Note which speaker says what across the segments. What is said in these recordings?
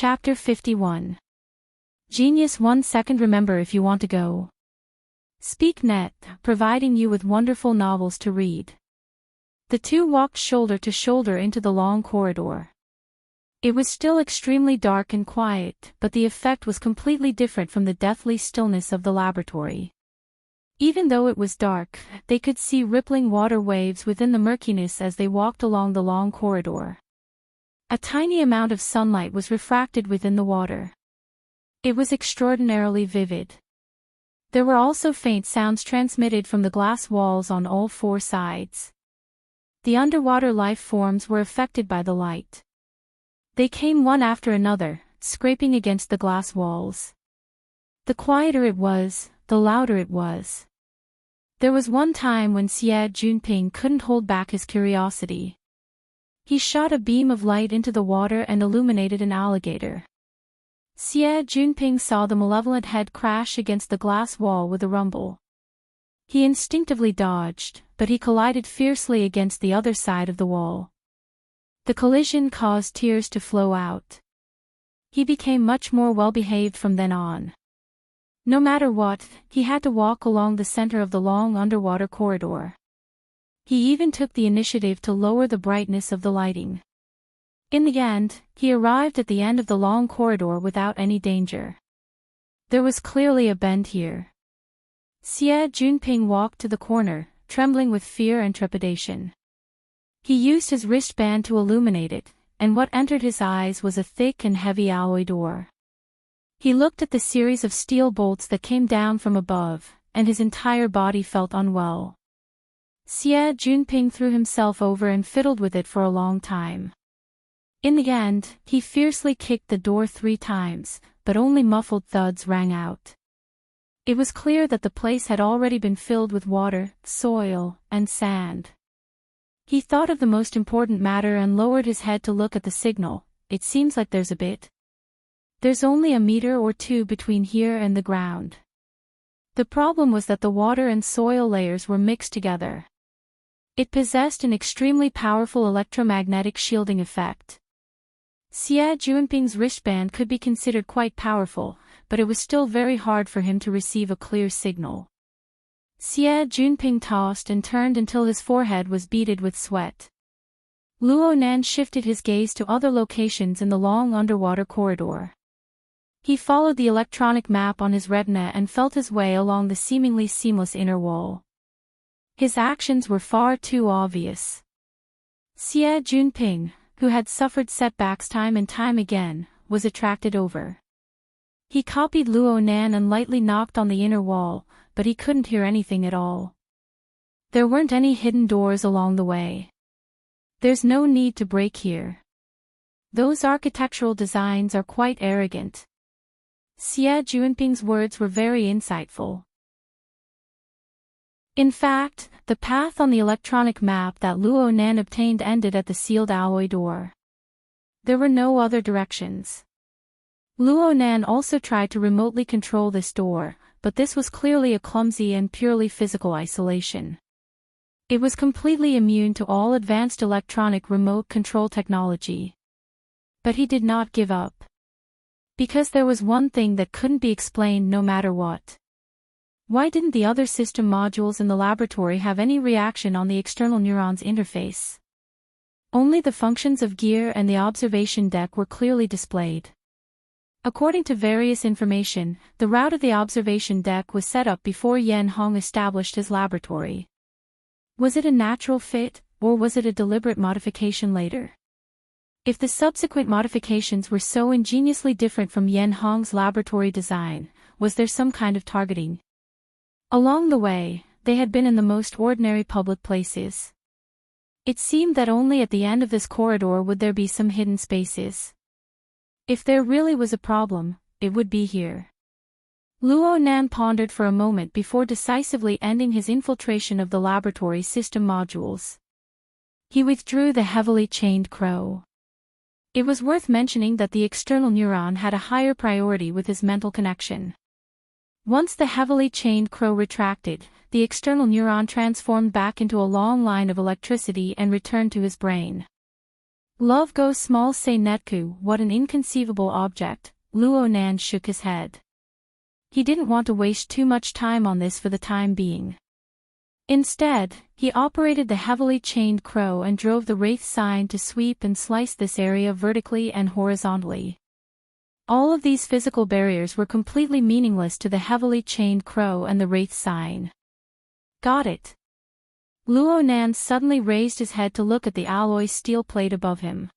Speaker 1: Chapter 51. Genius 1 second. Remember, if you want to go. SpeakNet, providing you with wonderful novels to read. The two walked shoulder to shoulder into the long corridor. It was still extremely dark and quiet, but the effect was completely different from the deathly stillness of the laboratory. Even though it was dark, they could see rippling water waves within the murkiness as they walked along the long corridor. A tiny amount of sunlight was refracted within the water. It was extraordinarily vivid. There were also faint sounds transmitted from the glass walls on all four sides. The underwater life forms were affected by the light. They came one after another, scraping against the glass walls. The quieter it was, the louder it was. There was one time when Xie Junping couldn't hold back his curiosity. He shot a beam of light into the water and illuminated an alligator. Xie Junping saw the malevolent head crash against the glass wall with a rumble. He instinctively dodged, but he collided fiercely against the other side of the wall. The collision caused tears to flow out. He became much more well-behaved from then on. No matter what, he had to walk along the center of the long underwater corridor. He even took the initiative to lower the brightness of the lighting. In the end, he arrived at the end of the long corridor without any danger. There was clearly a bend here. Xie Junping walked to the corner, trembling with fear and trepidation. He used his wristband to illuminate it, and what entered his eyes was a thick and heavy alloy door. He looked at the series of steel bolts that came down from above, and his entire body felt unwell. Xie Junping threw himself over and fiddled with it for a long time. In the end, he fiercely kicked the door 3 times, but only muffled thuds rang out. It was clear that the place had already been filled with water, soil, and sand. He thought of the most important matter and lowered his head to look at the signal. It seems like there's a bit. There's only a meter or 2 between here and the ground. The problem was that the water and soil layers were mixed together. It possessed an extremely powerful electromagnetic shielding effect. Xie Junping's wristband could be considered quite powerful, but it was still very hard for him to receive a clear signal. Xie Junping tossed and turned until his forehead was beaded with sweat. Luo Nan shifted his gaze to other locations in the long underwater corridor. He followed the electronic map on his retina and felt his way along the seemingly seamless inner wall. His actions were far too obvious. Xie Junping, who had suffered setbacks time and time again, was attracted over. He copied Luo Nan and lightly knocked on the inner wall, but he couldn't hear anything at all. There weren't any hidden doors along the way. There's no need to break here. Those architectural designs are quite arrogant. Xie Junping's words were very insightful. In fact, the path on the electronic map that Luo Nan obtained ended at the sealed alloy door. There were no other directions. Luo Nan also tried to remotely control this door, but this was clearly a clumsy and purely physical isolation. It was completely immune to all advanced electronic remote control technology. But he did not give up. Because there was one thing that couldn't be explained no matter what. Why didn't the other system modules in the laboratory have any reaction on the external neurons interface? Only the functions of gear and the observation deck were clearly displayed. According to various information, the route of the observation deck was set up before Yan Hong established his laboratory. Was it a natural fit, or was it a deliberate modification later? If the subsequent modifications were so ingeniously different from Yan Hong's laboratory design, was there some kind of targeting? Along the way, they had been in the most ordinary public places. It seemed that only at the end of this corridor would there be some hidden spaces. If there really was a problem, it would be here. Luo Nan pondered for a moment before decisively ending his infiltration of the laboratory system modules. He withdrew the heavily chained crow. It was worth mentioning that the external neuron had a higher priority with his mental connection. Once the heavily chained crow retracted, the external neuron transformed back into a long line of electricity and returned to his brain. Love go small say netku, what an inconceivable object. Luo Nan shook his head. He didn't want to waste too much time on this for the time being. Instead, he operated the heavily chained crow and drove the wraith sign to sweep and slice this area vertically and horizontally. All of these physical barriers were completely meaningless to the heavily chained crow and the wraith sign. Got it. Luo Nan suddenly raised his head to look at the alloy steel plate above him.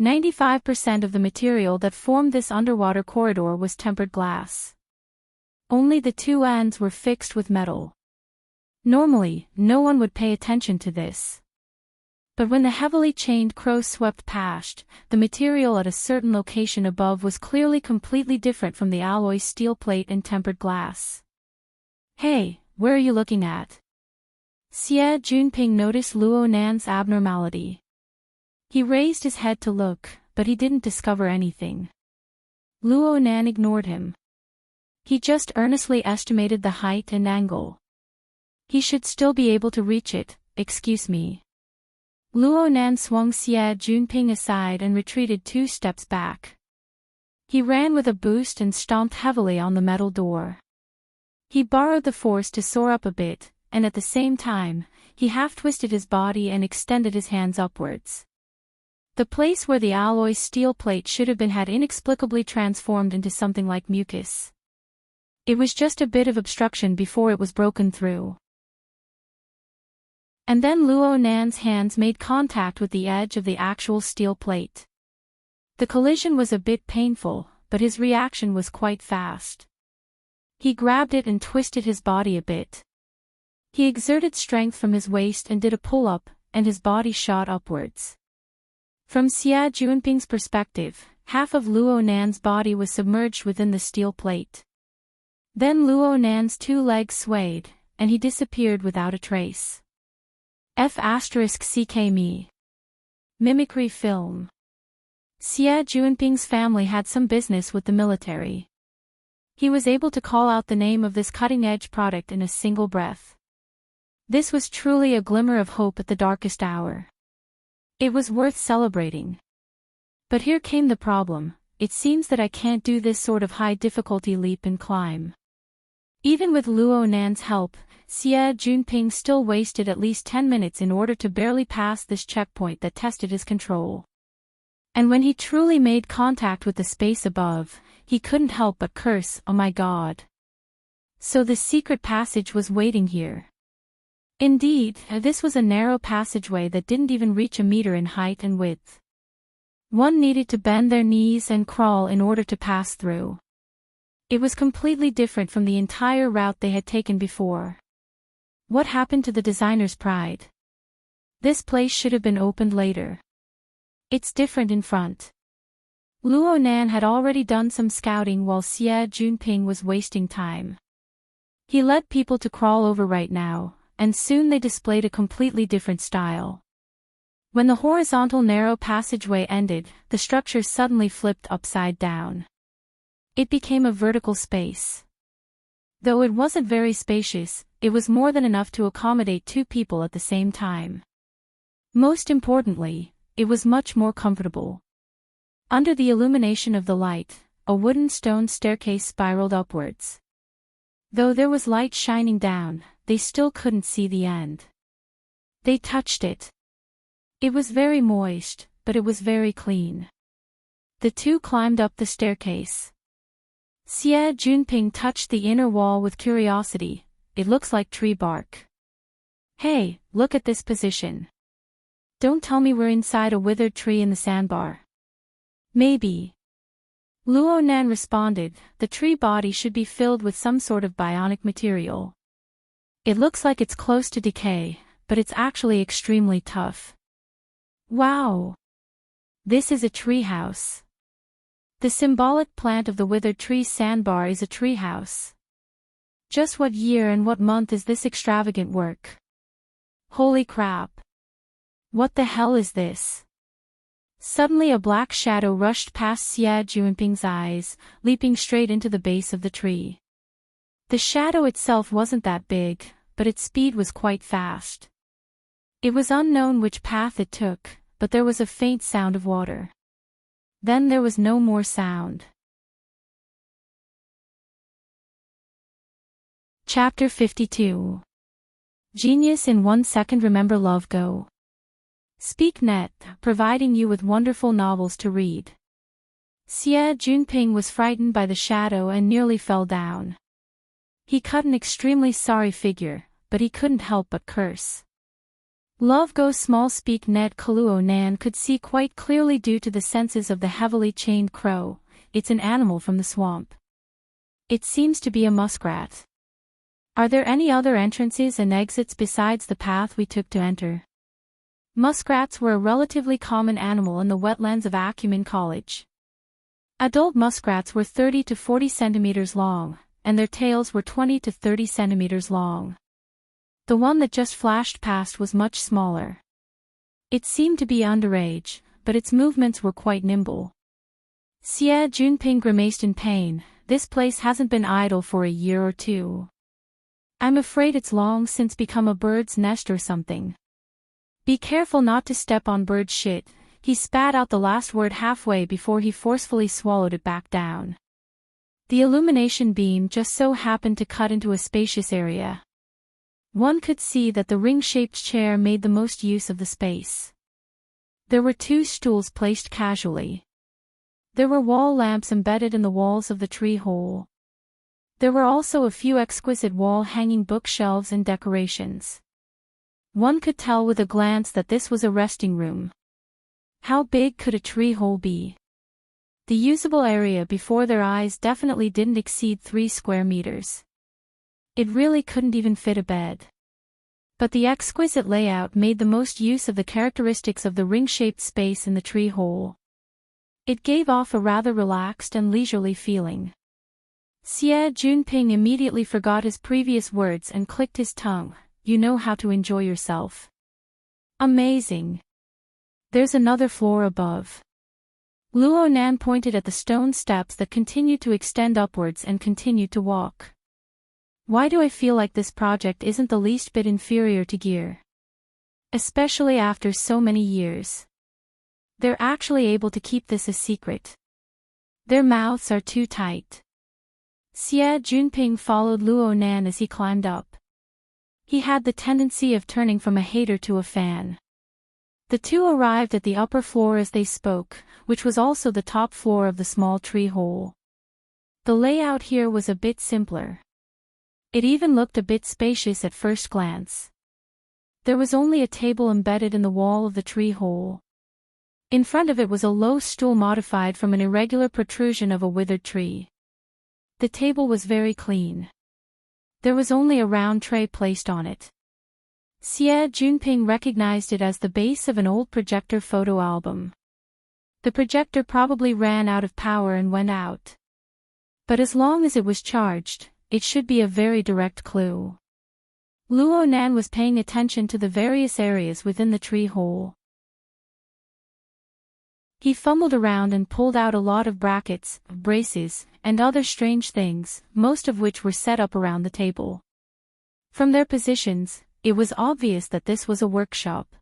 Speaker 1: 95% of the material that formed this underwater corridor was tempered glass. Only the two ends were fixed with metal. Normally, no one would pay attention to this. But when the heavily chained crow swept past, the material at a certain location above was clearly completely different from the alloy steel plate and tempered glass. Hey, where are you looking at? Xie Junping noticed Luo Nan's abnormality. He raised his head to look, but he didn't discover anything. Luo Nan ignored him. He just earnestly estimated the height and angle. He should still be able to reach it, excuse me. Luo Nan swung Xie Junping aside and retreated 2 steps back. He ran with a boost and stomped heavily on the metal door. He borrowed the force to soar up a bit, and at the same time, he half-twisted his body and extended his hands upwards. The place where the alloy steel plate should have been had inexplicably transformed into something like mucus. It was just a bit of obstruction before it was broken through. And then Luo Nan's hands made contact with the edge of the actual steel plate. The collision was a bit painful, but his reaction was quite fast. He grabbed it and twisted his body a bit. He exerted strength from his waist and did a pull-up, and his body shot upwards. From Xie Junping's perspective, half of Luo Nan's body was submerged within the steel plate. Then Luo Nan's 2 legs swayed, and he disappeared without a trace. F***ck me. Mimicry film. Xie Junping's family had some business with the military. He was able to call out the name of this cutting-edge product in a single breath. This was truly a glimmer of hope at the darkest hour. It was worth celebrating. But here came the problem. It seems that I can't do this sort of high-difficulty leap and climb. Even with Luo Nan's help, Xie Junping still wasted at least 10 minutes in order to barely pass this checkpoint that tested his control. And when he truly made contact with the space above, he couldn't help but curse, "Oh my God." So the secret passage was waiting here. Indeed, this was a narrow passageway that didn't even reach a meter in height and width. One needed to bend their knees and crawl in order to pass through. It was completely different from the entire route they had taken before. What happened to the designer's pride? This place should have been opened later. It's different in front. Luo Nan had already done some scouting while Xie Junping was wasting time. He led people to crawl over right now, and soon they displayed a completely different style. When the horizontal narrow passageway ended, the structure suddenly flipped upside down. It became a vertical space. Though it wasn't very spacious, it was more than enough to accommodate 2 people at the same time. Most importantly, it was much more comfortable. Under the illumination of the light, a wooden stone staircase spiraled upwards. Though there was light shining down, they still couldn't see the end. They touched it. It was very moist, but it was very clean. The 2 climbed up the staircase. Xie Junping touched the inner wall with curiosity. It looks like tree bark. Hey, look at this position. Don't tell me we're inside a withered tree in the sandbar. Maybe. Luo Nan responded, the tree body should be filled with some sort of bionic material. It looks like it's close to decay, but it's actually extremely tough. Wow! This is a treehouse. The symbolic plant of the withered tree sandbar is a treehouse. Just what year and what month is this extravagant work? Holy crap! What the hell is this? Suddenly a black shadow rushed past Xie Junping's eyes, leaping straight into the base of the tree. The shadow itself wasn't that big, but its speed was quite fast. It was unknown which path it took, but there was a faint sound of water. Then there was no more sound. Chapter 52. Genius in 1 second. Remember Love Go. Speak Net, providing you with wonderful novels to read. Xie Junping was frightened by the shadow and nearly fell down. He cut an extremely sorry figure, but he couldn't help but curse. Love Go small. Speak Net. Luo Nan could see quite clearly due to the senses of the heavily chained crow. It's an animal from the swamp. It seems to be a muskrat. Are there any other entrances and exits besides the path we took to enter? Muskrats were a relatively common animal in the wetlands of Acumen College. Adult muskrats were 30 to 40 centimeters long, and their tails were 20 to 30 centimeters long. The one that just flashed past was much smaller. It seemed to be underage, but its movements were quite nimble. Xie Junping grimaced in pain. This place hasn't been idle for a year or two. I'm afraid it's long since become a bird's nest or something. Be careful not to step on bird shit. He spat out the last word halfway before he forcefully swallowed it back down. The illumination beam just so happened to cut into a spacious area. One could see that the ring-shaped chair made the most use of the space. There were 2 stools placed casually. There were wall lamps embedded in the walls of the tree hole. There were also a few exquisite wall-hanging bookshelves and decorations. One could tell with a glance that this was a resting room. How big could a tree hole be? The usable area before their eyes definitely didn't exceed 3 square meters. It really couldn't even fit a bed. But the exquisite layout made the most use of the characteristics of the ring-shaped space in the tree hole. It gave off a rather relaxed and leisurely feeling. Xie Junping immediately forgot his previous words and clicked his tongue. You know how to enjoy yourself. Amazing. There's another floor above. Luo Nan pointed at the stone steps that continued to extend upwards and continued to walk. Why do I feel like this project isn't the least bit inferior to Gear? Especially after so many years. They're actually able to keep this a secret. Their mouths are too tight. Xie Junping followed Luo Nan as he climbed up. He had the tendency of turning from a hater to a fan. The two arrived at the upper floor as they spoke, which was also the top floor of the small tree hole. The layout here was a bit simpler. It even looked a bit spacious at first glance. There was only a table embedded in the wall of the tree hole. In front of it was a low stool modified from an irregular protrusion of a withered tree. The table was very clean. There was only a round tray placed on it. Xie Junping recognized it as the base of an old projector photo album. The projector probably ran out of power and went out. But as long as it was charged, it should be a very direct clue. Luo Nan was paying attention to the various areas within the tree hole. He fumbled around and pulled out a lot of brackets, braces, and other strange things, most of which were set up around the table. From their positions, it was obvious that this was a workshop.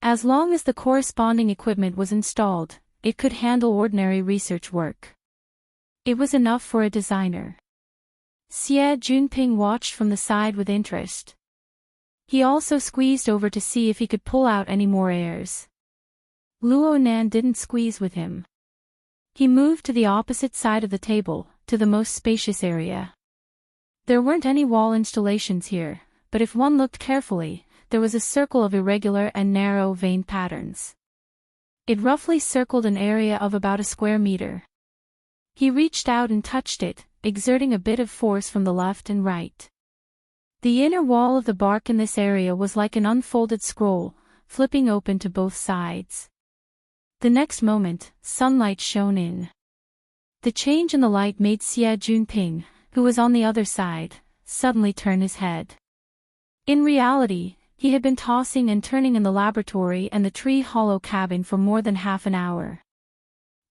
Speaker 1: As long as the corresponding equipment was installed, it could handle ordinary research work. It was enough for a designer. Xie Junping watched from the side with interest. He also squeezed over to see if he could pull out any more airs. Luo Nan didn't squeeze with him. He moved to the opposite side of the table, to the most spacious area. There weren't any wall installations here, but if one looked carefully, there was a circle of irregular and narrow vein patterns. It roughly circled an area of about a square meter. He reached out and touched it, exerting a bit of force from the left and right. The inner wall of the bark in this area was like an unfolded scroll, flipping open to both sides. The next moment, sunlight shone in. The change in the light made Xie Junping, who was on the other side, suddenly turn his head. In reality, he had been tossing and turning in the laboratory and the tree hollow cabin for more than half an hour.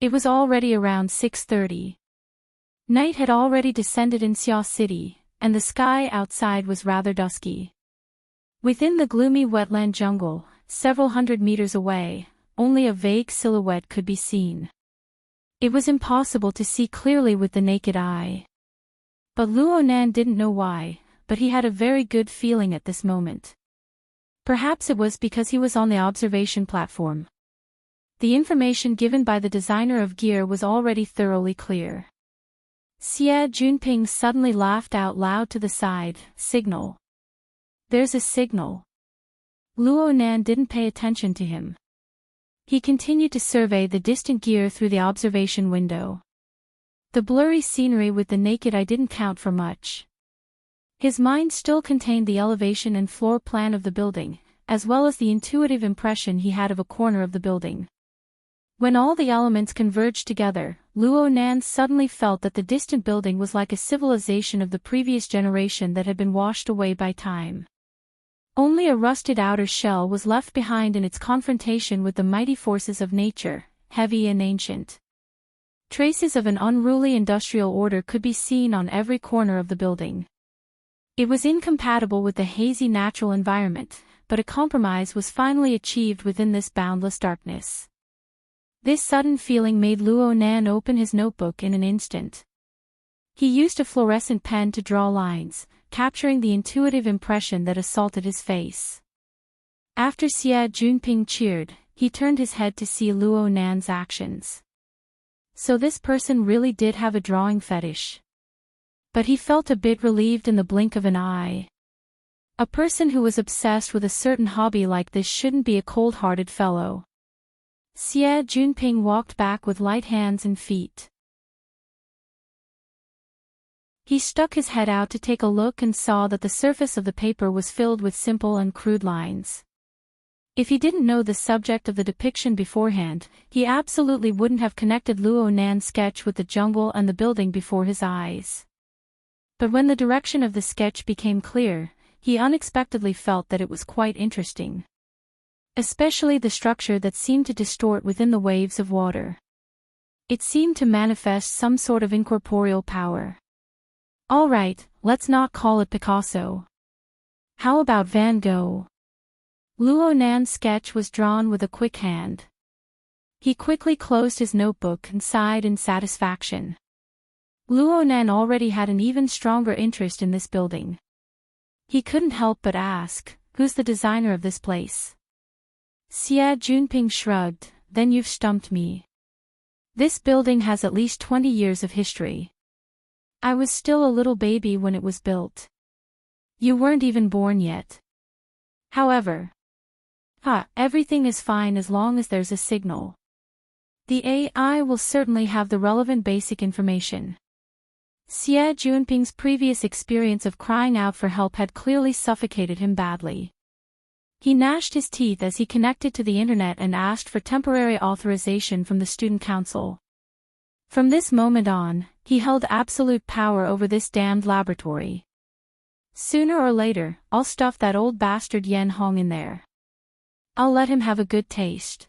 Speaker 1: It was already around 6:30. Night had already descended in Xia City, and the sky outside was rather dusky. Within the gloomy wetland jungle, several hundred meters away, only a vague silhouette could be seen. It was impossible to see clearly with the naked eye. But Luo Nan didn't know why, but he had a very good feeling at this moment. Perhaps it was because he was on the observation platform. The information given by the designer of gear was already thoroughly clear. Xie Junping suddenly laughed out loud to the side. Signal. There's a signal. Luo Nan didn't pay attention to him. He continued to survey the distant gear through the observation window. The blurry scenery with the naked eye didn't count for much. His mind still contained the elevation and floor plan of the building, as well as the intuitive impression he had of a corner of the building. When all the elements converged together, Luo Nan suddenly felt that the distant building was like a civilization of the previous generation that had been washed away by time. Only a rusted outer shell was left behind in its confrontation with the mighty forces of nature, heavy and ancient. Traces of an unruly industrial order could be seen on every corner of the building. It was incompatible with the hazy natural environment, but a compromise was finally achieved within this boundless darkness. This sudden feeling made Luo Nan open his notebook in an instant. He used a fluorescent pen to draw lines, capturing the intuitive impression that assaulted his face. After Xie Junping cheered, he turned his head to see Luo Nan's actions. So this person really did have a drawing fetish. But he felt a bit relieved in the blink of an eye. A person who was obsessed with a certain hobby like this shouldn't be a cold-hearted fellow. Xie Junping walked back with light hands and feet. He stuck his head out to take a look and saw that the surface of the paper was filled with simple and crude lines. If he didn't know the subject of the depiction beforehand, he absolutely wouldn't have connected Luo Nan's sketch with the jungle and the building before his eyes. But when the direction of the sketch became clear, he unexpectedly felt that it was quite interesting. Especially the structure that seemed to distort within the waves of water. It seemed to manifest some sort of incorporeal power. All right, let's not call it Picasso. How about Van Gogh? Luo Nan's sketch was drawn with a quick hand. He quickly closed his notebook and sighed in satisfaction. Luo Nan already had an even stronger interest in this building. He couldn't help but ask, who's the designer of this place? Xie Junping shrugged, then you've stumped me. This building has at least 20 years of history. I was still a little baby when it was built. You weren't even born yet. However, everything is fine as long as there's a signal. The AI will certainly have the relevant basic information. Xie Junping's previous experience of crying out for help had clearly suffocated him badly. He gnashed his teeth as he connected to the internet and asked for temporary authorization from the student council. From this moment on, he held absolute power over this damned laboratory. Sooner or later, I'll stuff that old bastard Yan Hong in there. I'll let him have a good taste.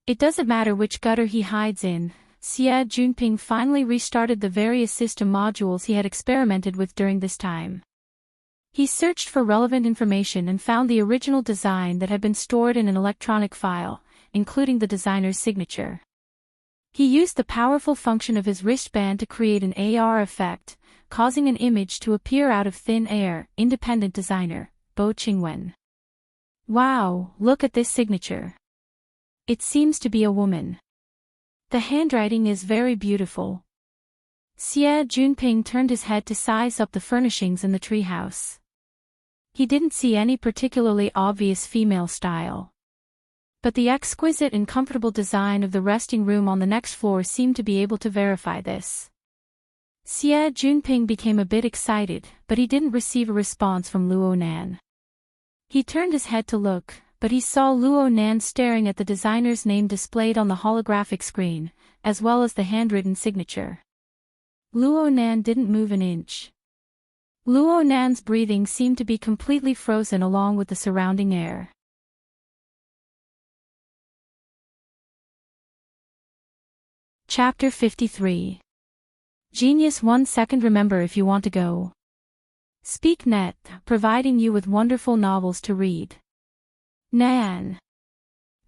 Speaker 1: It doesn't matter which gutter he hides in. Xie Junping finally restarted the various system modules he had experimented with during this time. He searched for relevant information and found the original design that had been stored in an electronic file, including the designer's signature. He used the powerful function of his wristband to create an AR effect, causing an image to appear out of thin air. Independent designer, Bo Qingwen. Wow, look at this signature. It seems to be a woman. The handwriting is very beautiful. Xie Junping turned his head to size up the furnishings in the treehouse. He didn't see any particularly obvious female style. But the exquisite and comfortable design of the resting room on the next floor seemed to be able to verify this. Xie Junping became a bit excited, but he didn't receive a response from Luo Nan. He turned his head to look, but he saw Luo Nan staring at the designer's name displayed on the holographic screen, as well as the handwritten signature. Luo Nan didn't move an inch. Luo Nan's breathing seemed to be completely frozen along with the surrounding air. Chapter 53. Genius 1 second. Remember if you want to go. SpeakNet, providing you with wonderful novels to read. Nan.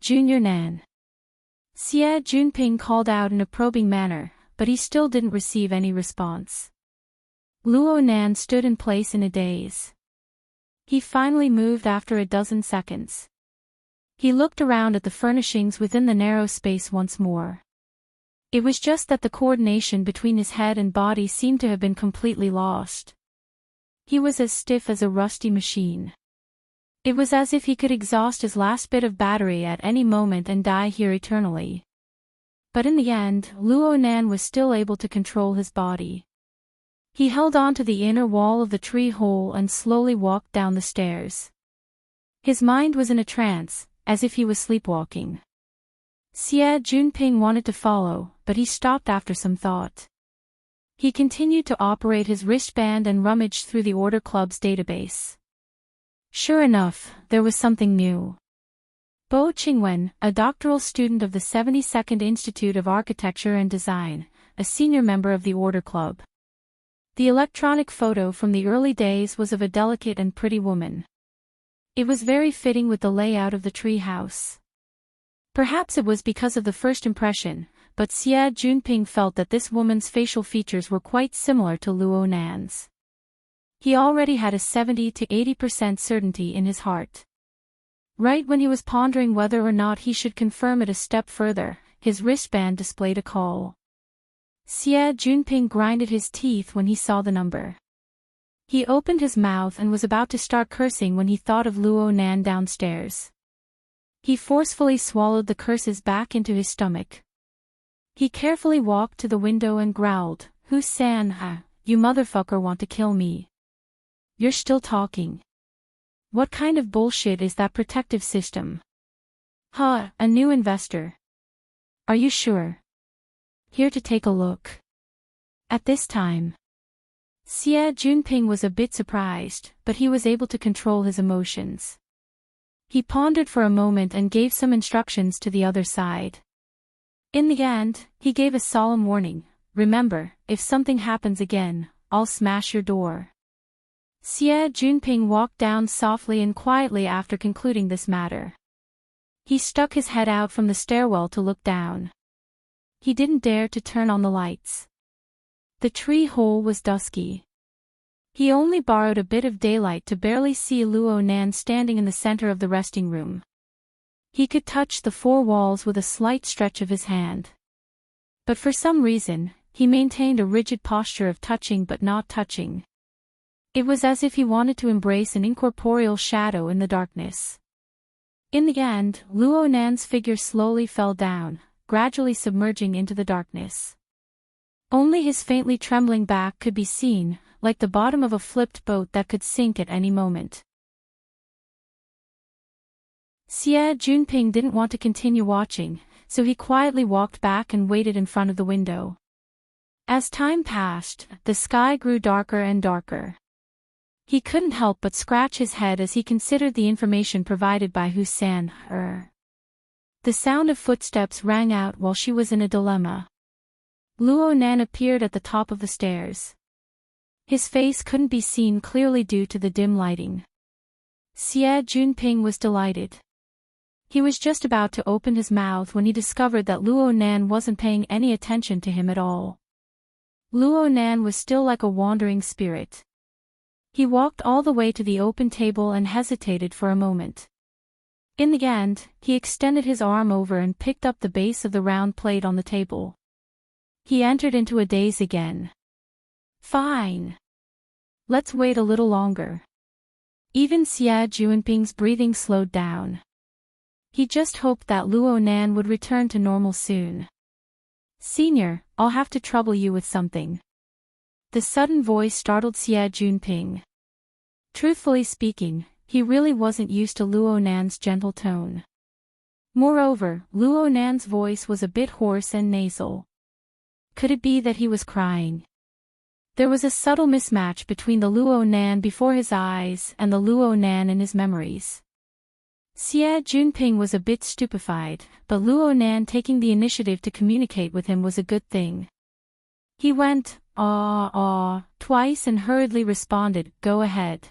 Speaker 1: Junior Nan. Xie Junping called out in a probing manner, but he still didn't receive any response. Luo Nan stood in place in a daze. He finally moved after a dozen seconds. He looked around at the furnishings within the narrow space once more. It was just that the coordination between his head and body seemed to have been completely lost. He was as stiff as a rusty machine. It was as if he could exhaust his last bit of battery at any moment and die here eternally. But in the end, Luo Nan was still able to control his body. He held on to the inner wall of the tree hole and slowly walked down the stairs. His mind was in a trance, as if he was sleepwalking. Xie Junping wanted to follow, but he stopped after some thought. He continued to operate his wristband and rummaged through the Order Club's database. Sure enough, there was something new. Bo Qingwen, a doctoral student of the 72nd Institute of Architecture and Design, a senior member of the Order Club. The electronic photo from the early days was of a delicate and pretty woman. It was very fitting with the layout of the tree house. Perhaps it was because of the first impression, but Xie Junping felt that this woman's facial features were quite similar to Luo Nan's. He already had a 70 to 80% certainty in his heart. Right when he was pondering whether or not he should confirm it a step further, his wristband displayed a call. Xie Junping grinded his teeth when he saw the number. He opened his mouth and was about to start cursing when he thought of Luo Nan downstairs. He forcefully swallowed the curses back into his stomach. He carefully walked to the window and growled, "Hu-san, you motherfucker want to kill me. You're still talking. What kind of bullshit is that protective system? A new investor. Are you sure? Here to take a look." At this time, Xie Junping was a bit surprised, but he was able to control his emotions. He pondered for a moment and gave some instructions to the other side. In the end, he gave a solemn warning, "Remember, if something happens again, I'll smash your door." Xie Junping walked down softly and quietly after concluding this matter. He stuck his head out from the stairwell to look down. He didn't dare to turn on the lights. The tree hole was dusky. He only borrowed a bit of daylight to barely see Luo Nan standing in the center of the resting room. He could touch the four walls with a slight stretch of his hand. But for some reason, he maintained a rigid posture of touching but not touching. It was as if he wanted to embrace an incorporeal shadow in the darkness. In the end, Luo Nan's figure slowly fell down, gradually submerging into the darkness. Only his faintly trembling back could be seen, like the bottom of a flipped boat that could sink at any moment. Xie Junping didn't want to continue watching, so he quietly walked back and waited in front of the window. As time passed, the sky grew darker and darker. He couldn't help but scratch his head as he considered the information provided by Hu-san. The sound of footsteps rang out while she was in a dilemma. Luo Nan appeared at the top of the stairs. His face couldn't be seen clearly due to the dim lighting. Xie Junping was delighted. He was just about to open his mouth when he discovered that Luo Nan wasn't paying any attention to him at all. Luo Nan was still like a wandering spirit. He walked all the way to the open table and hesitated for a moment. In the end, he extended his arm over and picked up the base of the round plate on the table. He entered into a daze again. Fine. Let's wait a little longer. Even Xie Junping's breathing slowed down. He just hoped that Luo Nan would return to normal soon. "Senior, I'll have to trouble you with something." The sudden voice startled Xie Junping. Truthfully speaking, he really wasn't used to Luo Nan's gentle tone. Moreover, Luo Nan's voice was a bit hoarse and nasal. Could it be that he was crying? There was a subtle mismatch between the Luo Nan before his eyes and the Luo Nan in his memories. Xie Junping was a bit stupefied, but Luo Nan taking the initiative to communicate with him was a good thing. He went, twice and hurriedly responded, "Go ahead.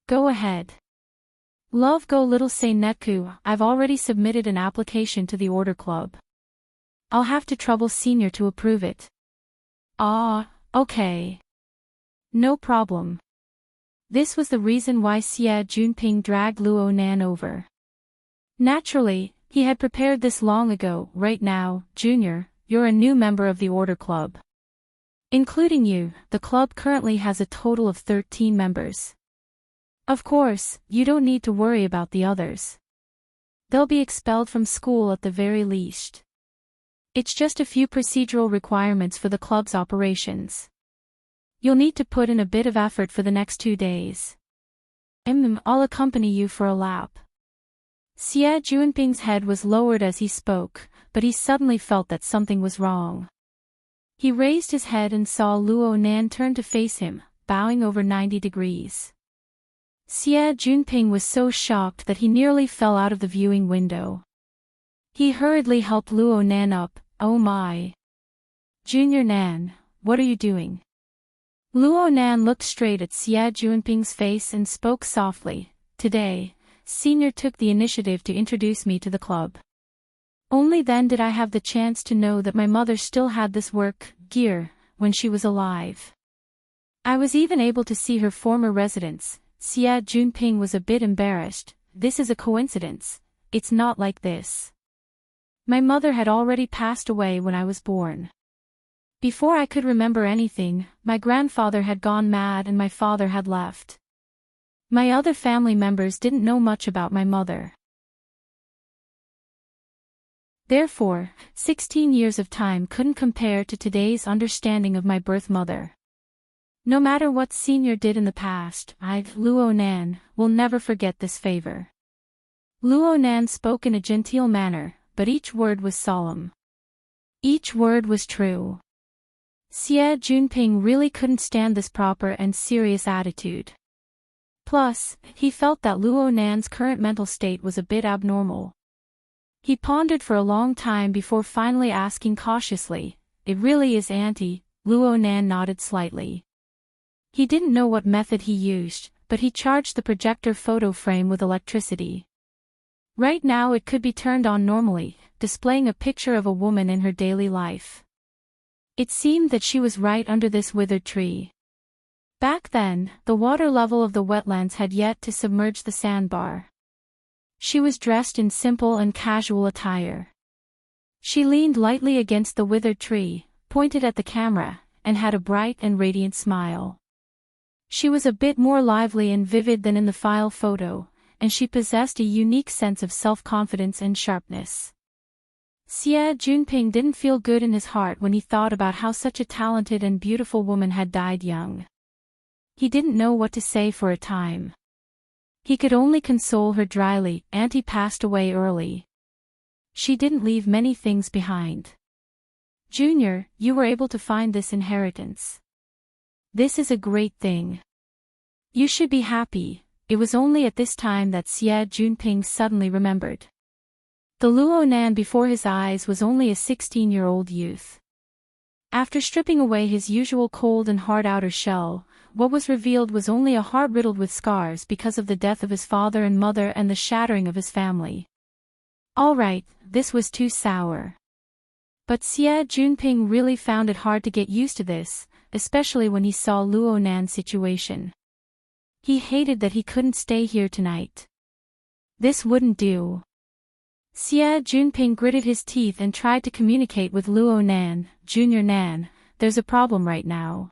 Speaker 1: Go ahead." Love go little say netku, I've already submitted an application to the order club. I'll have to trouble senior to approve it. Ah, okay. No problem. This was the reason why Xie Junping dragged Luo Nan over. Naturally, he had prepared this long ago. Right now, Junior, you're a new member of the order club. Including you, the club currently has a total of 13 members. Of course, you don't need to worry about the others. They'll be expelled from school at the very least. It's just a few procedural requirements for the club's operations. You'll need to put in a bit of effort for the next 2 days. I'll accompany you for a lap. Xie Junping's head was lowered as he spoke, but he suddenly felt that something was wrong. He raised his head and saw Luo Nan turn to face him, bowing over 90 degrees. Xie Junping was so shocked that he nearly fell out of the viewing window. He hurriedly helped Luo Nan up. Oh my. Junior Nan, what are you doing? Luo Nan looked straight at Xie Junping's face and spoke softly. Today, Senior took the initiative to introduce me to the club. Only then did I have the chance to know that my mother still had this work gear when she was alive. I was even able to see her former residence. Xie Junping was a bit embarrassed. This is a coincidence. It's not like this. My mother had already passed away when I was born. Before I could remember anything, my grandfather had gone mad and my father had left. My other family members didn't know much about my mother. Therefore, 16 years of time couldn't compare to today's understanding of my birth mother. No matter what Senior did in the past, Luo Nan, will never forget this favor. Luo Nan spoke in a genteel manner, but each word was solemn. Each word was true. Xie Junping really couldn't stand this proper and serious attitude. Plus, he felt that Luo Nan's current mental state was a bit abnormal. He pondered for a long time before finally asking cautiously, "It really is Auntie?" Luo Nan nodded slightly. He didn't know what method he used, but he charged the projector photo frame with electricity. Right now it could be turned on normally, displaying a picture of a woman in her daily life. It seemed that she was right under this withered tree. Back then, the water level of the wetlands had yet to submerge the sandbar. She was dressed in simple and casual attire. She leaned lightly against the withered tree, pointed at the camera, and had a bright and radiant smile. She was a bit more lively and vivid than in the file photo, and she possessed a unique sense of self-confidence and sharpness. Xie Junping didn't feel good in his heart when he thought about how such a talented and beautiful woman had died young. He didn't know what to say for a time. He could only console her dryly. Auntie passed away early. She didn't leave many things behind. Junior, you were able to find this inheritance. This is a great thing. You should be happy. It was only at this time that Xie Junping suddenly remembered. The Luo Nan before his eyes was only a 16-year-old youth. After stripping away his usual cold and hard outer shell, what was revealed was only a heart riddled with scars because of the death of his father and mother and the shattering of his family. Alright, this was too sour. But Xie Junping really found it hard to get used to this, especially when he saw Luo Nan's situation. He hated that he couldn't stay here tonight. This wouldn't do. Xie Junping gritted his teeth and tried to communicate with Luo Nan. Junior Nan, there's a problem right now.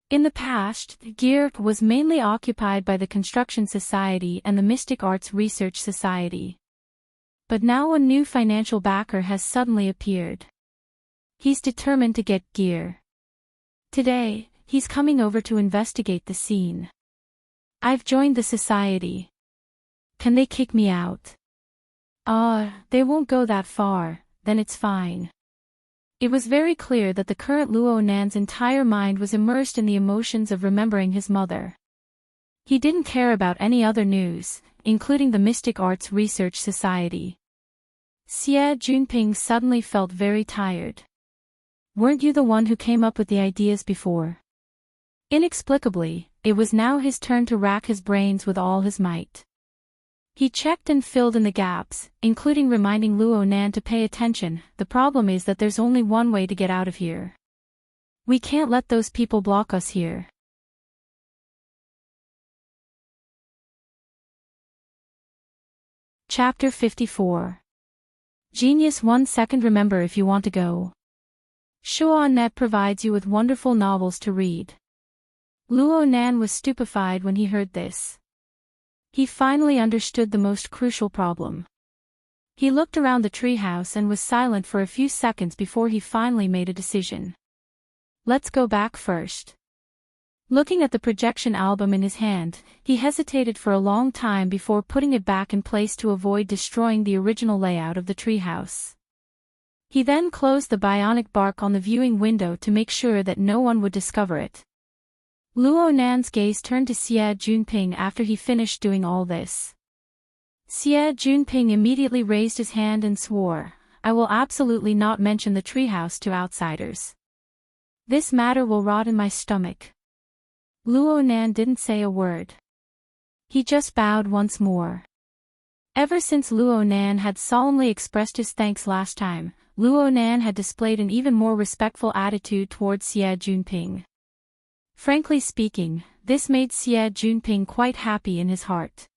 Speaker 1: In the past, Gear was mainly occupied by the Construction Society and the Mystic Arts Research Society. But now a new financial backer has suddenly appeared. He's determined to get Gear. Today, he's coming over to investigate the scene. I've joined the society. Can they kick me out? They won't go that far, then it's fine. It was very clear that the current Luo Nan's entire mind was immersed in the emotions of remembering his mother. He didn't care about any other news, including the Mystic Arts Research Society. Xie Junping suddenly felt very tired. Weren't you the one who came up with the ideas before? Inexplicably, it was now his turn to rack his brains with all his might. He checked and filled in the gaps, including reminding Luo Nan to pay attention. The problem is that there's only one way to get out of here. We can't let those people block us here. Chapter 54. Genius 1 second. Remember if you want to go. Shuo-on-net provides you with wonderful novels to read. Luo Nan was stupefied when he heard this. He finally understood the most crucial problem. He looked around the treehouse and was silent for a few seconds before he finally made a decision. Let's go back first. Looking at the projection album in his hand, he hesitated for a long time before putting it back in place to avoid destroying the original layout of the treehouse. He then closed the bionic bark on the viewing window to make sure that no one would discover it. Luo Nan's gaze turned to Xie Junping after he finished doing all this. Xie Junping immediately raised his hand and swore, "I will absolutely not mention the treehouse to outsiders. This matter will rot in my stomach." Luo Nan didn't say a word. He just bowed once more. Ever since Luo Nan had solemnly expressed his thanks last time, Luo Nan had displayed an even more respectful attitude towards Xie Junping. Frankly speaking, this made Xie Junping quite happy in his heart.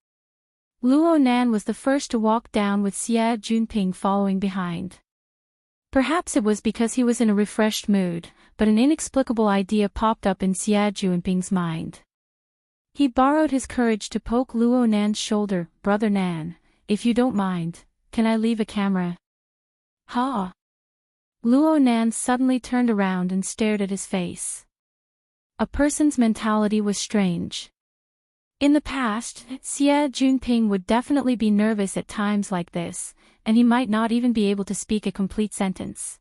Speaker 1: Luo Nan was the first to walk down with Xie Junping following behind. Perhaps it was because he was in a refreshed mood, but an inexplicable idea popped up in Xie Junping's mind. He borrowed his courage to poke Luo Nan's shoulder. "Brother Nan, if you don't mind, can I leave a camera?" "Ha!" Luo Nan suddenly turned around and stared at his face. A person's mentality was strange. In the past, Xie Junping would definitely be nervous at times like this, and he might not even be able to speak a complete sentence.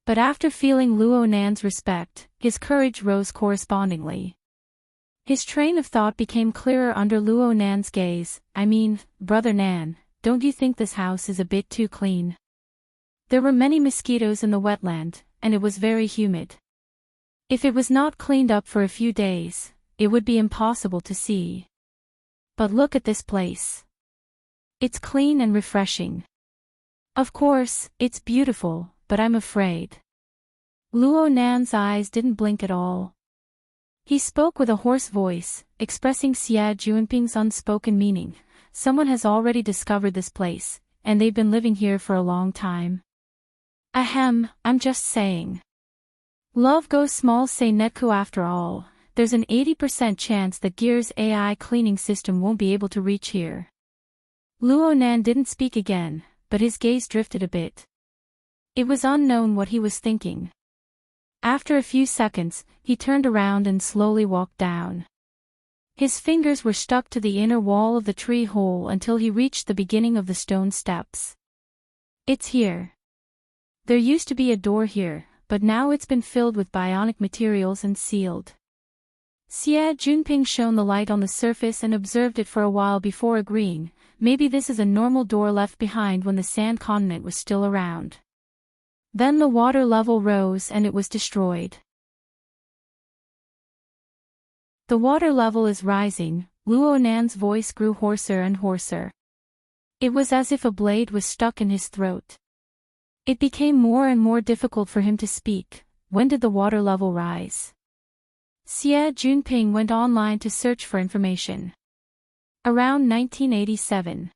Speaker 1: But after feeling Luo Nan's respect, his courage rose correspondingly. His train of thought became clearer under Luo Nan's gaze. "I mean, Brother Nan, don't you think this house is a bit too clean?" There were many mosquitoes in the wetland, and it was very humid. If it was not cleaned up for a few days, it would be impossible to see. But look at this place. It's clean and refreshing. Of course, it's beautiful, but I'm afraid. Luo Nan's eyes didn't blink at all. He spoke with a hoarse voice, expressing Xie Junping's unspoken meaning. Someone has already discovered this place, and they've been living here for a long time. Ahem, I'm just saying. Love goes small say Netku after all, there's an 80% chance that Gear's AI cleaning system won't be able to reach here. Luo Nan didn't speak again, but his gaze drifted a bit. It was unknown what he was thinking. After a few seconds, he turned around and slowly walked down. His fingers were stuck to the inner wall of the tree hole until he reached the beginning of the stone steps. It's here. There used to be a door here, but now it's been filled with bionic materials and sealed. Xie Junping shone the light on the surface and observed it for a while before agreeing, maybe this is a normal door left behind when the sand continent was still around. Then the water level rose and it was destroyed. The water level is rising, Luo Nan's voice grew hoarser and hoarser. It was as if a blade was stuck in his throat. It became more and more difficult for him to speak. When did the water level rise? Xie Junping went online to search for information. Around 1987.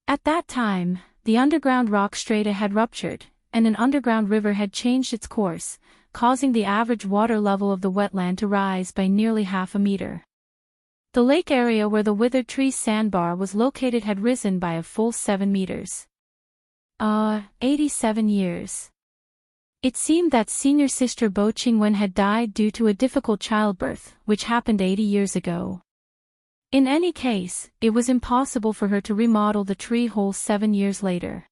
Speaker 1: At that time, the underground rock strata had ruptured, and an underground river had changed its course, causing the average water level of the wetland to rise by nearly half a meter. The lake area where the withered tree's sandbar was located had risen by a full 7 meters. 87 years. It seemed that senior sister Bo Qingwen had died due to a difficult childbirth, which happened 80 years ago. In any case, it was impossible for her to remodel the tree hole 7 years later.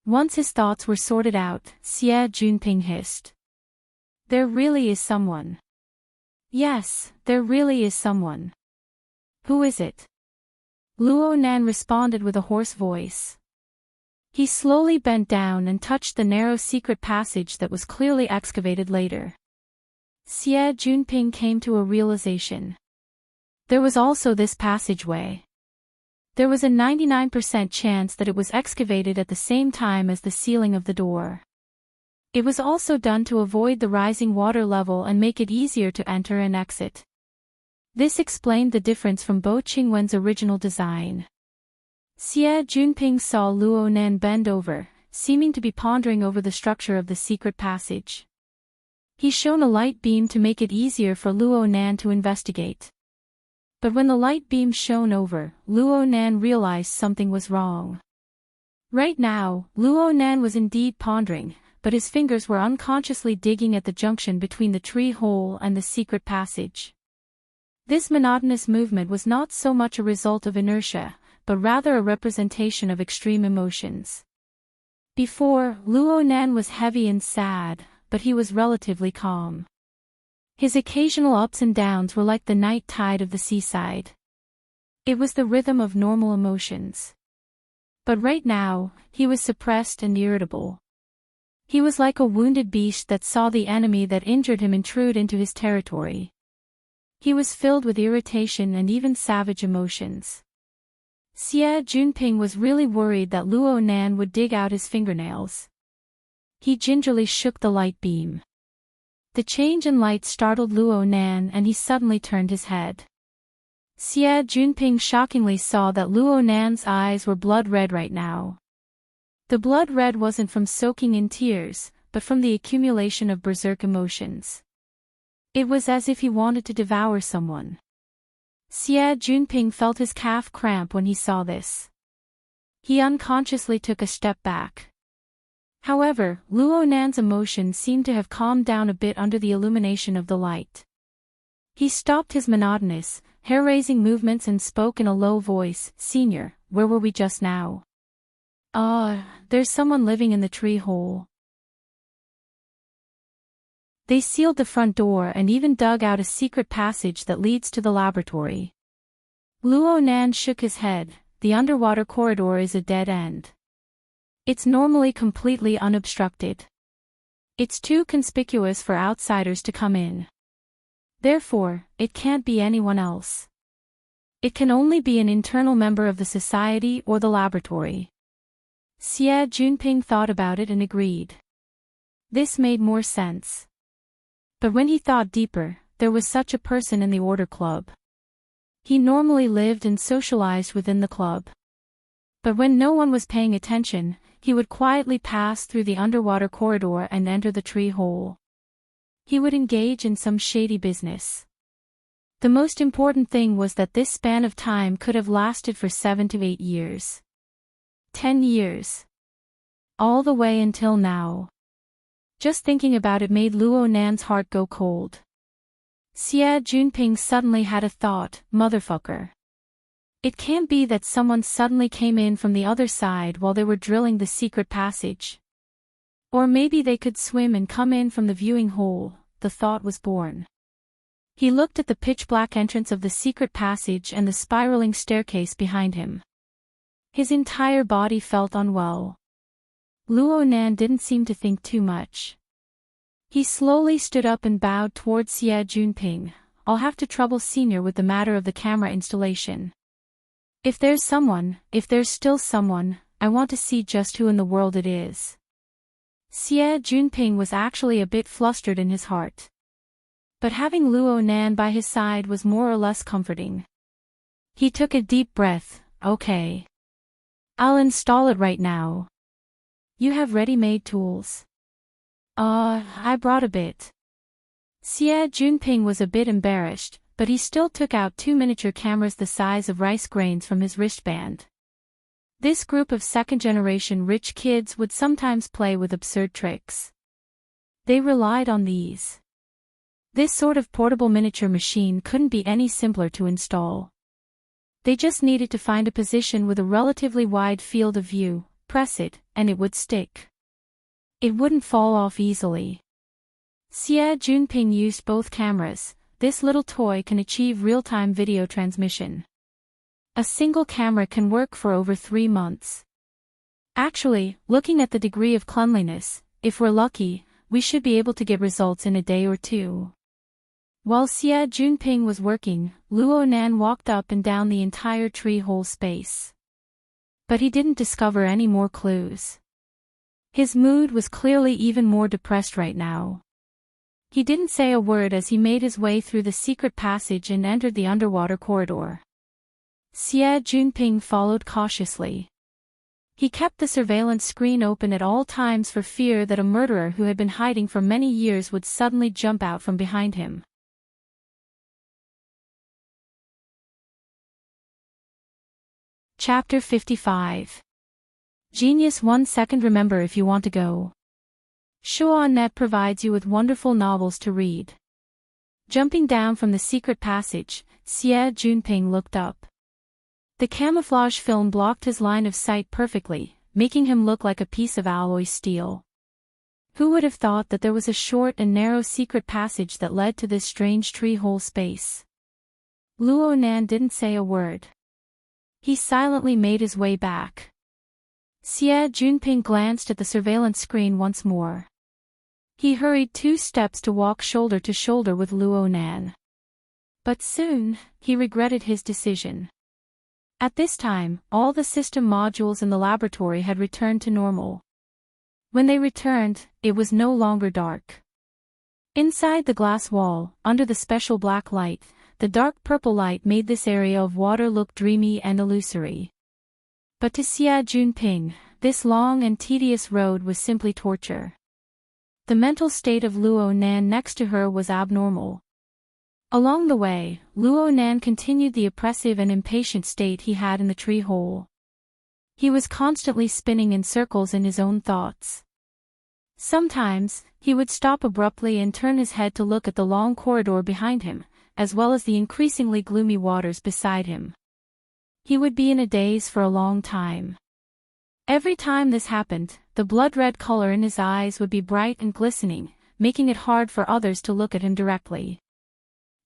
Speaker 1: Once his thoughts were sorted out, Xie Junping hissed. There really is someone. Yes, there really is someone. Who is it? Luo Nan responded with a hoarse voice. He slowly bent down and touched the narrow secret passage that was clearly excavated later. Xie Junping came to a realization. There was also this passageway. There was a 99% chance that it was excavated at the same time as the ceiling of the door. It was also done to avoid the rising water level and make it easier to enter and exit. This explained the difference from Bo Qingwen's original design. Xie Junping saw Luo Nan bend over, seeming to be pondering over the structure of the secret passage. He shone a light beam to make it easier for Luo Nan to investigate. But when the light beam shone over, Luo Nan realized something was wrong. Right now, Luo Nan was indeed pondering, but his fingers were unconsciously digging at the junction between the tree hole and the secret passage. This monotonous movement was not so much a result of inertia, but rather a representation of extreme emotions. Before, Luo Nan was heavy and sad, but he was relatively calm. His occasional ups and downs were like the night tide of the seaside. It was the rhythm of normal emotions. But right now, he was suppressed and irritable. He was like a wounded beast that saw the enemy that injured him intrude into his territory. He was filled with irritation and even savage emotions. Xie Junping was really worried that Luo Nan would dig out his fingernails. He gingerly shook the light beam. The change in light startled Luo Nan and he suddenly turned his head. Xie Junping shockingly saw that Luo Nan's eyes were blood red right now. The blood red wasn't from soaking in tears, but from the accumulation of berserk emotions. It was as if he wanted to devour someone. Xie Junping felt his calf cramp when he saw this. He unconsciously took a step back. However, Luo Nan's emotion seemed to have calmed down a bit under the illumination of the light. He stopped his monotonous, hair-raising movements and spoke in a low voice, "Senior, where were we just now?" There's someone living in the tree hole." They sealed the front door and even dug out a secret passage that leads to the laboratory. Luo Nan shook his head. The underwater corridor is a dead end. It's normally completely unobstructed. It's too conspicuous for outsiders to come in. Therefore, it can't be anyone else. It can only be an internal member of the society or the laboratory. Xie Junping thought about it and agreed. This made more sense. But when he thought deeper, there was such a person in the Order Club. He normally lived and socialized within the club. But when no one was paying attention, he would quietly pass through the underwater corridor and enter the tree hole. He would engage in some shady business. The most important thing was that this span of time could have lasted for 7 to 8 years. 10 years. All the way until now. Just thinking about it made Luo Nan's heart go cold. Xie Junping suddenly had a thought, motherfucker. It can't be that someone suddenly came in from the other side while they were drilling the secret passage. Or maybe they could swim and come in from the viewing hole, the thought was born. He looked at the pitch-black entrance of the secret passage and the spiraling staircase behind him. His entire body felt unwell. Luo Nan didn't seem to think too much. He slowly stood up and bowed towards Xie Junping. "I'll have to trouble Senior with the matter of the camera installation. If there's still someone, I want to see just who in the world it is." Xie Junping was actually a bit flustered in his heart. But having Luo Nan by his side was more or less comforting. He took a deep breath. "Okay. I'll install it right now. You have ready-made tools?" I brought a bit." Xie Junping was a bit embarrassed, but he still took out 2 miniature cameras the size of rice grains from his wristband. This group of second-generation rich kids would sometimes play with absurd tricks. They relied on these. This sort of portable miniature machine couldn't be any simpler to install. They just needed to find a position with a relatively wide field of view, press it, and it would stick. It wouldn't fall off easily. Xie Junping used both cameras. This little toy can achieve real-time video transmission. A single camera can work for over 3 months. Actually, looking at the degree of cleanliness, if we're lucky, we should be able to get results in a day or 2. While Xie Junping was working, Luo Nan walked up and down the entire tree hole space. But he didn't discover any more clues. His mood was clearly even more depressed right now. He didn't say a word as he made his way through the secret passage and entered the underwater corridor. Xie Junping followed cautiously. He kept the surveillance screen open at all times for fear that a murderer who had been hiding for many years would suddenly jump out from behind him. Chapter 55. Genius 1 second. Remember if you want to go. Shuon.net provides you with wonderful novels to read. Jumping down from the secret passage, Xie Junping looked up. The camouflage film blocked his line of sight perfectly, making him look like a piece of alloy steel. Who would have thought that there was a short and narrow secret passage that led to this strange tree hole space? Luo Nan didn't say a word. He silently made his way back. Xie Junping glanced at the surveillance screen once more. He hurried 2 steps to walk shoulder to shoulder with Luo Nan. But soon, he regretted his decision. At this time, all the system modules in the laboratory had returned to normal. When they returned, it was no longer dark. Inside the glass wall, under the special black light, the dark purple light made this area of water look dreamy and illusory. But to Xie Junping, this long and tedious road was simply torture. The mental state of Luo Nan next to her was abnormal. Along the way, Luo Nan continued the oppressive and impatient state he had in the tree hole. He was constantly spinning in circles in his own thoughts. Sometimes, he would stop abruptly and turn his head to look at the long corridor behind him, as well as the increasingly gloomy waters beside him. He would be in a daze for a long time. Every time this happened, the blood-red color in his eyes would be bright and glistening, making it hard for others to look at him directly.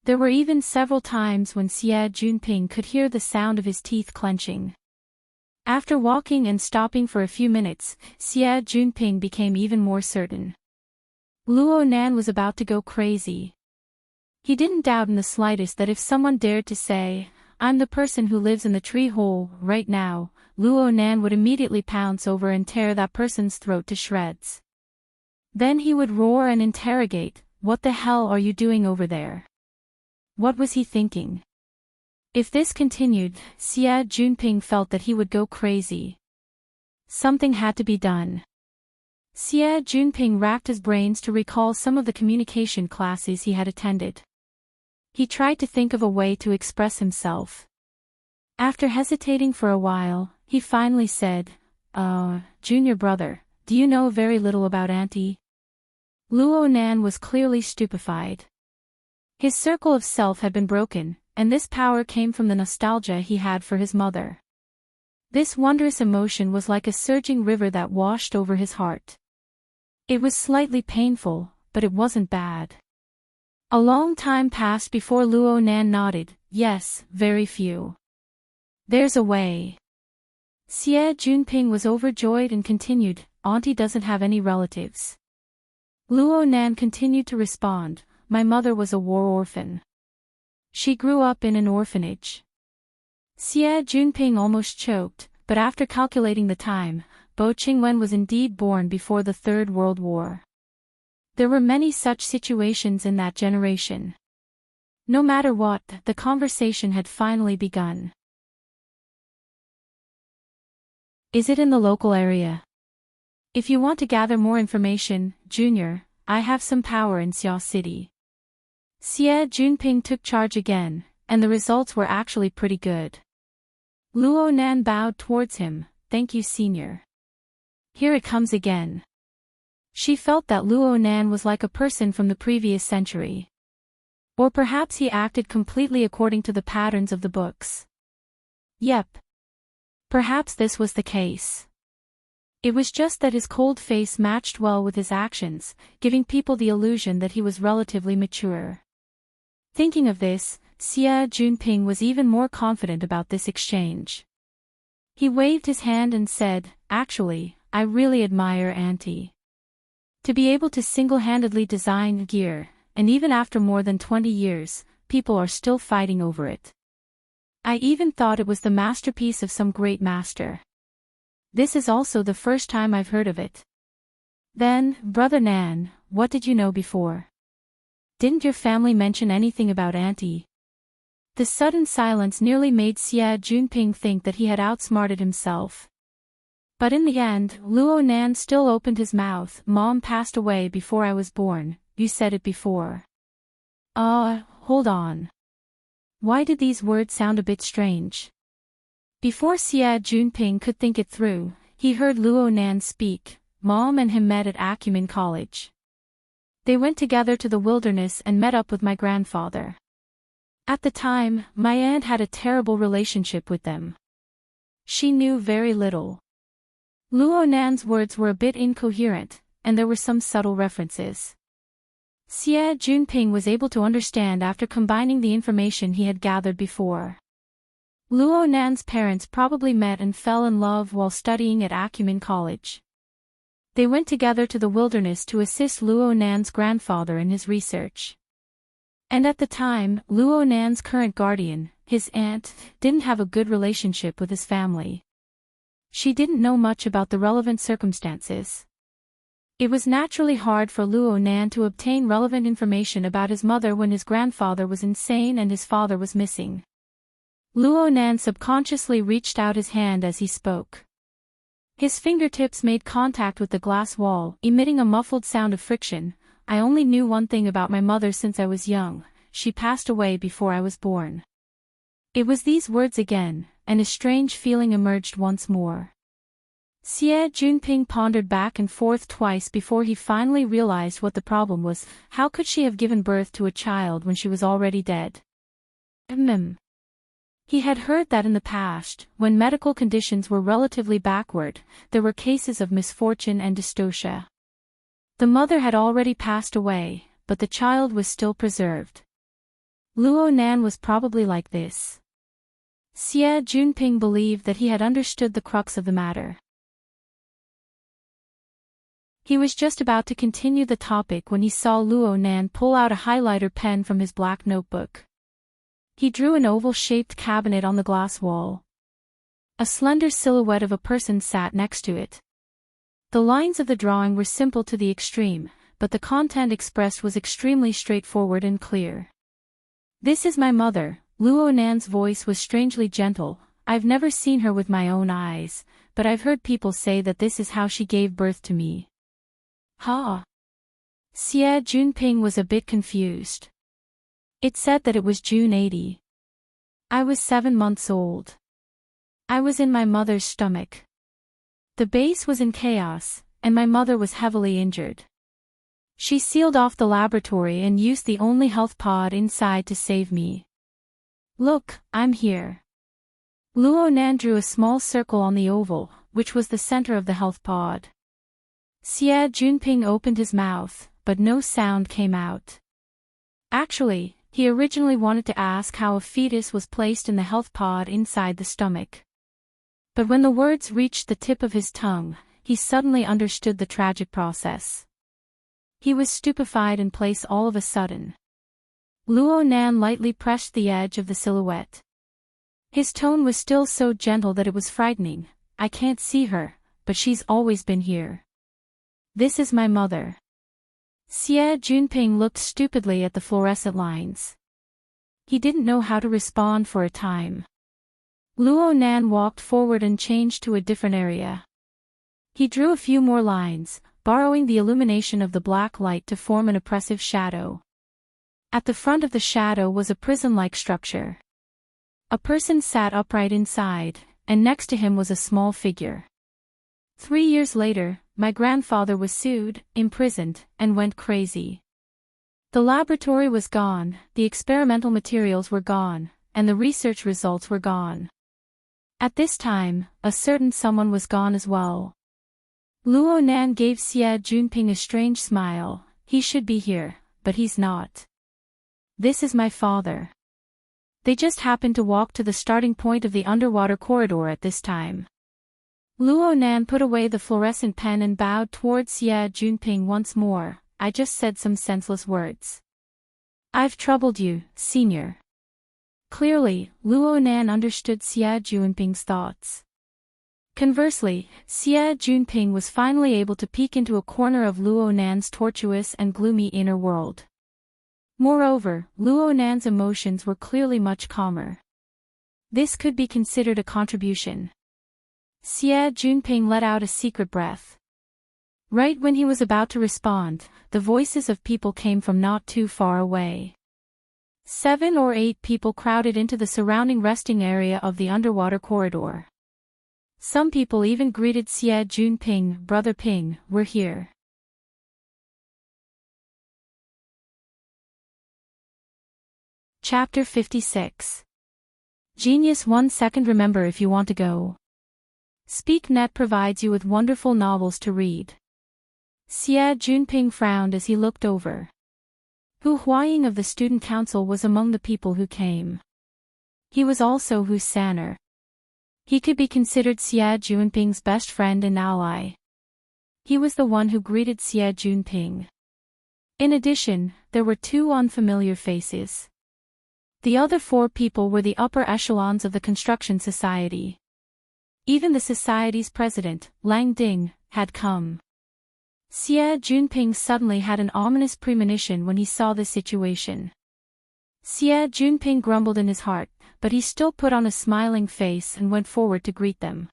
Speaker 1: There were even several times when Xie Junping could hear the sound of his teeth clenching. After walking and stopping for a few minutes, Xie Junping became even more certain. Luo Nan was about to go crazy. He didn't doubt in the slightest that if someone dared to say, "I'm the person who lives in the tree hole," right now, Luo Nan would immediately pounce over and tear that person's throat to shreds. Then he would roar and interrogate, "What the hell are you doing over there?" What was he thinking? If this continued, Xie Junping felt that he would go crazy. Something had to be done. Xie Junping racked his brains to recall some of the communication classes he had attended. He tried to think of a way to express himself. After hesitating for a while, he finally said, "Junior brother, do you know very little about Auntie?" Luo Nan was clearly stupefied. His circle of self had been broken, and this power came from the nostalgia he had for his mother. This wondrous emotion was like a surging river that washed over his heart. It was slightly painful, but it wasn't bad. A long time passed before Luo Nan nodded, "Yes, very few. There's a way." Xie Junping was overjoyed and continued, "Auntie doesn't have any relatives." Luo Nan continued to respond, "My mother was a war orphan. She grew up in an orphanage." Xie Junping almost choked, but after calculating the time, Bo Qingwen was indeed born before the Third World War. There were many such situations in that generation. No matter what, the conversation had finally begun. "Is it in the local area? If you want to gather more information, Junior, I have some power in Xia City." Xie Junping took charge again, and the results were actually pretty good. Luo Nan bowed towards him, "Thank you, Senior." Here it comes again. She felt that Luo Nan was like a person from the previous century. Or perhaps he acted completely according to the patterns of the books. Yep. Perhaps this was the case. It was just that his cold face matched well with his actions, giving people the illusion that he was relatively mature. Thinking of this, Xie Junping was even more confident about this exchange. He waved his hand and said, "Actually, I really admire Auntie. To be able to single-handedly design gear, and even after more than 20 years, people are still fighting over it. I even thought it was the masterpiece of some great master. This is also the first time I've heard of it. Then, Brother Nan, what did you know before? Didn't your family mention anything about Auntie? The sudden silence nearly made Xie Junping think that he had outsmarted himself. But in the end, Luo Nan still opened his mouth. Mom passed away before I was born, you said it before. Hold on. Why did these words sound a bit strange? Before Xie Junping could think it through, he heard Luo Nan speak. Mom and him met at Acumen College. They went together to the wilderness and met up with my grandfather. At the time, my aunt had a terrible relationship with them. She knew very little. Luo Nan's words were a bit incoherent, and there were some subtle references. Xie Junping was able to understand after combining the information he had gathered before. Luo Nan's parents probably met and fell in love while studying at Acumen College. They went together to the wilderness to assist Luo Nan's grandfather in his research. And at the time, Luo Nan's current guardian, his aunt, didn't have a good relationship with his family. She didn't know much about the relevant circumstances. It was naturally hard for Luo Nan to obtain relevant information about his mother when his grandfather was insane and his father was missing. Luo Nan subconsciously reached out his hand as he spoke. His fingertips made contact with the glass wall, emitting a muffled sound of friction. I only knew one thing about my mother since I was young. She passed away before I was born. It was these words again, and a strange feeling emerged once more. Xie Junping pondered back and forth twice before he finally realized what the problem was. How could she have given birth to a child when she was already dead? He had heard that in the past, when medical conditions were relatively backward, there were cases of misfortune and dystocia. The mother had already passed away, but the child was still preserved. Luo Nan was probably like this. Xie Junping believed that he had understood the crux of the matter. He was just about to continue the topic when he saw Luo Nan pull out a highlighter pen from his black notebook. He drew an oval-shaped cabinet on the glass wall. A slender silhouette of a person sat next to it. The lines of the drawing were simple to the extreme, but the content expressed was extremely straightforward and clear. This is my mother. Luo Nan's voice was strangely gentle. I've never seen her with my own eyes, but I've heard people say that this is how she gave birth to me. Ha! Xie Junping was a bit confused. It said that it was June 80. I was 7 months old. I was in my mother's stomach. The base was in chaos, and my mother was heavily injured. She sealed off the laboratory and used the only health pod inside to save me. Look, I'm here. Luo Nan drew a small circle on the oval, which was the center of the health pod. Xie Junping opened his mouth, but no sound came out. Actually, he originally wanted to ask how a fetus was placed in the health pod inside the stomach. But when the words reached the tip of his tongue, he suddenly understood the tragic process. He was stupefied in place all of a sudden. Luo Nan lightly pressed the edge of the silhouette. His tone was still so gentle that it was frightening. I can't see her, but she's always been here. This is my mother. Xie Junping looked stupidly at the fluorescent lines. He didn't know how to respond for a time. Luo Nan walked forward and changed to a different area. He drew a few more lines, borrowing the illumination of the black light to form an oppressive shadow. At the front of the shadow was a prison-like structure. A person sat upright inside, and next to him was a small figure. 3 years later, my grandfather was sued, imprisoned, and went crazy. The laboratory was gone, the experimental materials were gone, and the research results were gone. At this time, a certain someone was gone as well. Luo Nan gave Xie Junping a strange smile. He should be here, but he's not. This is my father. They just happened to walk to the starting point of the underwater corridor at this time. Luo Nan put away the fluorescent pen and bowed towards Xie Junping once more. I just said some senseless words. I've troubled you, senior. Clearly, Luo Nan understood Xie Junping's thoughts. Conversely, Xie Junping was finally able to peek into a corner of Luo Nan's tortuous and gloomy inner world. Moreover, Luo Nan's emotions were clearly much calmer. This could be considered a contribution. Xie Junping let out a secret breath. Right when he was about to respond, the voices of people came from not too far away. 7 or 8 people crowded into the surrounding resting area of the underwater corridor. Some people even greeted Xie Junping, Brother Ping, we're here. Chapter 56. Genius 1 second. Remember if you want to go. SpeakNet provides you with wonderful novels to read. Xie Junping frowned as he looked over. Hu Huaying of the student council was among the people who came. He was also Hu San'er. He could be considered Xie Junping's best friend and ally. He was the one who greeted Xie Junping. In addition, there were 2 unfamiliar faces. The other 4 people were the upper echelons of the construction society. Even the society's president, Lang Ding, had come. Xie Junping suddenly had an ominous premonition when he saw the situation. Xie Junping grumbled in his heart, but he still put on a smiling face and went forward to greet them.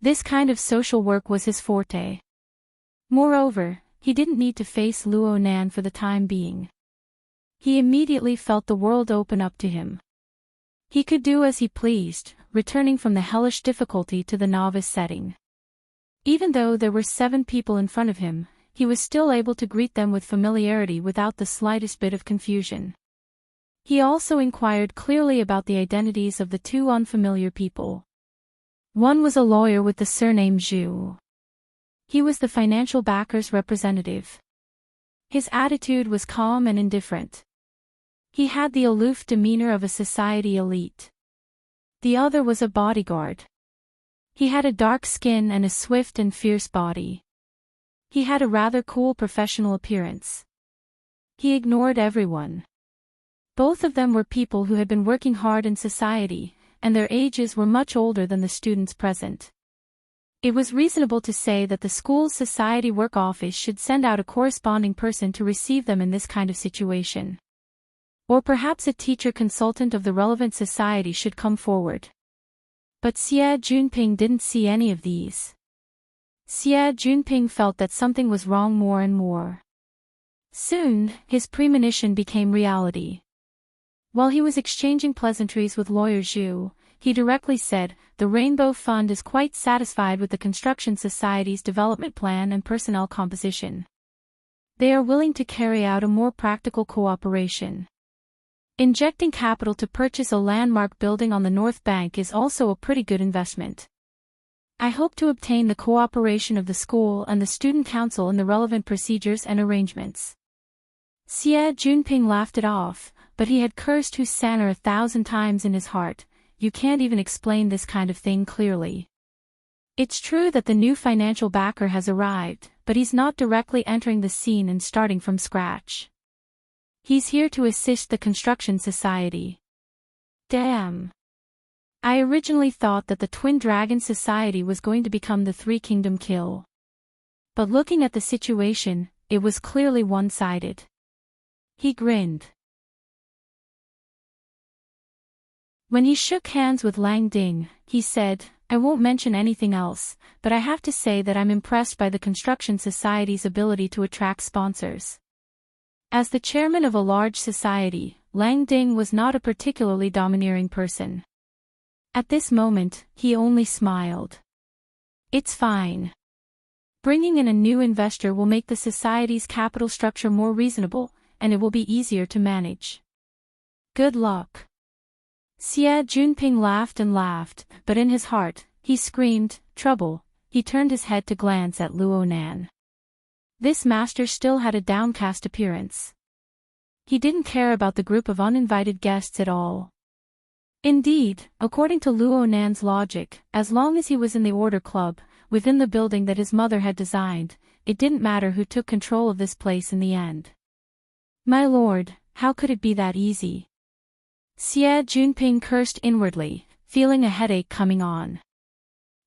Speaker 1: This kind of social work was his forte. Moreover, he didn't need to face Luo Nan for the time being. He immediately felt the world open up to him. He could do as he pleased, returning from the hellish difficulty to the novice setting. Even though there were 7 people in front of him, he was still able to greet them with familiarity without the slightest bit of confusion. He also inquired clearly about the identities of the 2 unfamiliar people. One was a lawyer with the surname Zhu. He was the financial backer's representative. His attitude was calm and indifferent. He had the aloof demeanor of a society elite. The other was a bodyguard. He had a dark skin and a swift and fierce body. He had a rather cool professional appearance. He ignored everyone. Both of them were people who had been working hard in society, and their ages were much older than the students present. It was reasonable to say that the school's society work office should send out a corresponding person to receive them in this kind of situation. Or perhaps a teacher consultant of the relevant society should come forward. But Xie Junping didn't see any of these. Xie Junping felt that something was wrong more and more. Soon, his premonition became reality. While he was exchanging pleasantries with lawyer Zhu, he directly said, "The Rainbow Fund is quite satisfied with the Construction Society's development plan and personnel composition. They are willing to carry out a more practical cooperation. Injecting capital to purchase a landmark building on the North Bank is also a pretty good investment. I hope to obtain the cooperation of the school and the student council in the relevant procedures and arrangements." Xie Junping laughed it off, but he had cursed Hu San'er 1,000 times in his heart. You can't even explain this kind of thing clearly. It's true that the new financial backer has arrived, but he's not directly entering the scene and starting from scratch. He's here to assist the construction society. Damn. I originally thought that the Twin Dragon Society was going to become the Three Kingdom Kill. But looking at the situation, it was clearly one-sided. He grinned. When he shook hands with Lang Ding, he said, "I won't mention anything else, but I have to say that I'm impressed by the Construction Society's ability to attract sponsors." As the chairman of a large society, Lang Ding was not a particularly domineering person. At this moment, he only smiled. "It's fine. Bringing in a new investor will make the society's capital structure more reasonable, and it will be easier to manage. Good luck." Xie Junping laughed and laughed, but in his heart, he screamed, "Trouble." He turned his head to glance at Luo Nan. This master still had a downcast appearance. He didn't care about the group of uninvited guests at all. Indeed, according to Luo Nan's logic, as long as he was in the order club, within the building that his mother had designed, it didn't matter who took control of this place in the end. "My lord, How could it be that easy? Xie Junping cursed inwardly, feeling a headache coming on.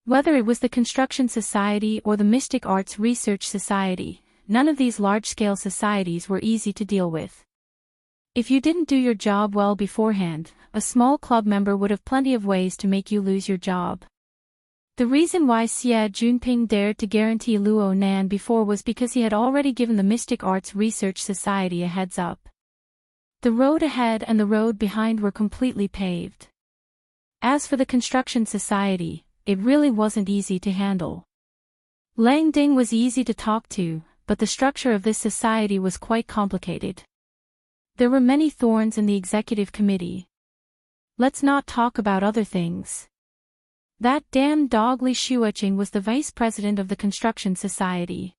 Speaker 1: Whether it was the Construction Society or the Mystic Arts Research Society, none of these large-scale societies were easy to deal with. If you didn't do your job well beforehand, a small club member would have plenty of ways to make you lose your job. The reason why Xie Junping dared to guarantee Luo Nan before was because he had already given the Mystic Arts Research Society a heads up. The road ahead and the road behind were completely paved. As for the Construction Society, it really wasn't easy to handle. Lang Ding was easy to talk to, but the structure of this society was quite complicated. There were many thorns in the executive committee. Let's not talk about other things. That damn dog Li Shuoqing was the vice president of the Construction Society.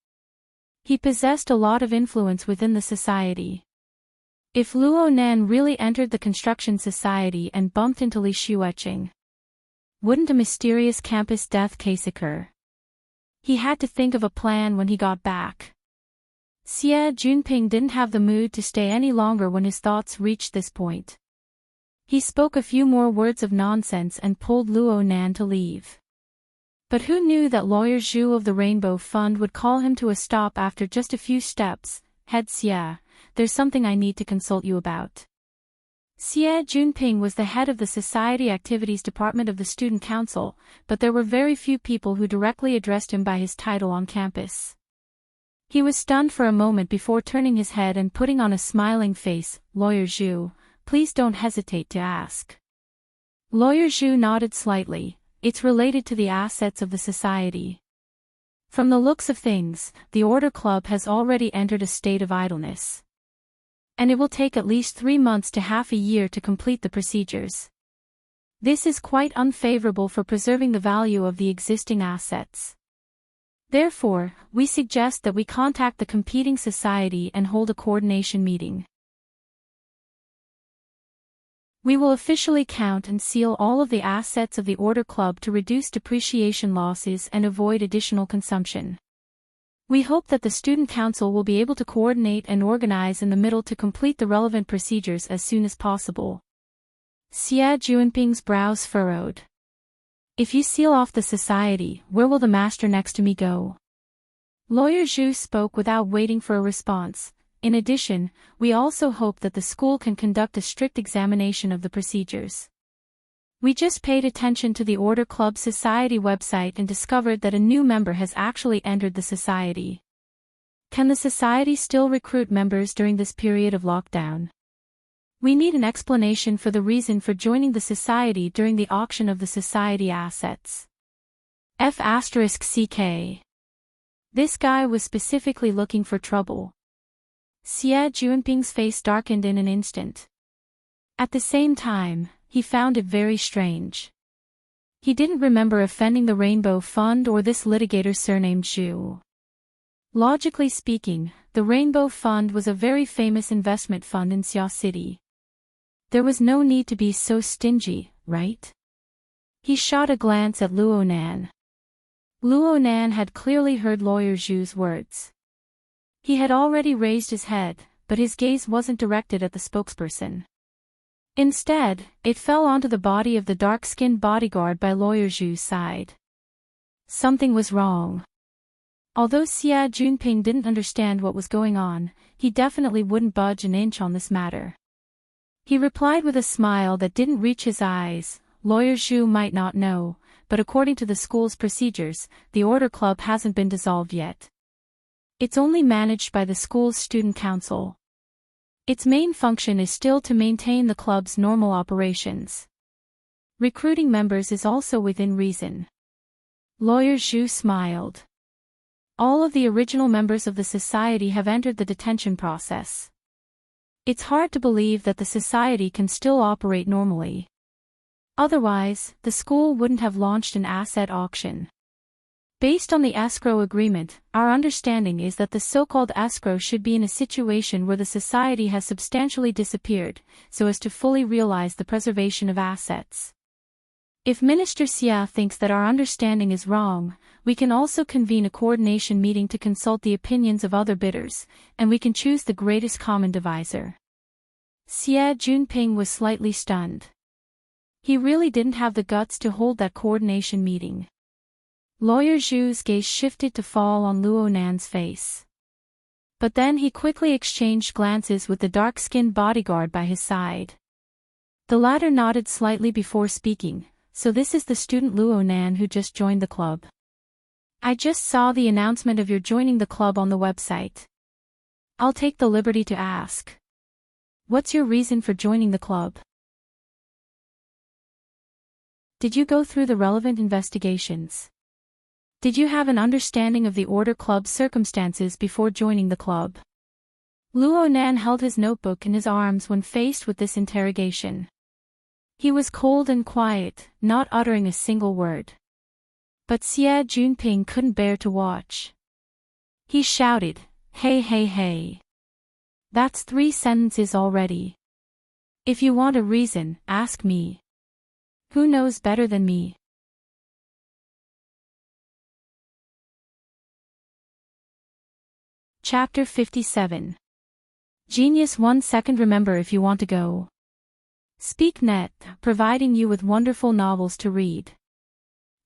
Speaker 1: He possessed a lot of influence within the society. If Luo Nan really entered the Construction Society and bumped into Li Shuoqing, wouldn't a mysterious campus death case occur? He had to think of a plan when he got back. Xie Junping didn't have the mood to stay any longer when his thoughts reached this point. He spoke a few more words of nonsense and pulled Luo Nan to leave. But who knew that Lawyer Zhu of the Rainbow Fund would call him to a stop after just a few steps? Head Xie, there's something I need to consult you about. Xie Junping was the head of the Society Activities Department of the Student Council, but there were very few people who directly addressed him by his title on campus. He was stunned for a moment before turning his head and putting on a smiling face. Lawyer Zhu, please don't hesitate to ask. Lawyer Zhu nodded slightly. It's related to the assets of the society. From the looks of things, the Order Club has already entered a state of idleness. And it will take at least 3 months to half a year to complete the procedures. This is quite unfavorable for preserving the value of the existing assets. Therefore, we suggest that we contact the competing society and hold a coordination meeting. We will officially count and seal all of the assets of the Order Club to reduce depreciation losses and avoid additional consumption. We hope that the Student Council will be able to coordinate and organize in the middle to complete the relevant procedures as soon as possible. Xie Junping's brows furrowed. If you seal off the society, where will the master next to me go? Lawyer Zhu spoke without waiting for a response. In addition, we also hope that the school can conduct a strict examination of the procedures. We just paid attention to the Order Club Society website and discovered that a new member has actually entered the society. Can the society still recruit members during this period of lockdown? We need an explanation for the reason for joining the society during the auction of the society assets. F***CK. This guy was specifically looking for trouble. Xie Junping's face darkened in an instant. At the same time, he found it very strange. He didn't remember offending the Rainbow Fund or this litigator surnamed Zhu. Logically speaking, the Rainbow Fund was a very famous investment fund in Xia City. There was no need to be so stingy, right? He shot a glance at Luo Nan. Luo Nan had clearly heard Lawyer Zhu's words. He had already raised his head, but his gaze wasn't directed at the spokesperson. Instead, it fell onto the body of the dark-skinned bodyguard by Lawyer Zhu's side. Something was wrong. Although Xie Junping didn't understand what was going on, he definitely wouldn't budge an inch on this matter. He replied with a smile that didn't reach his eyes. Lawyer Zhu might not know, but according to the school's procedures, the Order Club hasn't been dissolved yet. It's only managed by the school's student council. Its main function is still to maintain the club's normal operations. Recruiting members is also within reason. Lawyer Zhu smiled. All of the original members of the society have entered the detention process. It's hard to believe that the society can still operate normally. Otherwise, the school wouldn't have launched an asset auction. Based on the escrow agreement, our understanding is that the so-called escrow should be in a situation where the society has substantially disappeared, so as to fully realize the preservation of assets. If Minister Xia thinks that our understanding is wrong, we can also convene a coordination meeting to consult the opinions of other bidders, and we can choose the greatest common divisor. Xie Junping was slightly stunned. He really didn't have the guts to hold that coordination meeting. Lawyer Zhu's gaze shifted to fall on Luo Nan's face. But then he quickly exchanged glances with the dark-skinned bodyguard by his side. The latter nodded slightly before speaking. So this is the student Luo Nan who just joined the club. I just saw the announcement of your joining the club on the website. I'll take the liberty to ask. What's your reason for joining the club? Did you go through the relevant investigations? Did you have an understanding of the Order Club's circumstances before joining the club? Luo Nan held his notebook in his arms when faced with this interrogation. He was cold and quiet, not uttering a single word. But Xie Junping couldn't bear to watch. He shouted, "Hey hey hey. That's 3 sentences already. If you want a reason, ask me. Who knows better than me?" Chapter 57. Genius 1 second. Remember if you want to go. SpeakNet, providing you with wonderful novels to read.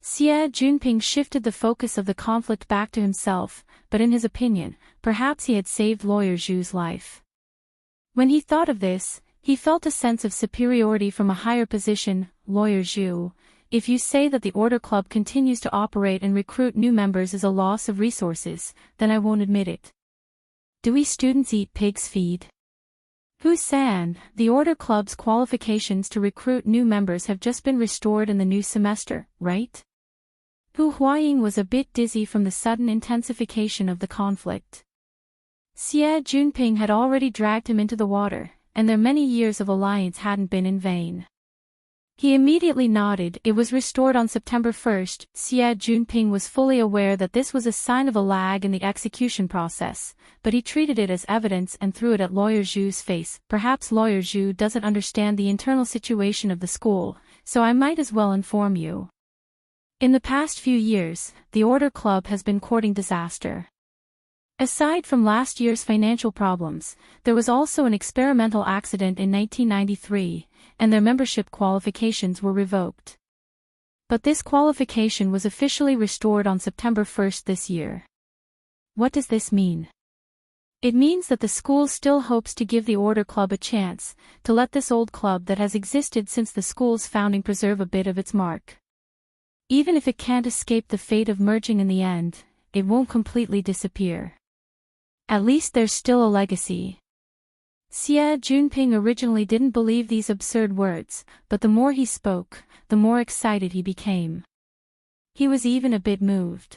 Speaker 1: Xie Junping shifted the focus of the conflict back to himself, but in his opinion, perhaps he had saved Lawyer Zhu's life. When he thought of this, he felt a sense of superiority from a higher position. Lawyer Zhu, if you say that the Order Club continues to operate and recruit new members is a loss of resources, then I won't admit it. Do we students eat pig's feed? Hu San, the Order Club's qualifications to recruit new members have just been restored in the new semester, right? Hu Huaying was a bit dizzy from the sudden intensification of the conflict. Xie Junping had already dragged him into the water, and their many years of alliance hadn't been in vain. He immediately nodded. It was restored on September 1st. Xie Junping was fully aware that this was a sign of a lag in the execution process, but he treated it as evidence and threw it at Lawyer Zhu's face. Perhaps Lawyer Zhu doesn't understand the internal situation of the school, so I might as well inform you. In the past few years, the Order Club has been courting disaster. Aside from last year's financial problems, there was also an experimental accident in 1993, and their membership qualifications were revoked. But this qualification was officially restored on September 1st this year. What does this mean? It means that the school still hopes to give the Order Club a chance, to let this old club that has existed since the school's founding preserve a bit of its mark. Even if it can't escape the fate of merging in the end, it won't completely disappear. At least there's still a legacy. Xie Junping originally didn't believe these absurd words, but the more he spoke, the more excited he became. He was even a bit moved.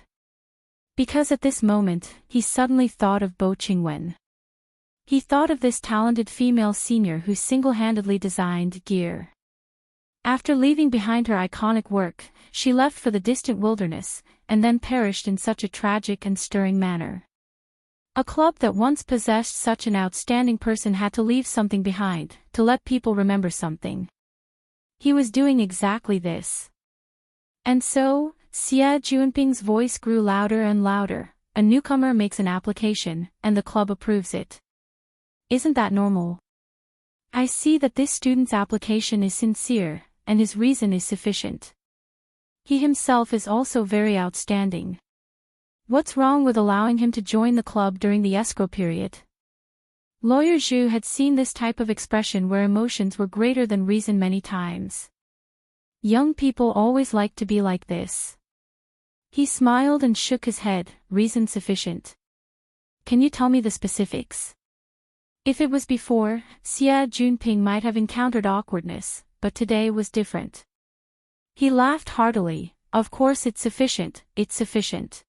Speaker 1: Because at this moment, he suddenly thought of Bo Qingwen. He thought of this talented female senior who single-handedly designed gear. After leaving behind her iconic work, she left for the distant wilderness, and then perished in such a tragic and stirring manner. A club that once possessed such an outstanding person had to leave something behind, to let people remember something. He was doing exactly this. And so, Xie Junping's voice grew louder and louder. A newcomer makes an application, and the club approves it. Isn't that normal? I see that this student's application is sincere, and his reason is sufficient. He himself is also very outstanding. What's wrong with allowing him to join the club during the escrow period? Lawyer Zhu had seen this type of expression where emotions were greater than reason many times. Young people always like to be like this. He smiled and shook his head. Reason sufficient. Can you tell me the specifics? If it was before, Xie Junping might have encountered awkwardness, but today was different. He laughed heartily. Of course it's sufficient, it's sufficient.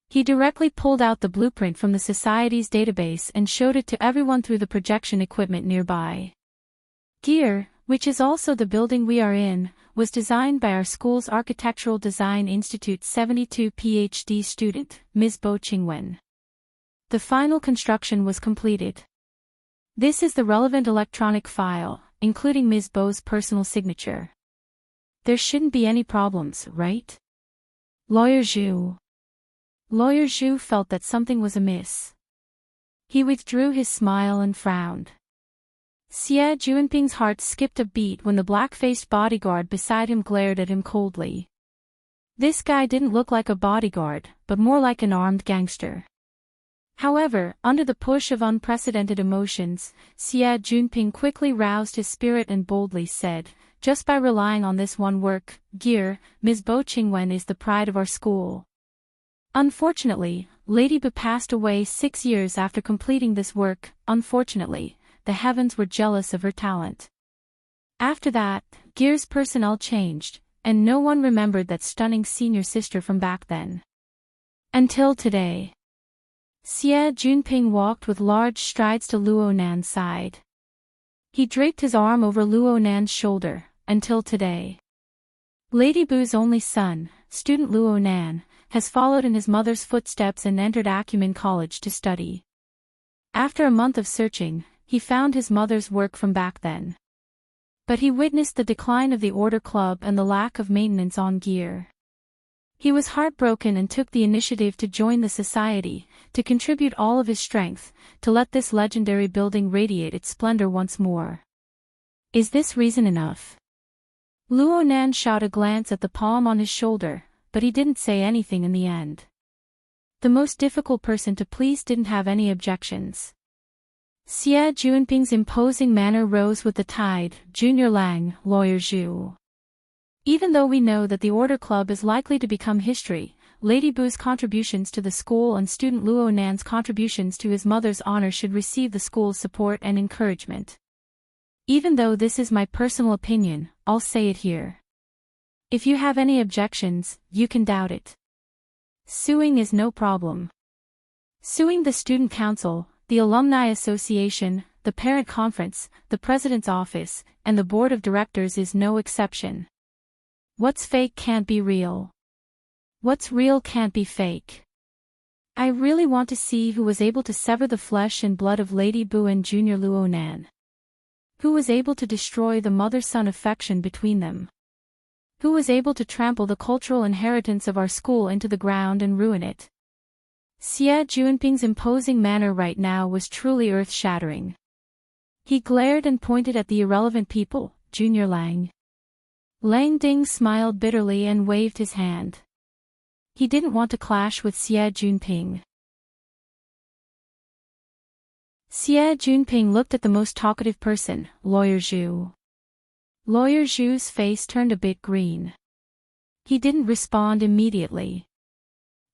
Speaker 1: He directly pulled out the blueprint from the society's database and showed it to everyone through the projection equipment nearby. Gear, which is also the building we are in, was designed by our school's Architectural Design Institute's 72 PhD student, Ms. Bo Qingwen. The final construction was completed. This is the relevant electronic file, including Ms. Bo's personal signature. There shouldn't be any problems, right? Lawyer Zhu. Lawyer Zhu felt that something was amiss. He withdrew his smile and frowned. Xie Junping's heart skipped a beat when the black-faced bodyguard beside him glared at him coldly. This guy didn't look like a bodyguard, but more like an armed gangster. However, under the push of unprecedented emotions, Xie Junping quickly roused his spirit and boldly said, "Just by relying on this one work, gear, Ms. Bo Qingwen is the pride of our school." Unfortunately, Lady Bu passed away 6 years after completing this work. Unfortunately, the heavens were jealous of her talent. After that, Gear's personnel changed, and no one remembered that stunning senior sister from back then. Until today. Xie Junping walked with large strides to Luo Nan's side. He draped his arm over Luo Nan's shoulder. Until today. Lady Bu's only son, student Luo Nan, has followed in his mother's footsteps and entered Acumen College to study. After a month of searching, he found his mother's work from back then. But he witnessed the decline of the Order Club and the lack of maintenance on gear. He was heartbroken and took the initiative to join the society, to contribute all of his strength, to let this legendary building radiate its splendor once more. Is this reason enough? Luo Nan shot a glance at the palm on his shoulder, but he didn't say anything in the end. The most difficult person to please didn't have any objections. Xie Junping's imposing manner rose with the tide. Junior Lang, Lawyer Zhu. Even though we know that the Order Club is likely to become history, Lady Bu's contributions to the school and student Luo Nan's contributions to his mother's honor should receive the school's support and encouragement. Even though this is my personal opinion, I'll say it here. If you have any objections, you can doubt it. Suing is no problem. Suing the student council, the alumni association, the parent conference, the president's office, and the board of directors is no exception. What's fake can't be real. What's real can't be fake. I really want to see who was able to sever the flesh and blood of Lady Bu and Junior Luo Nan. Who was able to destroy the mother-son affection between them? Who was able to trample the cultural inheritance of our school into the ground and ruin it? Xie Junping's imposing manner right now was truly earth-shattering. He glared and pointed at the irrelevant people. Junior Lang. Lang Ding smiled bitterly and waved his hand. He didn't want to clash with Xie Junping. Xie Junping looked at the most talkative person, Lawyer Zhu. Lawyer Zhu's face turned a bit green. He didn't respond immediately.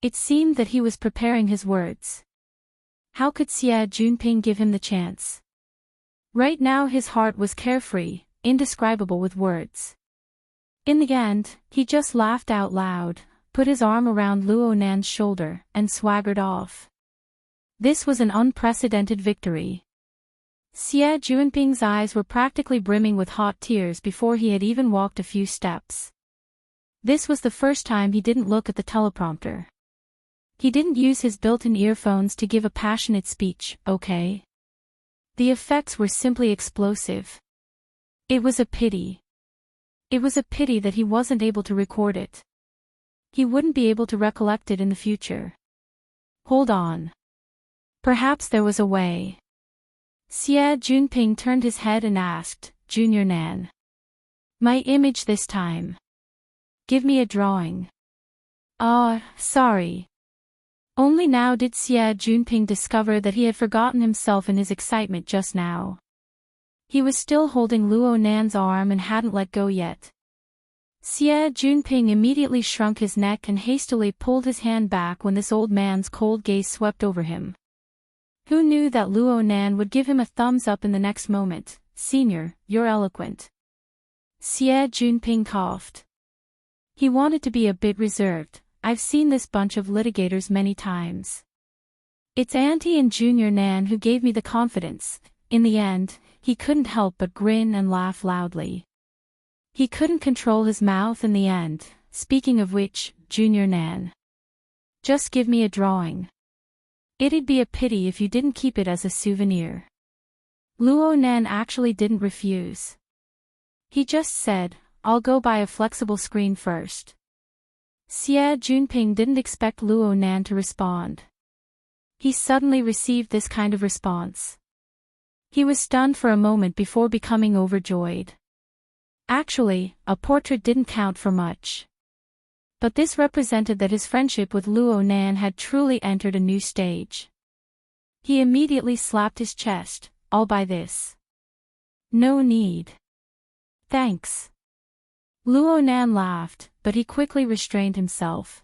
Speaker 1: It seemed that he was preparing his words. How could Xie Junping give him the chance? Right now his heart was carefree, indescribable with words. In the end, he just laughed out loud, put his arm around Luo Nan's shoulder, and swaggered off. This was an unprecedented victory. Xie Junping's eyes were practically brimming with hot tears before he had even walked a few steps. This was the first time he didn't look at the teleprompter. He didn't use his built-in earphones to give a passionate speech, okay? The effects were simply explosive. It was a pity. It was a pity that he wasn't able to record it. He wouldn't be able to recollect it in the future. Hold on. Perhaps there was a way. Xie Junping turned his head and asked, Junior Nan. My image this time. Give me a drawing. Sorry. Only now did Xie Junping discover that he had forgotten himself in his excitement just now. He was still holding Luo Nan's arm and hadn't let go yet. Xie Junping immediately shrunk his neck and hastily pulled his hand back when this old man's cold gaze swept over him. Who knew that Luo Nan would give him a thumbs up in the next moment? Senior, you're eloquent. Xie Junping coughed. He wanted to be a bit reserved. I've seen this bunch of litigators many times. It's Auntie and Junior Nan who gave me the confidence. In the end, he couldn't help but grin and laugh loudly. He couldn't control his mouth in the end. Speaking of which, Junior Nan. Just give me a drawing. It'd be a pity if you didn't keep it as a souvenir. Luo Nan actually didn't refuse. He just said, I'll go buy a flexible screen first. Xie Junping didn't expect Luo Nan to respond. he suddenly received this kind of response. He was stunned for a moment before becoming overjoyed. Actually, a portrait didn't count for much. But this represented that his friendship with Luo Nan had truly entered a new stage. He immediately slapped his chest. I'll buy this. No need. Thanks. Luo Nan laughed, but he quickly restrained himself.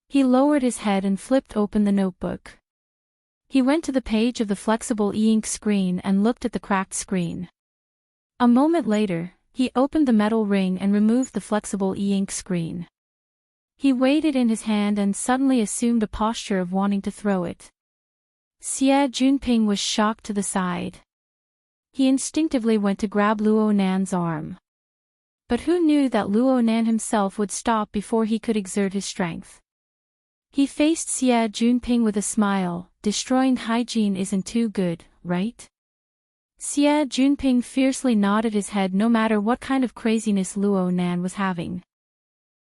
Speaker 1: He lowered his head and flipped open the notebook. He went to the page of the flexible e-ink screen and looked at the cracked screen. A moment later, he opened the metal ring and removed the flexible e-ink screen. He weighed it in his hand and suddenly assumed a posture of wanting to throw it. Xie Junping was shocked to the side. He instinctively went to grab Luo Nan's arm. But who knew that Luo Nan himself would stop before he could exert his strength? He faced Xie Junping with a smile. Destroying hygiene isn't too good, right? Xie Junping fiercely nodded his head no matter what kind of craziness Luo Nan was having.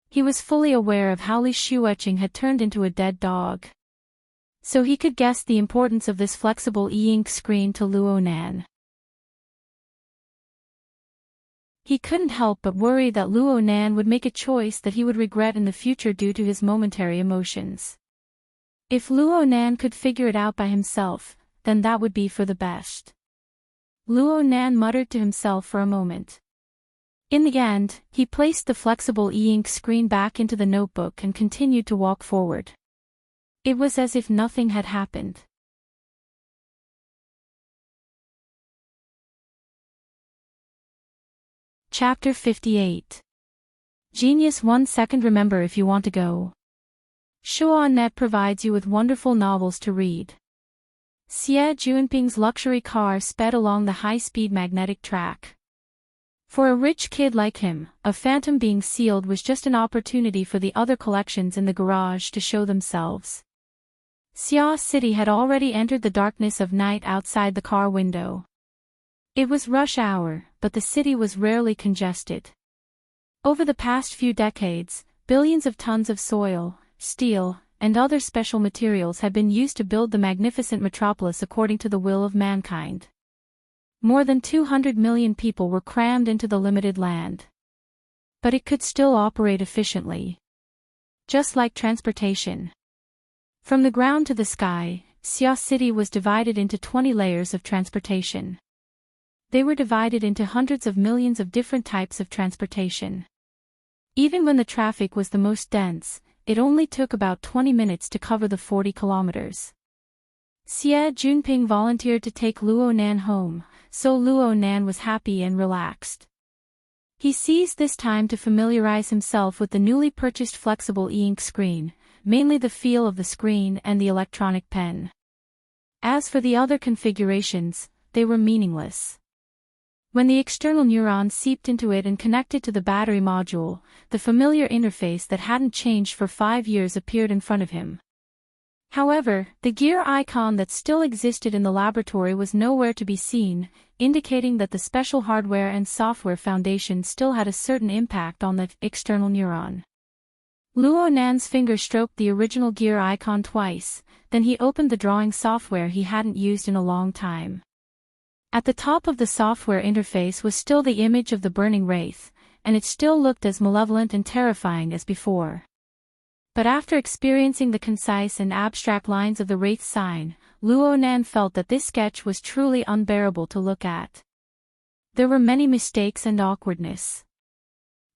Speaker 1: He was fully aware of how Li Shueching had turned into a dead dog. So he could guess the importance of this flexible e-ink screen to Luo Nan. He couldn't help but worry that Luo Nan would make a choice that he would regret in the future due to his momentary emotions. If Luo Nan could figure it out by himself, then that would be for the best. Luo Nan muttered to himself for a moment. In the end, he placed the flexible e-ink screen back into the notebook and continued to walk forward. It was as if nothing had happened. Chapter 58. Genius 1 second. Remember if you want to go. Shuonet provides you with wonderful novels to read. Xie Junping's luxury car sped along the high-speed magnetic track. For a rich kid like him, a phantom being sealed was just an opportunity for the other collections in the garage to show themselves. Xia City had already entered the darkness of night outside the car window. It was rush hour, but the city was rarely congested. Over the past few decades, billions of tons of soil, steel, and other special materials had been used to build the magnificent metropolis according to the will of mankind. More than 200 million people were crammed into the limited land. But it could still operate efficiently. Just like transportation. From the ground to the sky, Xia City was divided into 20 layers of transportation. They were divided into hundreds of millions of different types of transportation. Even when the traffic was the most dense, it only took about 20 minutes to cover the 40 kilometers. Xie Junping volunteered to take Luo Nan home, so Luo Nan was happy and relaxed. He seized this time to familiarize himself with the newly purchased flexible e-ink screen, mainly the feel of the screen and the electronic pen. As for the other configurations, they were meaningless. When the external neuron seeped into it and connected to the battery module, the familiar interface that hadn't changed for 5 years appeared in front of him. However, the gear icon that still existed in the laboratory was nowhere to be seen, indicating that the special hardware and software foundation still had a certain impact on the external neuron. Luo Nan's finger stroked the original gear icon twice, then he opened the drawing software he hadn't used in a long time. At the top of the software interface was still the image of the burning wraith, and it still looked as malevolent and terrifying as before. But after experiencing the concise and abstract lines of the wraith sign, Luo Nan felt that this sketch was truly unbearable to look at. There were many mistakes and awkwardness.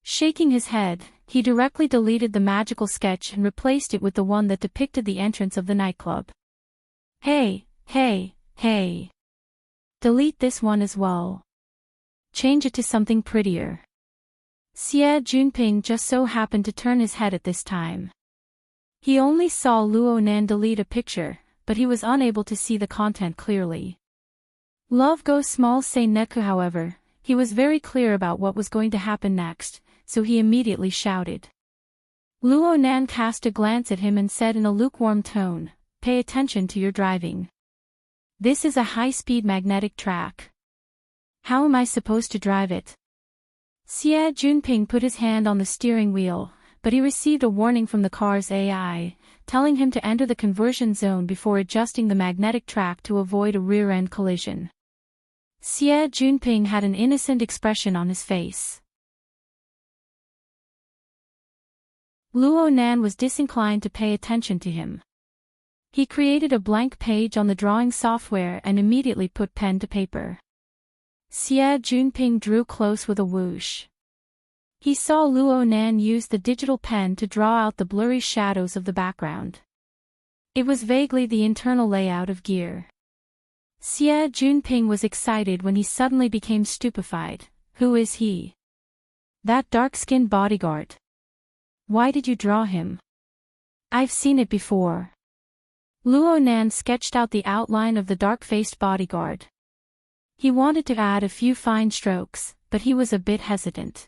Speaker 1: Shaking his head, he directly deleted the magical sketch and replaced it with the one that depicted the entrance of the nightclub. Hey, hey, hey. Delete this one as well. Change it to something prettier. Xie Junping just so happened to turn his head at this time. He only saw Luo Nan delete a picture, but he was unable to see the content clearly. Love goes small say Neku. However, he was very clear about what was going to happen next, so he immediately shouted. Luo Nan cast a glance at him and said in a lukewarm tone, "Pay attention to your driving. This is a high-speed magnetic track. How am I supposed to drive it?" Xie Junping put his hand on the steering wheel, but he received a warning from the car's AI. telling him to enter the conversion zone before adjusting the magnetic track to avoid a rear-end collision. Xie Junping had an innocent expression on his face. Luo Nan was disinclined to pay attention to him. He created a blank page on the drawing software and immediately put pen to paper. Xie Junping drew close with a whoosh. He saw Luo Nan use the digital pen to draw out the blurry shadows of the background. It was vaguely the internal layout of gear. Xie Junping was excited when he suddenly became stupefied. Who is he? That dark-skinned bodyguard. Why did you draw him? I've seen it before. Luo Nan sketched out the outline of the dark-faced bodyguard. He wanted to add a few fine strokes, but he was a bit hesitant.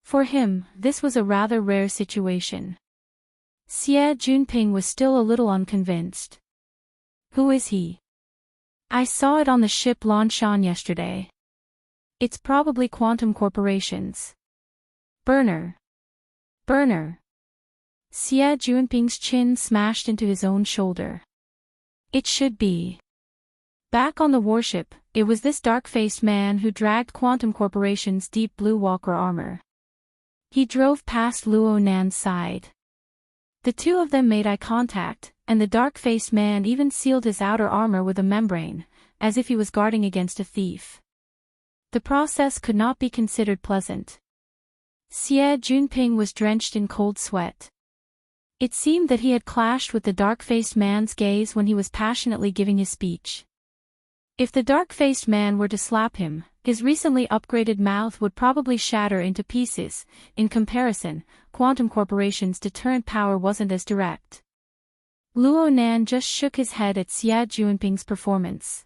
Speaker 1: For him, this was a rather rare situation. Xie Junping was still a little unconvinced. Who is he? I saw it on the ship Lanshan yesterday. It's probably Quantum Corporation's. Burner. Xie Junping's chin smashed into his own shoulder. It should be. Back on the warship, it was this dark-faced man who dragged Quantum Corporation's deep blue walker armor. He drove past Luo Nan's side. The two of them made eye contact, and the dark-faced man even sealed his outer armor with a membrane, as if he was guarding against a thief. The process could not be considered pleasant. Xie Junping was drenched in cold sweat. It seemed that he had clashed with the dark-faced man's gaze when he was passionately giving his speech. If the dark-faced man were to slap him, his recently upgraded mouth would probably shatter into pieces. In comparison, Quantum Corporation's deterrent power wasn't as direct. Luo Nan just shook his head at Xie Junping's performance.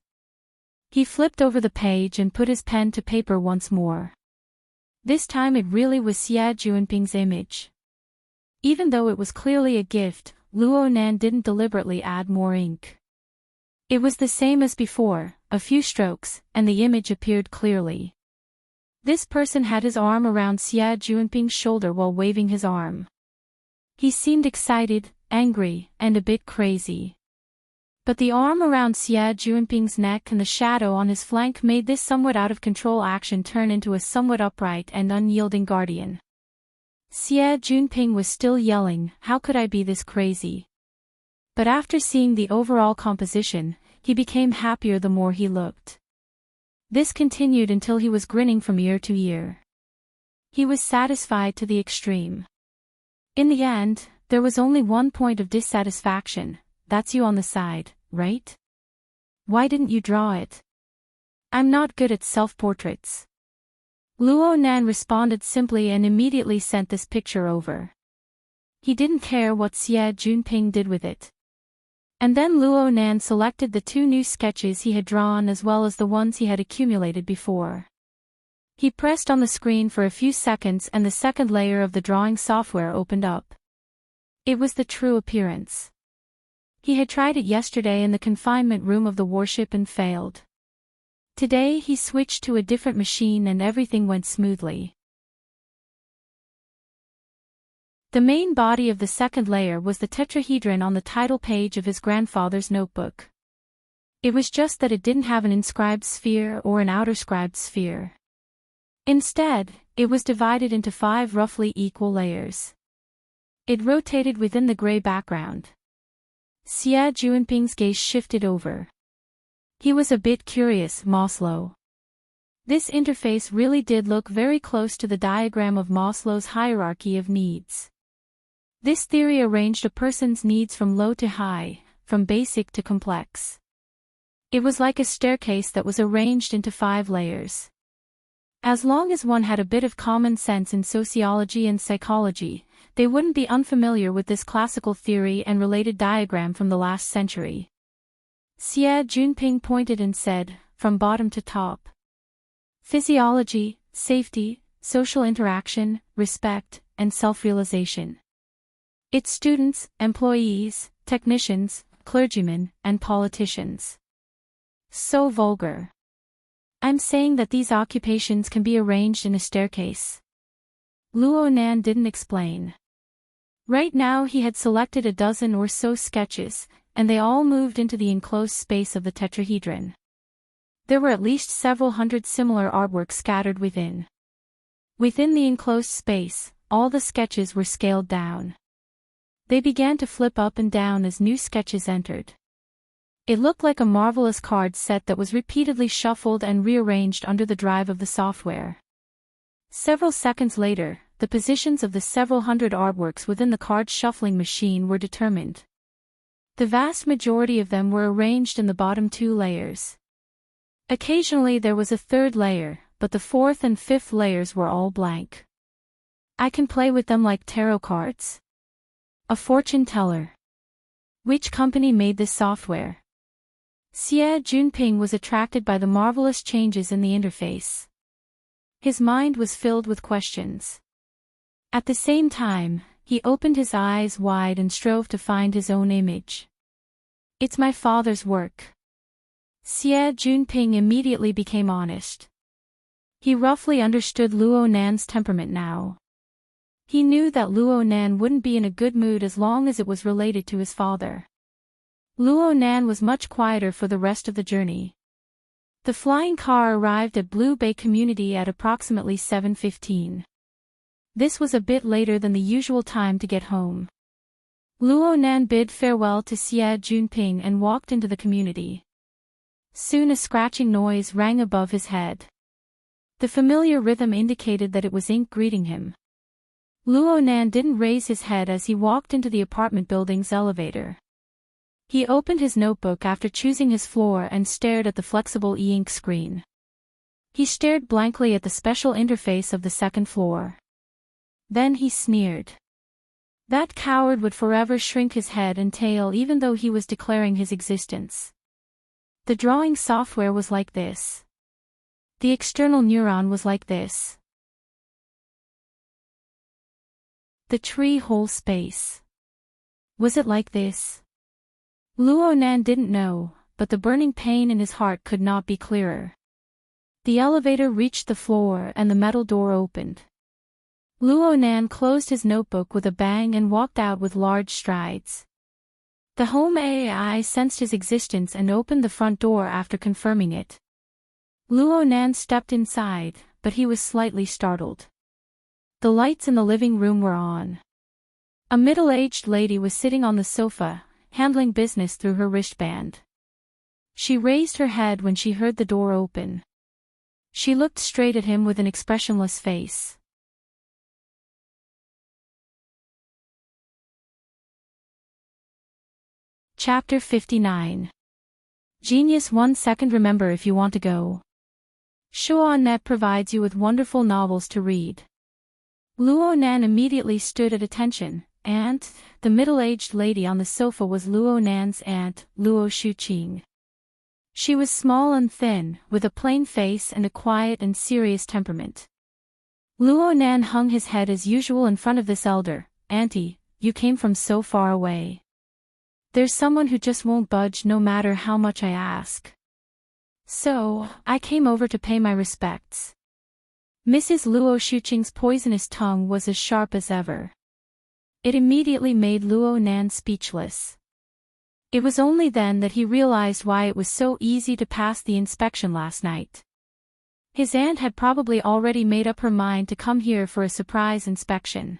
Speaker 1: He flipped over the page and put his pen to paper once more. This time it really was Xie Junping's image. Even though it was clearly a gift, Luo Nan didn't deliberately add more ink. It was the same as before, a few strokes, and the image appeared clearly. This person had his arm around Xie Junping's shoulder while waving his arm. He seemed excited, angry, and a bit crazy. But the arm around Xie Junping's neck and the shadow on his flank made this somewhat out-of-control action turn into a somewhat upright and unyielding guardian. Xie Junping was still yelling, "How could I be this crazy?" But after seeing the overall composition, he became happier the more he looked. This continued until he was grinning from ear to ear. He was satisfied to the extreme. In the end, there was only one point of dissatisfaction. That's you on the side, right? Why didn't you draw it? I'm not good at self-portraits. Luo Nan responded simply and immediately sent this picture over. He didn't care what Xie Junping did with it. And then Luo Nan selected the two new sketches he had drawn as well as the ones he had accumulated before. He pressed on the screen for a few seconds and the second layer of the drawing software opened up. It was the true appearance. He had tried it yesterday in the confinement room of the warship and failed. Today he switched to a different machine and everything went smoothly. The main body of the second layer was the tetrahedron on the title page of his grandfather's notebook. It was just that it didn't have an inscribed sphere or an outer scribed sphere. Instead, it was divided into 5 roughly equal layers. It rotated within the gray background. Xie Junping's gaze shifted over. He was a bit curious, Maslow. This interface really did look very close to the diagram of Maslow's hierarchy of needs. This theory arranged a person's needs from low to high, from basic to complex. It was like a staircase that was arranged into 5 layers. As long as one had a bit of common sense in sociology and psychology, they wouldn't be unfamiliar with this classical theory and related diagram from the last century. Xie Junping pointed and said, from bottom to top. Physiology, safety, social interaction, respect, and self-realization. Its students, employees, technicians, clergymen, and politicians. So vulgar. I'm saying that these occupations can be arranged in a staircase. Luo Nan didn't explain. Right now he had selected a dozen or so sketches, and they all moved into the enclosed space of the tetrahedron. There were at least several hundred similar artworks scattered within. Within the enclosed space, all the sketches were scaled down. They began to flip up and down as new sketches entered. It looked like a marvelous card set that was repeatedly shuffled and rearranged under the drive of the software. Several seconds later, the positions of the several hundred artworks within the card shuffling machine were determined. The vast majority of them were arranged in the bottom two layers. Occasionally there was a third layer, but the fourth and fifth layers were all blank. I can play with them like tarot cards. A fortune teller. Which company made this software? Xie Junping was attracted by the marvelous changes in the interface. His mind was filled with questions. At the same time, he opened his eyes wide and strove to find his own image. It's my father's work. Xie Junping immediately became honest. He roughly understood Luo Nan's temperament now. He knew that Luo Nan wouldn't be in a good mood as long as it was related to his father. Luo Nan was much quieter for the rest of the journey. The flying car arrived at Blue Bay Community at approximately 7:15. This was a bit later than the usual time to get home. Luo Nan bid farewell to Xie Junping and walked into the community. Soon a scratching noise rang above his head. The familiar rhythm indicated that it was ink greeting him. Luo Nan didn't raise his head as he walked into the apartment building's elevator. He opened his notebook after choosing his floor and stared at the flexible e-ink screen. He stared blankly at the special interface of the second floor. Then he sneered. That coward would forever shrink his head and tail even though he was declaring his existence. The drawing software was like this. The external neuron was like this. The tree hole space. Was it like this? Luo Nan didn't know, but the burning pain in his heart could not be clearer. The elevator reached the floor and the metal door opened. Luo Nan closed his notebook with a bang and walked out with large strides. The home AI sensed his existence and opened the front door after confirming it. Luo Nan stepped inside, but he was slightly startled. The lights in the living room were on. A middle-aged lady was sitting on the sofa, handling business through her wristband. She raised her head when she heard the door open. She looked straight at him with an expressionless face. Chapter 59. Genius 1 second. Remember if you want to go. Shuonet provides you with wonderful novels to read. Luo Nan immediately stood at attention. Aunt, the middle-aged lady on the sofa was Luo Nan's aunt, Luo Shuqing. She was small and thin, with a plain face and a quiet and serious temperament. Luo Nan hung his head as usual in front of this elder. Auntie, you came from so far away. There's someone who just won't budge no matter how much I ask. So, I came over to pay my respects. Mrs. Luo Shuqing's poisonous tongue was as sharp as ever. It immediately made Luo Nan speechless. It was only then that he realized why it was so easy to pass the inspection last night. His aunt had probably already made up her mind to come here for a surprise inspection.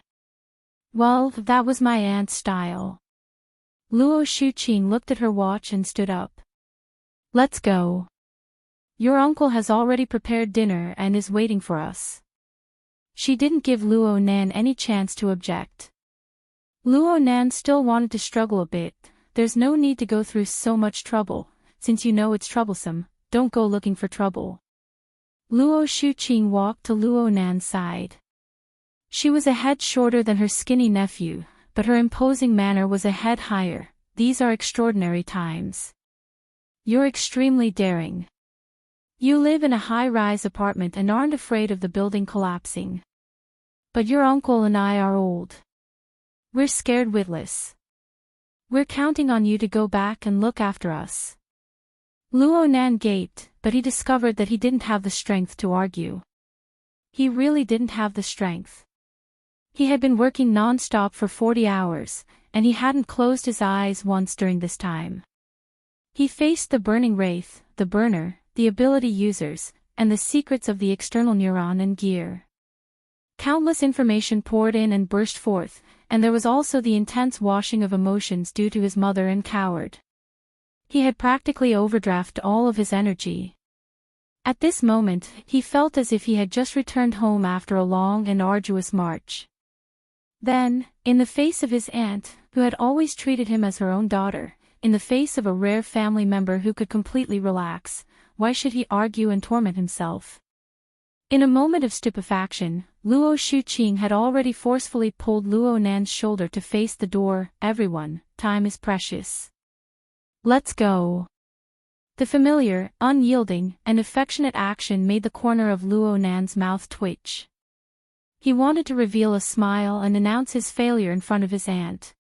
Speaker 1: Well, that was my aunt's style. Luo Shuqing looked at her watch and stood up. Let's go. Your uncle has already prepared dinner and is waiting for us. She didn't give Luo Nan any chance to object. Luo Nan still wanted to struggle a bit. There's no need to go through so much trouble. Since you know it's troublesome, don't go looking for trouble. Luo Shuqing walked to Luo Nan's side. She was a head shorter than her skinny nephew, but her imposing manner was a head higher. These are extraordinary times. You're extremely daring. You live in a high-rise apartment and aren't afraid of the building collapsing. But your uncle and I are old. We're scared witless. We're counting on you to go back and look after us. Luo Nan gaped, but he discovered that he didn't have the strength to argue. He really didn't have the strength. He had been working non-stop for 40 hours, and he hadn't closed his eyes once during this time. He faced the burning wraith, the burner, the ability users, and the secrets of the external neuron and gear. Countless information poured in and burst forth, and there was also the intense washing of emotions due to his mother and coward. He had practically overdrafted all of his energy. At this moment, he felt as if he had just returned home after a long and arduous march. Then, in the face of his aunt, who had always treated him as her own daughter, in the face of a rare family member who could completely relax, why should he argue and torment himself? In a moment of stupefaction, Luo Shuqing had already forcefully pulled Luo Nan's shoulder to face the door. Everyone, time is precious. Let's go. The familiar, unyielding, and affectionate action made the corner of Luo Nan's mouth twitch. He wanted to reveal a smile and announce his failure in front of his aunt.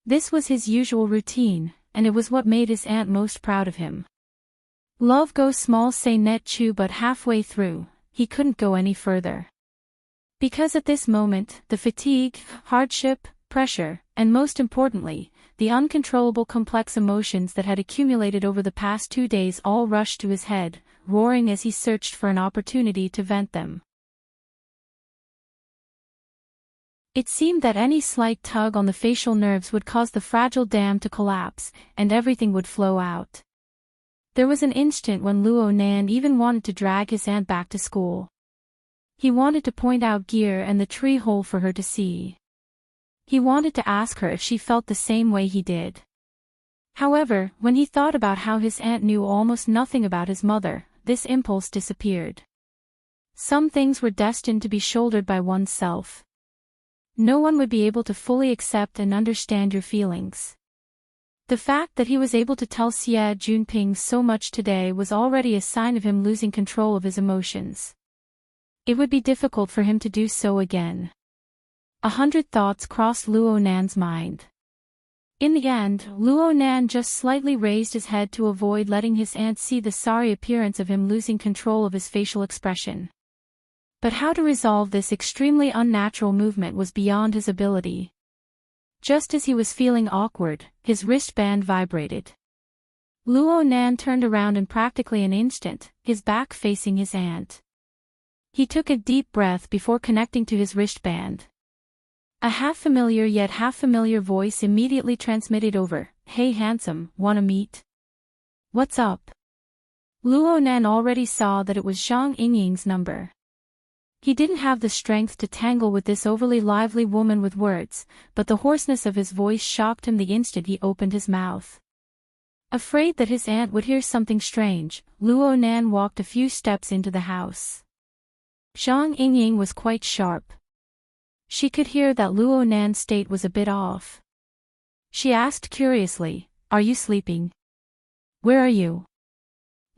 Speaker 1: This was his usual routine, and it was what made his aunt most proud of him. Love goes small say net chu, but halfway through, he couldn't go any further. Because at this moment, the fatigue, hardship, pressure, and most importantly, the uncontrollable complex emotions that had accumulated over the past 2 days all rushed to his head, roaring as he searched for an opportunity to vent them. It seemed that any slight tug on the facial nerves would cause the fragile dam to collapse, and everything would flow out. There was an instant when Luo Nan even wanted to drag his aunt back to school. He wanted to point out gear and the tree hole for her to see. He wanted to ask her if she felt the same way he did. However, when he thought about how his aunt knew almost nothing about his mother, this impulse disappeared. Some things were destined to be shouldered by oneself. No one would be able to fully accept and understand your feelings. The fact that he was able to tell Xie Junping so much today was already a sign of him losing control of his emotions. It would be difficult for him to do so again. 100 thoughts crossed Luo Nan's mind. In the end, Luo Nan just slightly raised his head to avoid letting his aunt see the sorry appearance of him losing control of his facial expression. But how to resolve this extremely unnatural movement was beyond his ability. Just as he was feeling awkward, his wristband vibrated. Luo Nan turned around in practically an instant, his back facing his aunt. He took a deep breath before connecting to his wristband. A half-familiar yet half-familiar voice immediately transmitted over, "Hey handsome, wanna meet?" "What's up?" Luo Nan already saw that it was Zhang Yingying's number. He didn't have the strength to tangle with this overly lively woman with words, but the hoarseness of his voice shocked him the instant he opened his mouth. Afraid that his aunt would hear something strange, Luo Nan walked a few steps into the house. Zhang Yingying was quite sharp. She could hear that Luo Nan's state was a bit off. She asked curiously, "Are you sleeping? Where are you?"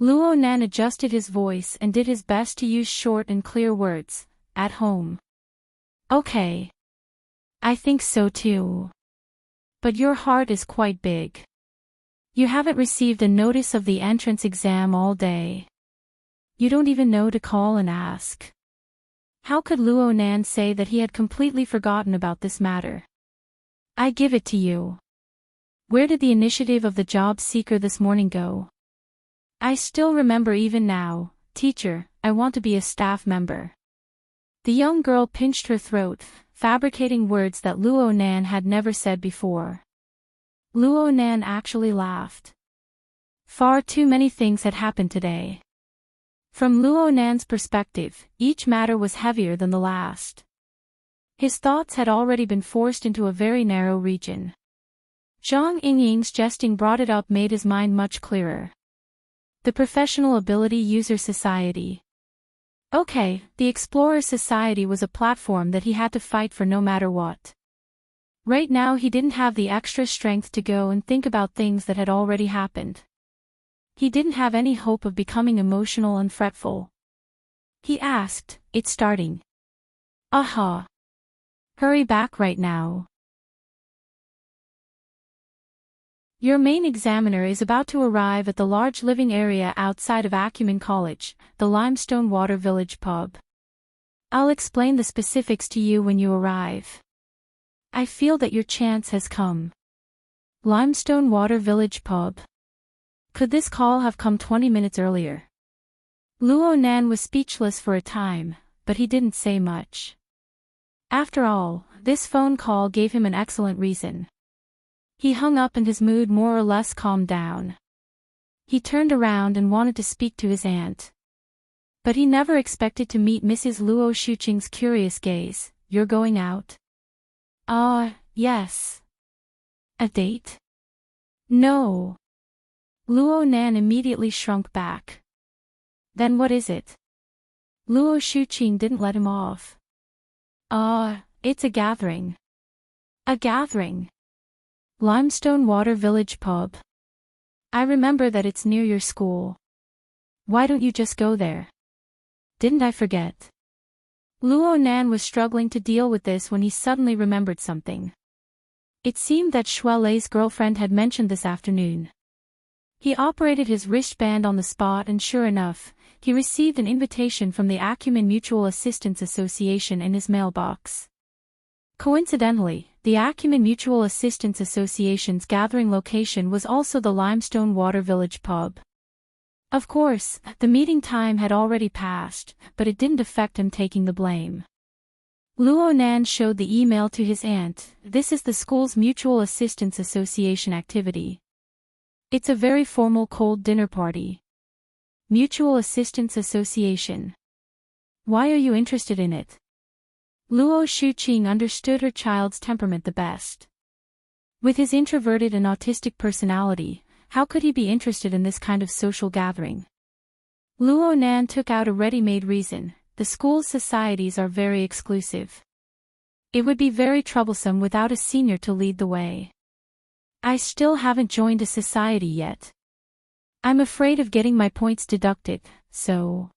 Speaker 1: Luo Nan adjusted his voice and did his best to use short and clear words, "At home." "Okay. I think so too. But your heart is quite big. You haven't received a notice of the entrance exam all day. You don't even know to call and ask." How could Luo Nan say that he had completely forgotten about this matter? "I give it to you. Where did the initiative of the job seeker this morning go?" "I still remember even now, teacher, I want to be a staff member." The young girl pinched her throat, fabricating words that Luo Nan had never said before. Luo Nan actually laughed. Far too many things had happened today. From Luo Nan's perspective, each matter was heavier than the last. His thoughts had already been forced into a very narrow region. Zhang Yingying's jesting brought it up made his mind much clearer. The Professional Ability User Society. Okay, the Explorer Society was a platform that he had to fight for no matter what. Right now he didn't have the extra strength to go and think about things that had already happened. He didn't have any hope of becoming emotional and fretful. He asked, "It's starting." "Aha. Hurry back right now. Your main examiner is about to arrive at the large living area outside of Acumen College, the Limestone Water Village pub. I'll explain the specifics to you when you arrive. I feel that your chance has come. Limestone Water Village Pub. Could this call have come 20 minutes earlier? Luo Nan was speechless for a time, but he didn't say much. After all, this phone call gave him an excellent reason. He hung up and his mood more or less calmed down. He turned around and wanted to speak to his aunt. But he never expected to meet Mrs. Luo Shuqing's curious gaze. You're going out? Yes. A date? No. Luo Nan immediately shrunk back. Then what is it? Luo Shuqing didn't let him off. It's a gathering. A gathering. Limestone Water Village Pub. I remember that it's near your school. Why don't you just go there? Didn't I forget? Luo Nan was struggling to deal with this when he suddenly remembered something. It seemed that Shui Lei's girlfriend had mentioned this afternoon. He operated his wristband on the spot and sure enough, he received an invitation from the Acumen Mutual Assistance Association in his mailbox. Coincidentally, the Acumen Mutual Assistance Association's gathering location was also the Limestone Water Village Pub. Of course, the meeting time had already passed, but it didn't affect him taking the blame. Luo Nan showed the email to his aunt. This is the school's Mutual Assistance Association activity. It's a very formal cold dinner party. Mutual Assistance Association. Why are you interested in it? Luo Shuqing understood her child's temperament the best. With his introverted and autistic personality, how could he be interested in this kind of social gathering? Luo Nan took out a ready-made reason. The school's societies are very exclusive. It would be very troublesome without a senior to lead the way. I still haven't joined a society yet. I'm afraid of getting my points deducted, so...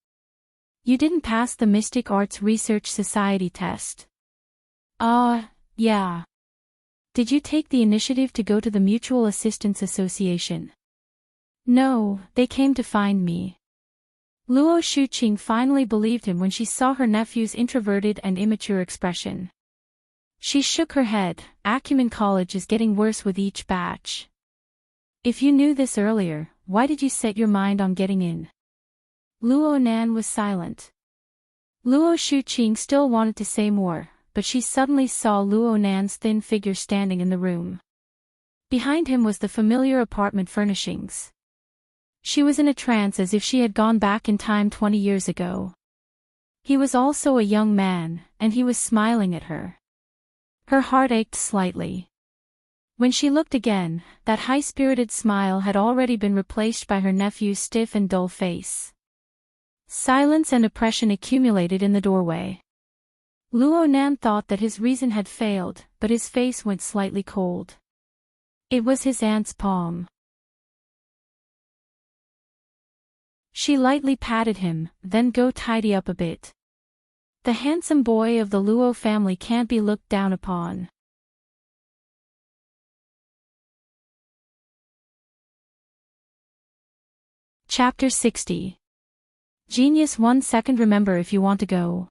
Speaker 1: You didn't pass the Mystic Arts Research Society test. Yeah. Did you take the initiative to go to the Mutual Assistance Association? No, they came to find me. Luo Shuqing finally believed him when she saw her nephew's introverted and immature expression. She shook her head. Acumen College is getting worse with each batch. If you knew this earlier, why did you set your mind on getting in? Luo Nan was silent. Luo Shuqing still wanted to say more, but she suddenly saw Luo Nan's thin figure standing in the room. Behind him was the familiar apartment furnishings. She was in a trance as if she had gone back in time 20 years ago. He was also a young man, and he was smiling at her. Her heart ached slightly. When she looked again, that high-spirited smile had already been replaced by her nephew's stiff and dull face. Silence and oppression accumulated in the doorway. Luo Nan thought that his reason had failed, but his face went slightly cold. It was his aunt's palm. She lightly patted him, then go tidy up a bit. The handsome boy of the Luo family can't be looked down upon. Chapter 60. Genius 1 second. Remember if you want to go.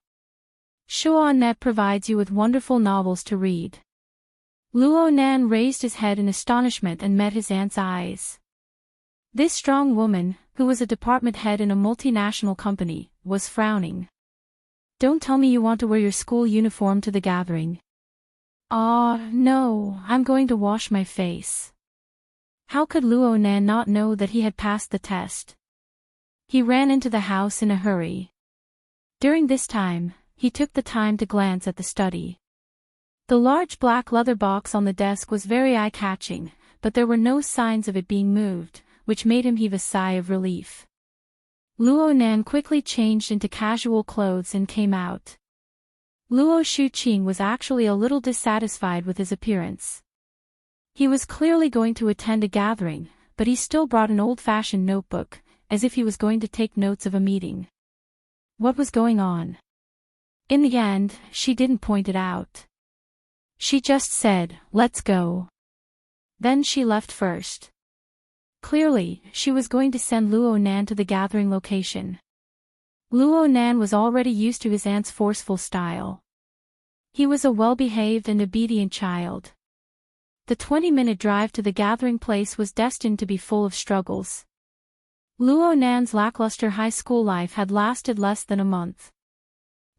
Speaker 1: Shuanet provides you with wonderful novels to read. Luo Nan raised his head in astonishment and met his aunt's eyes. This strong woman, who was a department head in a multinational company, was frowning. Don't tell me you want to wear your school uniform to the gathering. No, I'm going to wash my face. How could Luo Nan not know that he had passed the test? He ran into the house in a hurry. During this time, he took the time to glance at the study. The large black leather box on the desk was very eye-catching, but there were no signs of it being moved, which made him heave a sigh of relief. Luo Nan quickly changed into casual clothes and came out. Luo Shuqing was actually a little dissatisfied with his appearance. He was clearly going to attend a gathering, but he still brought an old-fashioned notebook, as if he was going to take notes of a meeting. What was going on? In the end, she didn't point it out. She just said, "Let's go." Then she left first. Clearly, she was going to send Luo Nan to the gathering location. Luo Nan was already used to his aunt's forceful style. He was a well-behaved and obedient child. The 20-minute drive to the gathering place was destined to be full of struggles. Luo Nan's lackluster high school life had lasted less than a month.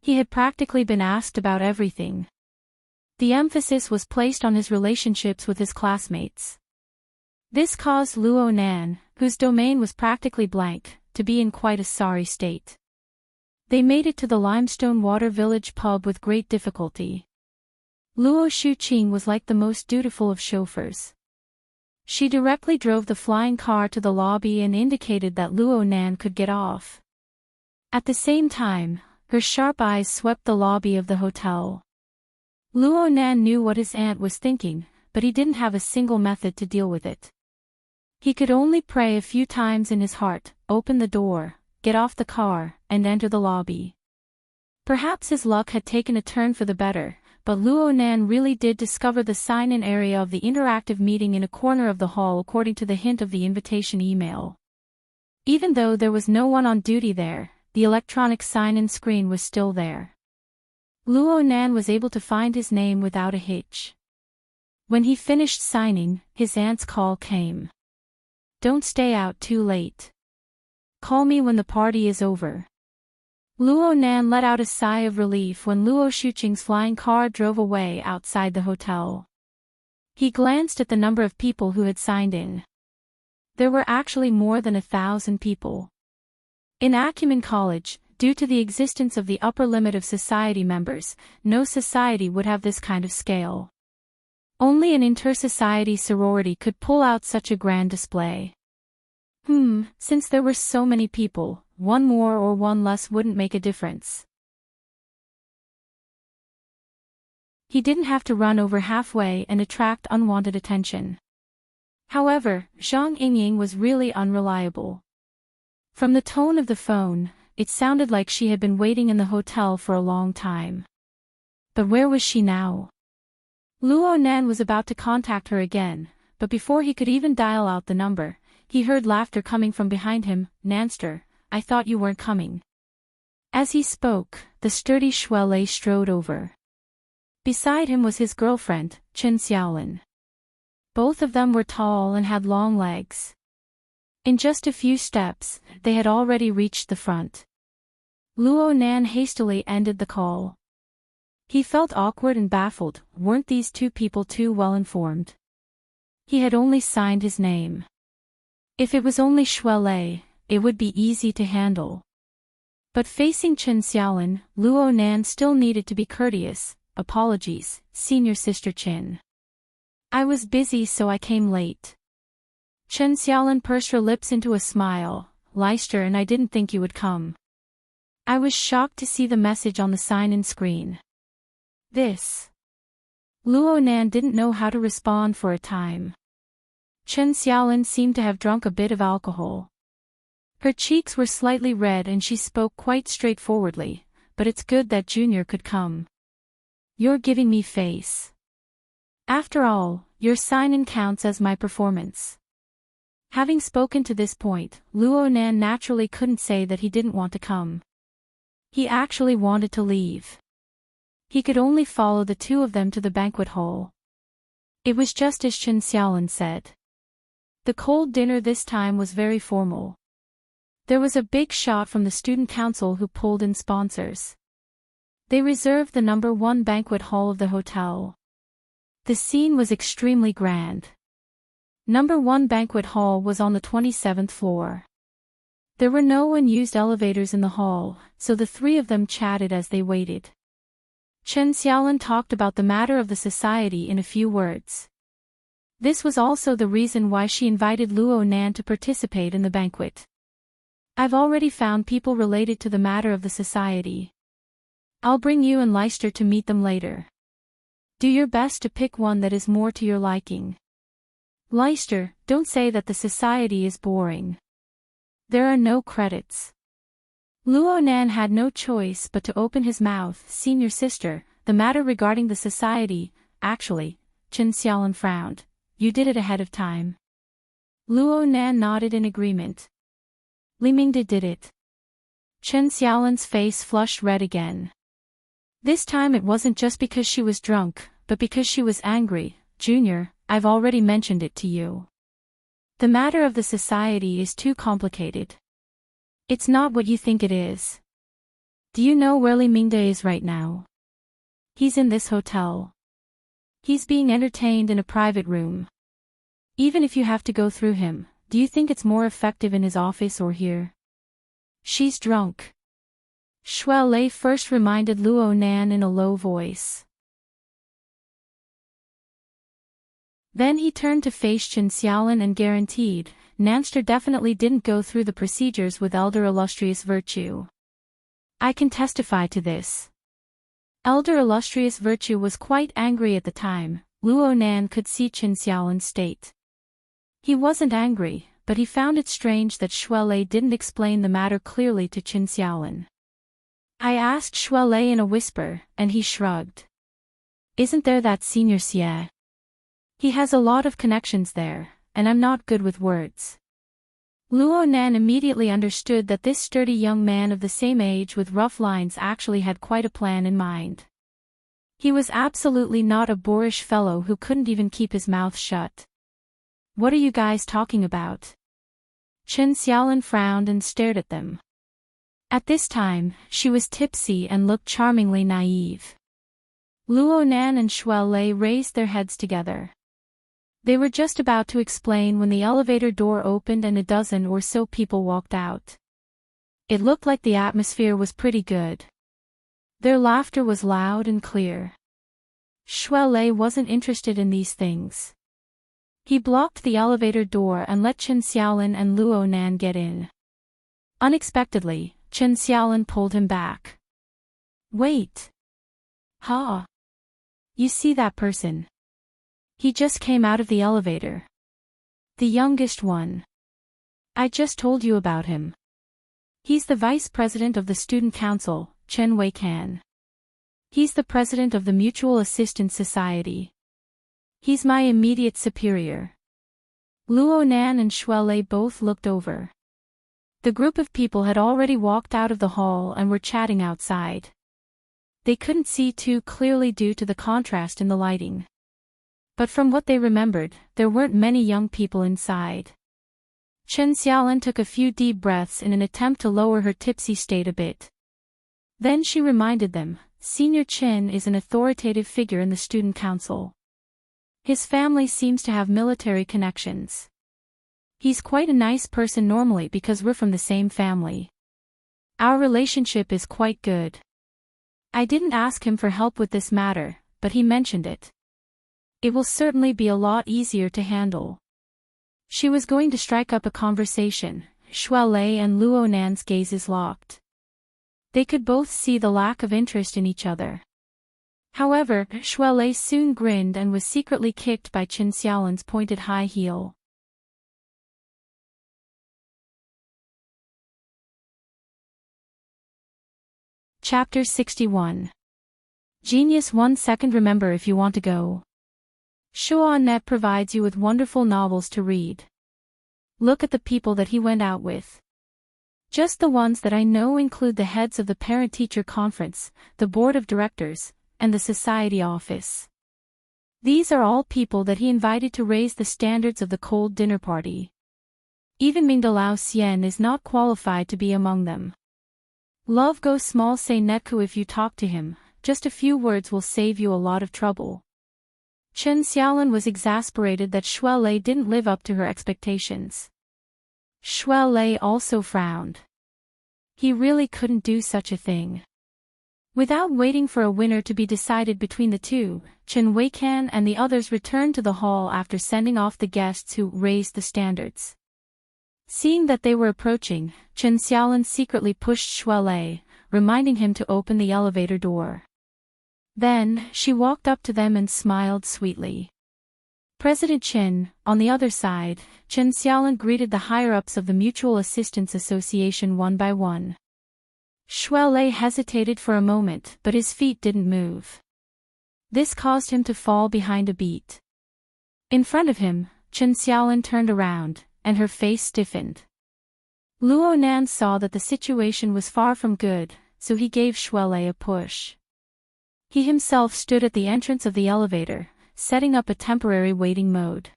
Speaker 1: He had practically been asked about everything. The emphasis was placed on his relationships with his classmates. This caused Luo Nan, whose domain was practically blank, to be in quite a sorry state. They made it to the Limestone Water Village pub with great difficulty. Luo Shuqing was like the most dutiful of chauffeurs. She directly drove the flying car to the lobby and indicated that Luo Nan could get off. At the same time, her sharp eyes swept the lobby of the hotel. Luo Nan knew what his aunt was thinking, but he didn't have a single method to deal with it. He could only pray a few times in his heart, open the door, get off the car, and enter the lobby. Perhaps his luck had taken a turn for the better, but Luo Nan really did discover the sign-in area of the interactive meeting in a corner of the hall according to the hint of the invitation email. Even though there was no one on duty there, the electronic sign-in screen was still there. Luo Nan was able to find his name without a hitch. When he finished signing, his aunt's call came. "Don't stay out too late. Call me when the party is over." Luo Nan let out a sigh of relief when Luo Shuqing's flying car drove away outside the hotel. He glanced at the number of people who had signed in. There were actually more than 1,000 people. In Acumen College, due to the existence of the upper limit of society members, no society would have this kind of scale. Only an inter-society sorority could pull out such a grand display. Since there were so many people, one more or one less wouldn't make a difference. He didn't have to run over halfway and attract unwanted attention. However, Zhang Yingying was really unreliable. From the tone of the phone, it sounded like she had been waiting in the hotel for a long time. But where was she now? Luo Nan was about to contact her again, but before he could even dial out the number, he heard laughter coming from behind him. "Nanster, I thought you weren't coming." As he spoke, the sturdy Shuelei strode over. Beside him was his girlfriend, Chen Xiaolin. Both of them were tall and had long legs. In just a few steps, they had already reached the front. Luo Nan hastily ended the call. He felt awkward and baffled. Weren't these two people too well informed? He had only signed his name. If it was only Shuelei, it would be easy to handle. But facing Chen Xiaolin, Luo Nan still needed to be courteous. "Apologies, Senior Sister Chen. I was busy so I came late." Chen Xiaolin pursed her lips into a smile. "Leister and I didn't think you would come. I was shocked to see the message on the sign-in screen." This. Luo Nan didn't know how to respond for a time. Chen Xiaolin seemed to have drunk a bit of alcohol. Her cheeks were slightly red and she spoke quite straightforwardly, "But it's good that Junior could come. You're giving me face. After all, your sign-in counts as my performance." Having spoken to this point, Luo Nan naturally couldn't say that he didn't want to come. He actually wanted to leave. He could only follow the two of them to the banquet hall. It was just as Chen Xiaolin said. The cold dinner this time was very formal. There was a big shot from the student council who pulled in sponsors. They reserved the number 1 banquet hall of the hotel. The scene was extremely grand. Number 1 banquet hall was on the 27th floor. There were no unused elevators in the hall, so the three of them chatted as they waited. Chen Xiaolin talked about the matter of the society in a few words. This was also the reason why she invited Luo Nan to participate in the banquet. "I've already found people related to the matter of the society. I'll bring you and Leister to meet them later. Do your best to pick one that is more to your liking. Leister, don't say that the society is boring. There are no credits." Luo Nan had no choice but to open his mouth. "Senior sister, the matter regarding the society, actually," Chen Xiaolin frowned. "You did it ahead of time." Luo Nan nodded in agreement. "Li Mingde did it. Chen Xiaolin's face flushed red again. This time it wasn't just because she was drunk, but because she was angry. Junior, I've already mentioned it to you. The matter of the society is too complicated. It's not what you think it is. Do you know where Li Mingde is right now? He's in this hotel. He's being entertained in a private room. Even if you have to go through him, do you think it's more effective in his office or here? She's drunk. Shuai Lei first reminded Luo Nan in a low voice. Then he turned to face Chen Xiaolin and guaranteed, Nanster definitely didn't go through the procedures with Elder Illustrious Virtue. I can testify to this. Elder Illustrious Virtue was quite angry at the time. Luo Nan could see Chen Xiaolin's state. He wasn't angry, but he found it strange that Shuai Lei didn't explain the matter clearly to Chen Xiaolin. I asked Shuai Lei in a whisper, and he shrugged. Isn't there that senior Xie? He has a lot of connections there, and I'm not good with words. Luo Nan immediately understood that this sturdy young man of the same age with rough lines actually had quite a plan in mind. He was absolutely not a boorish fellow who couldn't even keep his mouth shut. What are you guys talking about? Chen Xiaolin frowned and stared at them. At this time, she was tipsy and looked charmingly naive. Luo Nan and Shuai Lei raised their heads together. They were just about to explain when the elevator door opened and a dozen or so people walked out. It looked like the atmosphere was pretty good. Their laughter was loud and clear. Shuai Lei wasn't interested in these things. He blocked the elevator door and let Chen Xiaolin and Luo Nan get in. Unexpectedly, Chen Xiaolin pulled him back. Wait. Ha! You see that person? He just came out of the elevator. The youngest one. I just told you about him. He's the vice president of the student council, Chen Weikan. He's the president of the Mutual Assistance Society. He's my immediate superior. Luo Nan and Shuai Lei both looked over. The group of people had already walked out of the hall and were chatting outside. They couldn't see too clearly due to the contrast in the lighting. But from what they remembered, there weren't many young people inside. Chen Xiaolin took a few deep breaths in an attempt to lower her tipsy state a bit. Then she reminded them, Senior Chen is an authoritative figure in the student council. His family seems to have military connections. He's quite a nice person normally because we're from the same family. Our relationship is quite good. I didn't ask him for help with this matter, but he mentioned it. It will certainly be a lot easier to handle. She was going to strike up a conversation. Shuai Lei and Luo Nan's gazes locked. They could both see the lack of interest in each other. However, Shuai Lei soon grinned and was secretly kicked by Chen Xiaolin's pointed high heel. Chapter 61. Genius 1 second. Remember if you want to go. Shuai provides you with wonderful novels to read. Look at the people that he went out with. Just the ones that I know include the heads of the parent-teacher conference, the board of directors, and the society office. These are all people that he invited to raise the standards of the cold dinner party. Even Mingdelao Xian is not qualified to be among them. Love go small say netku if you talk to him, just a few words will save you a lot of trouble. Chen Xiaolin was exasperated that Shuai Lei didn't live up to her expectations. Shuai Lei also frowned. He really couldn't do such a thing. Without waiting for a winner to be decided between the two, Chen Weikan and the others returned to the hall after sending off the guests who raised the standards. Seeing that they were approaching, Chen Xiaolin secretly pushed Shuai Lei, reminding him to open the elevator door. Then, she walked up to them and smiled sweetly. President Chen, on the other side, Chen Xiaolin greeted the higher-ups of the Mutual Assistance Association one by one. Shuai Lei hesitated for a moment, but his feet didn't move. This caused him to fall behind a beat. In front of him, Chen Xiaolin turned around, and her face stiffened. Luo Nan saw that the situation was far from good, so he gave Shuelei a push. He himself stood at the entrance of the elevator, setting up a temporary waiting mode.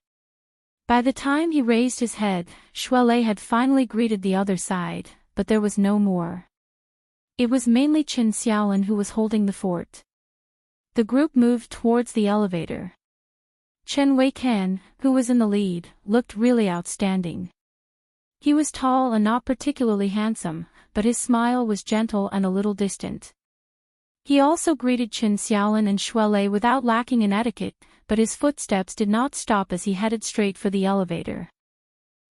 Speaker 1: By the time he raised his head, Shuelei had finally greeted the other side, but there was no more. It was mainly Qin Xiaolin who was holding the fort. The group moved towards the elevator. Chen Weikan, who was in the lead, looked really outstanding. He was tall and not particularly handsome, but his smile was gentle and a little distant. He also greeted Qin Xiaolin and Shuelei without lacking in etiquette, but his footsteps did not stop as he headed straight for the elevator.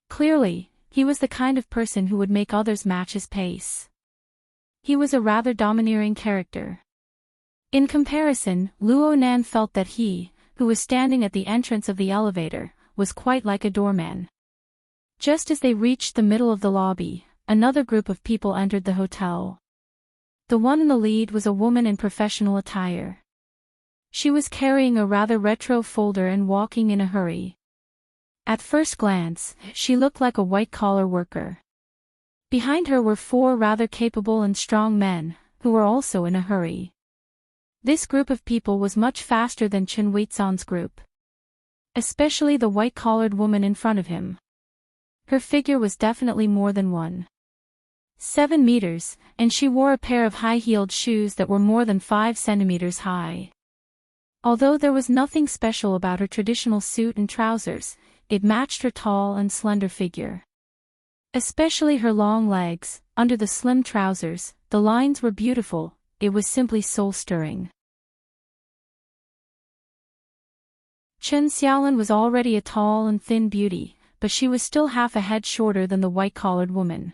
Speaker 1: Clearly, he was the kind of person who would make others match his pace. He was a rather domineering character. In comparison, Luo Nan felt that he, who was standing at the entrance of the elevator, was quite like a doorman. Just as they reached the middle of the lobby, another group of people entered the hotel. The one in the lead was a woman in professional attire. She was carrying a rather retro folder and walking in a hurry. At first glance, she looked like a white-collar worker. Behind her were 4 rather capable and strong men, who were also in a hurry. This group of people was much faster than Chen Weizan's group. Especially the white-collared woman in front of him. Her figure was definitely more than 1.7 meters, and she wore a pair of high-heeled shoes that were more than 5 centimeters high. Although there was nothing special about her traditional suit and trousers, it matched her tall and slender figure. Especially her long legs, under the slim trousers, the lines were beautiful, it was simply soul-stirring. Chen Xiaolin was already a tall and thin beauty, but she was still half a head shorter than the white-collared woman.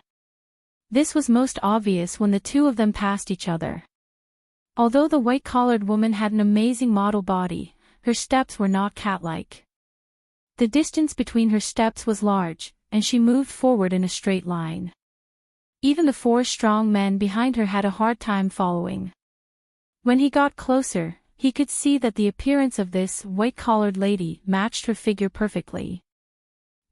Speaker 1: This was most obvious when the two of them passed each other. Although the white-collared woman had an amazing model body, her steps were not cat-like. The distance between her steps was large, and she moved forward in a straight line. Even the 4 strong men behind her had a hard time following. When he got closer, he could see that the appearance of this white-collared lady matched her figure perfectly.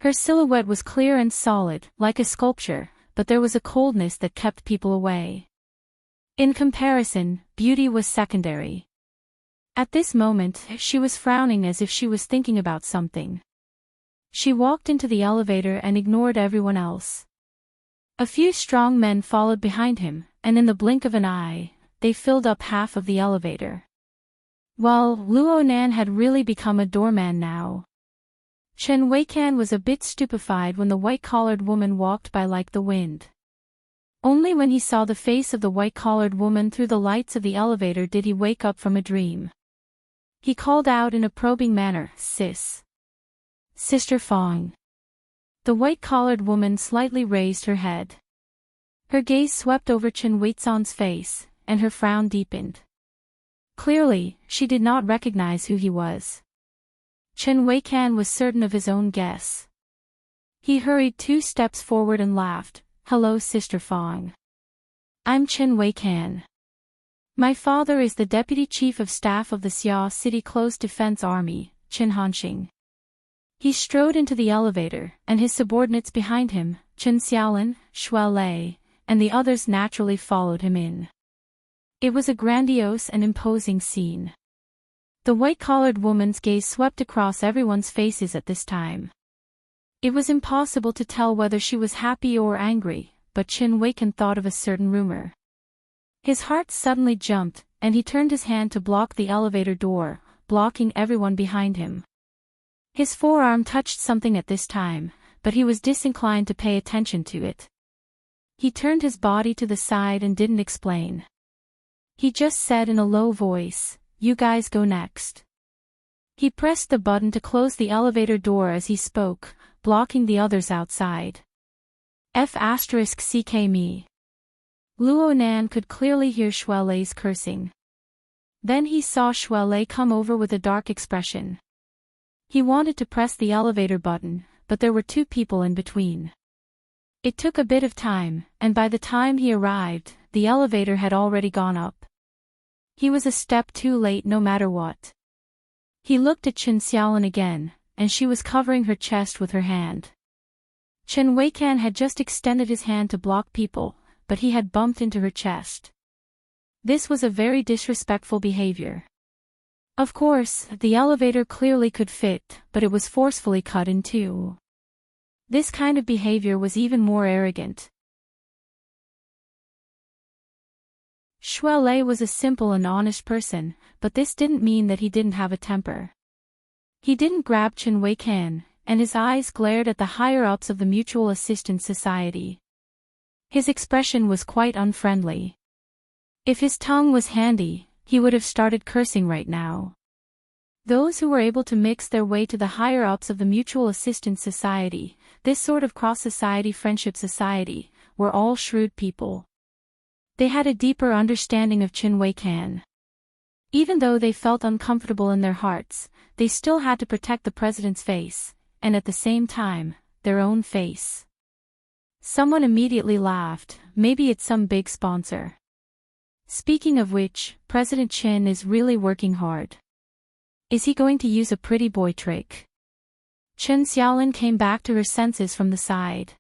Speaker 1: Her silhouette was clear and solid, like a sculpture, but there was a coldness that kept people away. In comparison, beauty was secondary. At this moment, she was frowning as if she was thinking about something. She walked into the elevator and ignored everyone else. A few strong men followed behind him, and in the blink of an eye, they filled up half of the elevator. Well, Luo Nan had really become a doorman now. Chen Weikan was a bit stupefied when the white-collared woman walked by like the wind. Only when he saw the face of the white-collared woman through the lights of the elevator did he wake up from a dream. He called out in a probing manner, "Sis. Sister Fong." The white-collared woman slightly raised her head. Her gaze swept over Chen Weizan's face, and her frown deepened. Clearly, she did not recognize who he was. Chen Weikan was certain of his own guess. He hurried 2 steps forward and laughed, "Hello, Sister Fong. I'm Chen Weikan. My father is the Deputy Chief of Staff of the Xia City Close Defense Army, Qin Hanxing." He strode into the elevator, and his subordinates behind him, Qin Xiaolin, Shuelei, and the others naturally followed him in. It was a grandiose and imposing scene. The white-collared woman's gaze swept across everyone's faces at this time. It was impossible to tell whether she was happy or angry, but Qin Weikan thought of a certain rumor. His heart suddenly jumped, and he turned his hand to block the elevator door, blocking everyone behind him. His forearm touched something at this time, but he was disinclined to pay attention to it. He turned his body to the side and didn't explain. He just said in a low voice, "You guys go next." He pressed the button to close the elevator door as he spoke, blocking the others outside. F***ck me. Luo Nan could clearly hear Shuelei's cursing. Then he saw Shuelei come over with a dark expression. He wanted to press the elevator button, but there were 2 people in between. It took a bit of time, and by the time he arrived, the elevator had already gone up. He was a step too late no matter what. He looked at Qin Xiaolin again, and she was covering her chest with her hand. Chen Weikan had just extended his hand to block people, but he had bumped into her chest. This was a very disrespectful behavior. Of course, the elevator clearly could fit, but it was forcefully cut in two. This kind of behavior was even more arrogant. Shuelei was a simple and honest person, but this didn't mean that he didn't have a temper. He didn't grab Chen Weikan, and his eyes glared at the higher-ups of the Mutual Assistance Society. His expression was quite unfriendly. If his tongue was handy, he would have started cursing right now. Those who were able to mix their way to the higher-ups of the Mutual Assistance Society, this sort of cross-society friendship society, were all shrewd people. They had a deeper understanding of Chen Weikan. Even though they felt uncomfortable in their hearts, they still had to protect the president's face, and at the same time, their own face. Someone immediately laughed, maybe it's some big sponsor. Speaking of which, President Chen is really working hard. Is he going to use a pretty boy trick? Chen Xiaolin came back to her senses from the side.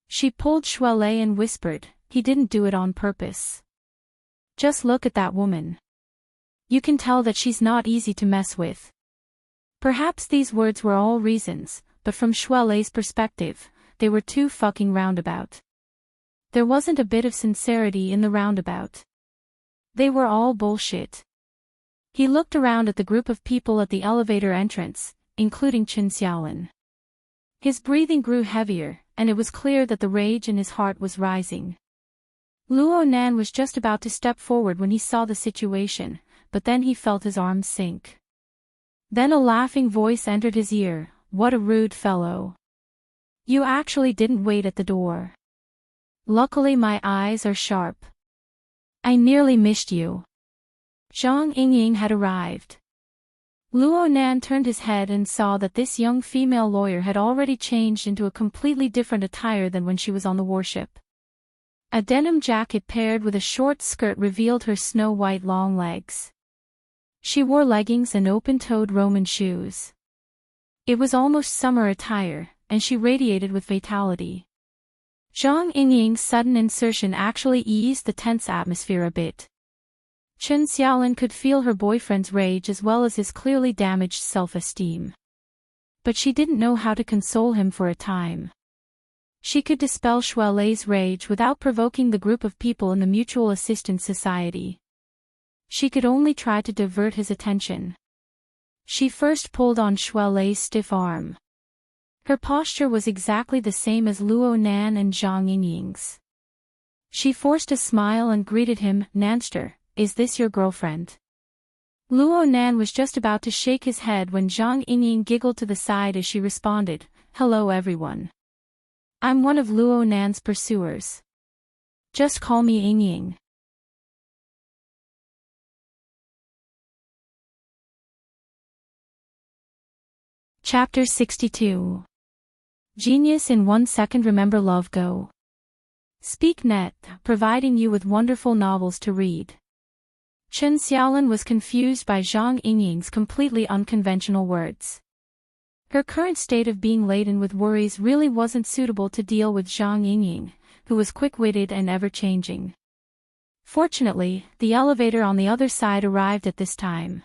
Speaker 1: She pulled Shuelei and whispered, he didn't do it on purpose. Just look at that woman. You can tell that she's not easy to mess with. Perhaps these words were all reasons, but from Shuelei's perspective, they were too fucking roundabout. There wasn't a bit of sincerity in the roundabout. They were all bullshit. He looked around at the group of people at the elevator entrance, including Chen Xiaolin. His breathing grew heavier, and it was clear that the rage in his heart was rising. Luo Nan was just about to step forward when he saw the situation, but then he felt his arms sink. Then a laughing voice entered his ear, "What a rude fellow. You actually didn't wait at the door. Luckily my eyes are sharp. I nearly missed you." Zhang Yingying had arrived. Luo Nan turned his head and saw that this young female lawyer had already changed into a completely different attire than when she was on the warship. A denim jacket paired with a short skirt revealed her snow-white long legs. She wore leggings and open-toed Roman shoes. It was almost summer attire, and she radiated with vitality. Zhang Yingying's sudden insertion actually eased the tense atmosphere a bit. Chen Xiaolin could feel her boyfriend's rage as well as his clearly damaged self-esteem. But she didn't know how to console him for a time. She could dispel Shuelei's rage without provoking the group of people in the Mutual Assistance Society. She could only try to divert his attention. She first pulled on Shuelei's stiff arm. Her posture was exactly the same as Luo Nan and Zhang Yingying's. She forced a smile and greeted him, "Nanster, is this your girlfriend?" Luo Nan was just about to shake his head when Zhang Yingying giggled to the side as she responded, "Hello everyone. I'm one of Luo Nan's pursuers. Just call me Yingying." Chapter 62. Genius in 1 second. Remember Love Go. SpeakNet, providing you with wonderful novels to read. Chen Xiaolin was confused by Zhang Yingying's completely unconventional words. Her current state of being laden with worries really wasn't suitable to deal with Zhang Yingying, who was quick-witted and ever-changing. Fortunately, the elevator on the other side arrived at this time.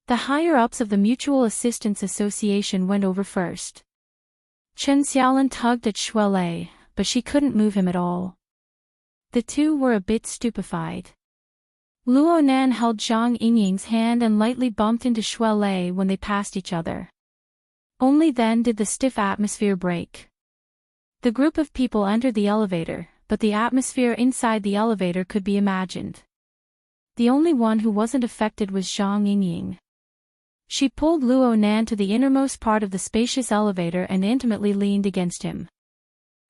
Speaker 1: The higher-ups of the Mutual Assistance Association went over first. Chen Xiaolin tugged at Shuelei, but she couldn't move him at all. The two were a bit stupefied. Luo Nan held Zhang Yingying's hand and lightly bumped into Shuelei when they passed each other. Only then did the stiff atmosphere break. The group of people entered the elevator, but the atmosphere inside the elevator could be imagined. The only one who wasn't affected was Zhang Yingying. She pulled Luo Nan to the innermost part of the spacious elevator and intimately leaned against him.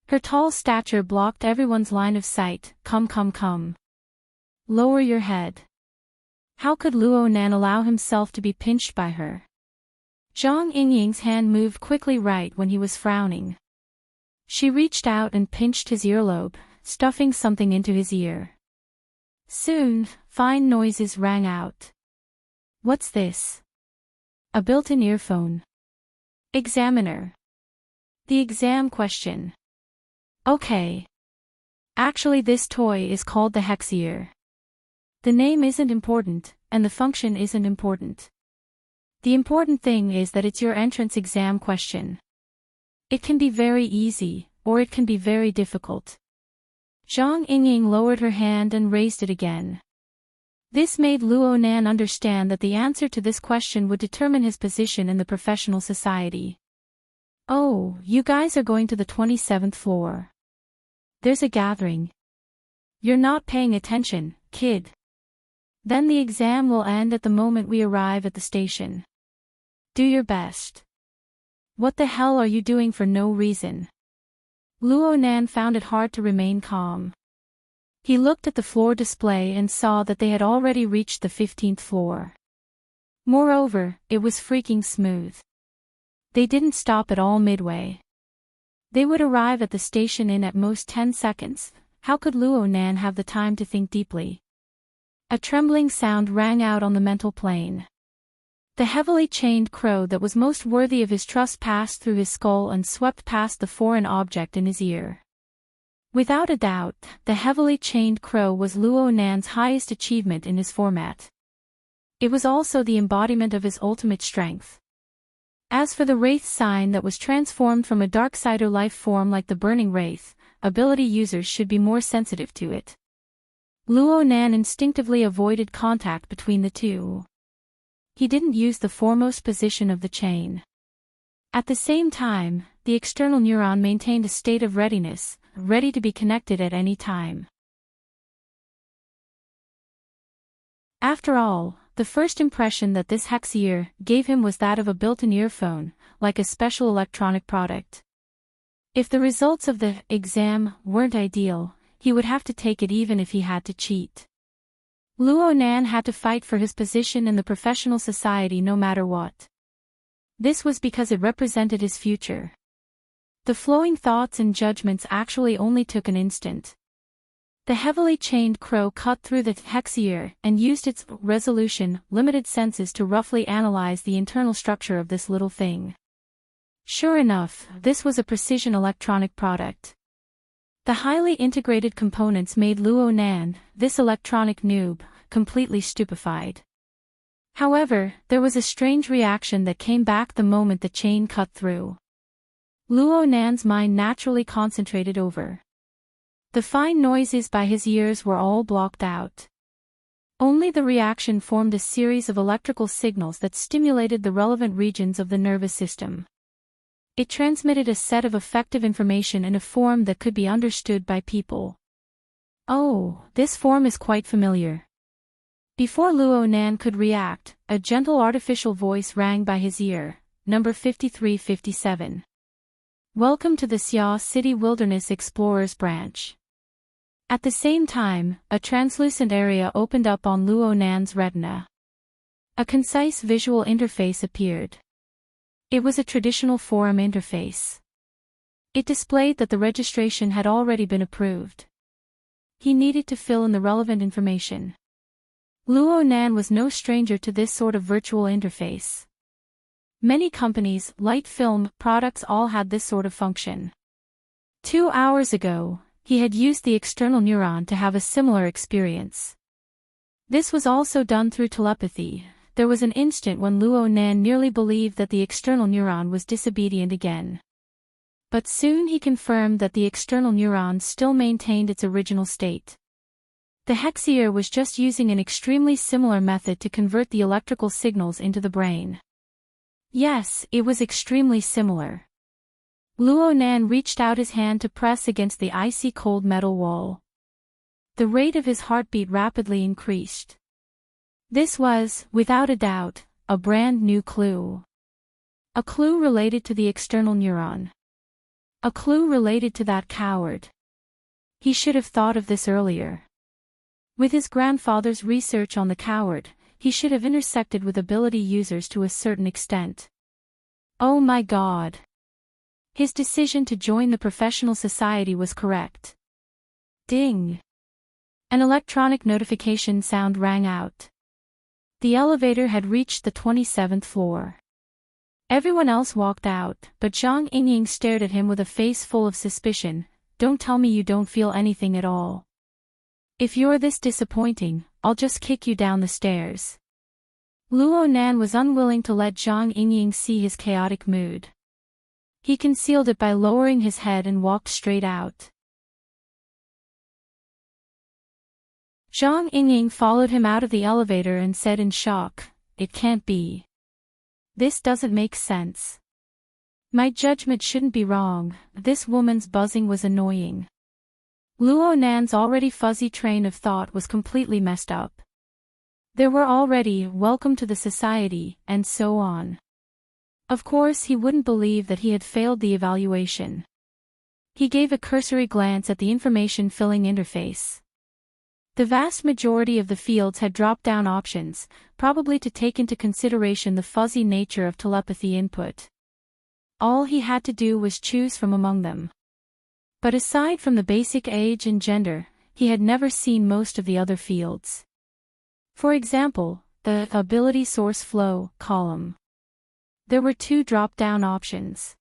Speaker 1: Her tall stature blocked everyone's line of sight. Come. Lower your head. How could Luo Nan allow himself to be pinched by her? Zhang Yingying's hand moved quickly right when he was frowning. She reached out and pinched his earlobe, stuffing something into his ear. Soon, fine noises rang out. What's this? A built-in earphone. Examiner. The exam question. Okay. Actually, this toy is called the Hexier. The name isn't important, and the function isn't important. The important thing is that it's your entrance exam question. It can be very easy, or it can be very difficult. Zhang Yingying lowered her hand and raised it again. This made Luo Nan understand that the answer to this question would determine his position in the professional society. Oh, you guys are going to the 27th floor. There's a gathering. You're not paying attention, kid. Then the exam will end at the moment we arrive at the station. Do your best. What the hell are you doing for no reason? Luo Nan found it hard to remain calm. He looked at the floor display and saw that they had already reached the 15th floor. Moreover, it was freaking smooth. They didn't stop at all midway. They would arrive at the station in at most 10 seconds. How could Luo Nan have the time to think deeply? A trembling sound rang out on the mental plane. The heavily chained crow that was most worthy of his trust passed through his skull and swept past the foreign object in his ear. Without a doubt, the heavily chained crow was Luo Nan's highest achievement in his format. It was also the embodiment of his ultimate strength. As for the wraith sign that was transformed from a Darksider life form like the Burning Wraith, ability users should be more sensitive to it. Luo Nan instinctively avoided contact between the two. He didn't use the foremost position of the chain. At the same time, the external neuron maintained a state of readiness, ready to be connected at any time. After all, the first impression that this Hexier gave him was that of a built-in earphone, like a special electronic product. If the results of the exam weren't ideal, he would have to take it even if he had to cheat. Luo Nan had to fight for his position in the professional society no matter what. This was because it represented his future. The flowing thoughts and judgments actually only took an instant. The heavily chained crow cut through the Hexier and used its resolution, limited senses to roughly analyze the internal structure of this little thing. Sure enough, this was a precision electronic product. The highly integrated components made Luo Nan, this electronic noob, completely stupefied. However, there was a strange reaction that came back the moment the chain cut through. Luo Nan's mind naturally concentrated over. The fine noises by his ears were all blocked out. Only the reaction formed a series of electrical signals that stimulated the relevant regions of the nervous system. It transmitted a set of effective information in a form that could be understood by people. Oh, this form is quite familiar. Before Luo Nan could react, a gentle artificial voice rang by his ear, number 5357. Welcome to the Xia City Wilderness Explorers Branch. At the same time, a translucent area opened up on Luo Nan's retina. A concise visual interface appeared. It was a traditional forum interface. It displayed that the registration had already been approved. He needed to fill in the relevant information. Luo Nan was no stranger to this sort of virtual interface. Many companies, light film products all had this sort of function. 2 hours ago, he had used the external neuron to have a similar experience. This was also done through telepathy. There was an instant when Luo Nan nearly believed that the external neuron was disobedient again. But soon he confirmed that the external neuron still maintained its original state. The Hexier was just using an extremely similar method to convert the electrical signals into the brain. Yes, it was extremely similar. Luo Nan reached out his hand to press against the icy cold metal wall. The rate of his heartbeat rapidly increased. This was, without a doubt, a brand new clue. A clue related to the external neuron. A clue related to that coward. He should have thought of this earlier. With his grandfather's research on the coward, he should have intersected with ability users to a certain extent. Oh my God! His decision to join the professional society was correct. Ding! An electronic notification sound rang out. The elevator had reached the 27th floor. Everyone else walked out, but Zhang Yingying stared at him with a face full of suspicion. Don't tell me you don't feel anything at all. If you're this disappointing, I'll just kick you down the stairs. Luo Nan was unwilling to let Zhang Yingying see his chaotic mood. He concealed it by lowering his head and walked straight out. Zhang Yingying followed him out of the elevator and said in shock, "It can't be. This doesn't make sense. My judgment shouldn't be wrong." This woman's buzzing was annoying. Luo Nan's already fuzzy train of thought was completely messed up. There were already "welcome to the society" and so on. Of course he wouldn't believe that he had failed the evaluation. He gave a cursory glance at the information-filling interface. The vast majority of the fields had drop-down options, probably to take into consideration the fuzzy nature of telepathy input. All he had to do was choose from among them. But aside from the basic age and gender, he had never seen most of the other fields. For example, the ability source flow column. There were two drop-down options.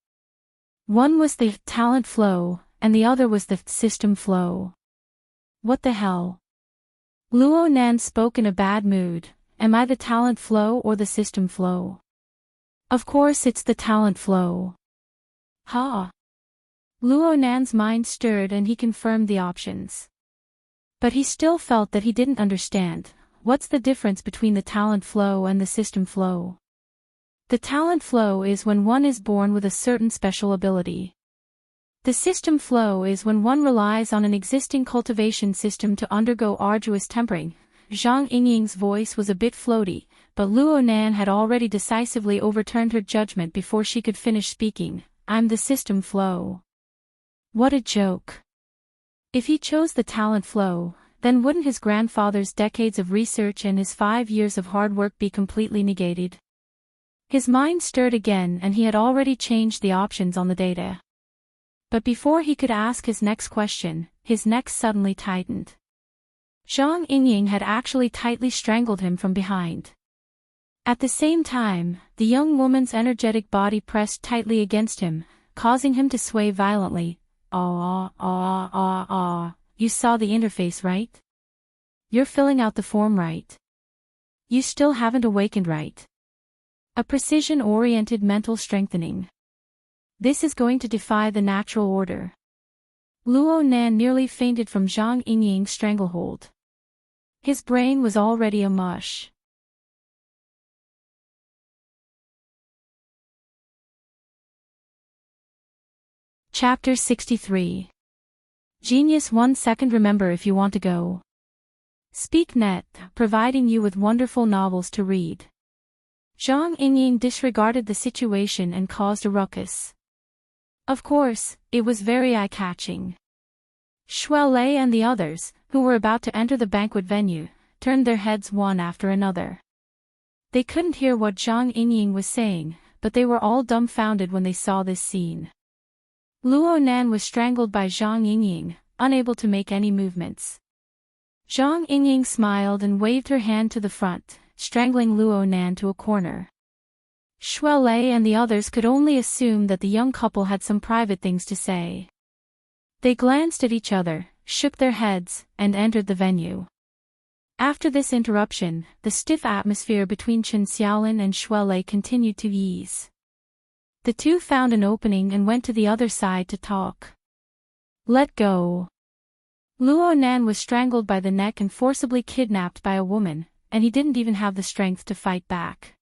Speaker 1: One was the talent flow, and the other was the system flow. What the hell? Luo Nan spoke in a bad mood. Am I the talent flow or the system flow? Of course it's the talent flow. Ha! Luo Nan's mind stirred and he confirmed the options. But he still felt that he didn't understand. What's the difference between the talent flow and the system flow? The talent flow is when one is born with a certain special ability. The system flow is when one relies on an existing cultivation system to undergo arduous tempering. Zhang Yingying's voice was a bit floaty, but Luo Nan had already decisively overturned her judgment before she could finish speaking. I'm the system flow. What a joke. If he chose the talent flow, then wouldn't his grandfather's decades of research and his 5 years of hard work be completely negated? His mind stirred again and he had already changed the options on the data. But before he could ask his next question, his neck suddenly tightened. Zhang Yingying had actually tightly strangled him from behind. At the same time, the young woman's energetic body pressed tightly against him, causing him to sway violently. You saw the interface, right? You're filling out the form right. You still haven't awakened right. A precision-oriented mental strengthening. This is going to defy the natural order. Luo Nan nearly fainted from Zhang Yingying's stranglehold. His brain was already a mush. Chapter 63. Genius 1 second. Remember if you want to go. SpeakNet, providing you with wonderful novels to read. Zhang Yingying disregarded the situation and caused a ruckus. Of course, it was very eye-catching. Shuelei and the others, who were about to enter the banquet venue, turned their heads one after another. They couldn't hear what Zhang Yingying was saying, but they were all dumbfounded when they saw this scene. Luo Nan was strangled by Zhang Yingying, unable to make any movements. Zhang Yingying smiled and waved her hand to the front, strangling Luo Nan to a corner. Shuelei and the others could only assume that the young couple had some private things to say. They glanced at each other, shook their heads, and entered the venue. After this interruption, the stiff atmosphere between Chen Xiaolin and Shuelei continued to ease. The two found an opening and went to the other side to talk. Let go. Luo Nan was strangled by the neck and forcibly kidnapped by a woman, and he didn't even have the strength to fight back.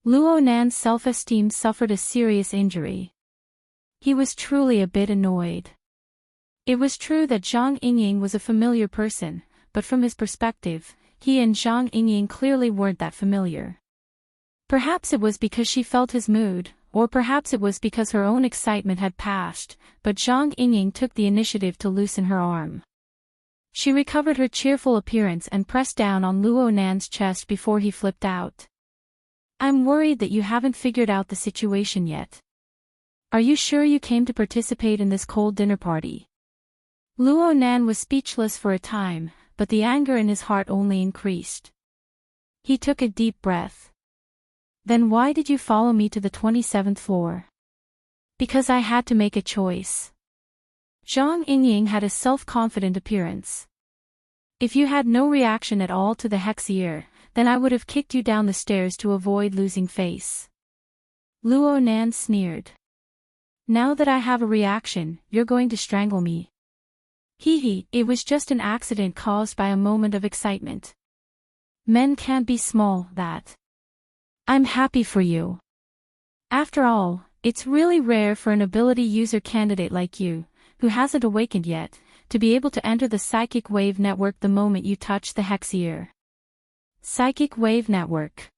Speaker 1: Luo Nan's self-esteem suffered a serious injury. He was truly a bit annoyed. It was true that Zhang Yingying was a familiar person, but from his perspective, he and Zhang Yingying clearly weren't that familiar. Perhaps it was because she felt his mood, or perhaps it was because her own excitement had passed, but Zhang Yingying took the initiative to loosen her arm. She recovered her cheerful appearance and pressed down on Luo Nan's chest before he flipped out. I'm worried that you haven't figured out the situation yet. Are you sure you came to participate in this cold dinner party? Luo Nan was speechless for a time, but the anger in his heart only increased. He took a deep breath. Then why did you follow me to the 27th floor? Because I had to make a choice. Zhang Yingying had a self-confident appearance. If you had no reaction at all to the hexier, then I would have kicked you down the stairs to avoid losing face. Luo Nan sneered. Now that I have a reaction, you're going to strangle me. Hee, it was just an accident caused by a moment of excitement. Men can't be small, that. I'm happy for you. After all, it's really rare for an ability user candidate like you, who hasn't awakened yet, to be able to enter the psychic wave network the moment you touch the hexier. Psychic wave network.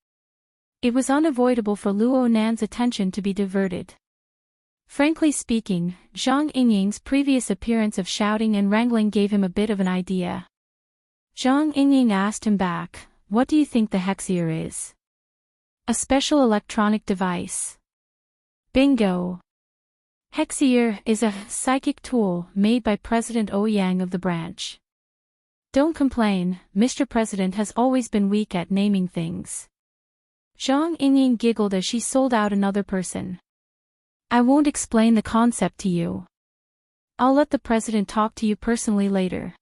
Speaker 1: It was unavoidable for Luo Nan's attention to be diverted. Frankly speaking, Zhang Yingying's previous appearance of shouting and wrangling gave him a bit of an idea. Zhang Yingying asked him back, what do you think the hexier is? A special electronic device. Bingo! Hexier is a psychic tool made by President Ouyang of the branch. Don't complain, Mr. President has always been weak at naming things. Zhang Yingying giggled as she sold out another person. I won't explain the concept to you. I'll let the president talk to you personally later.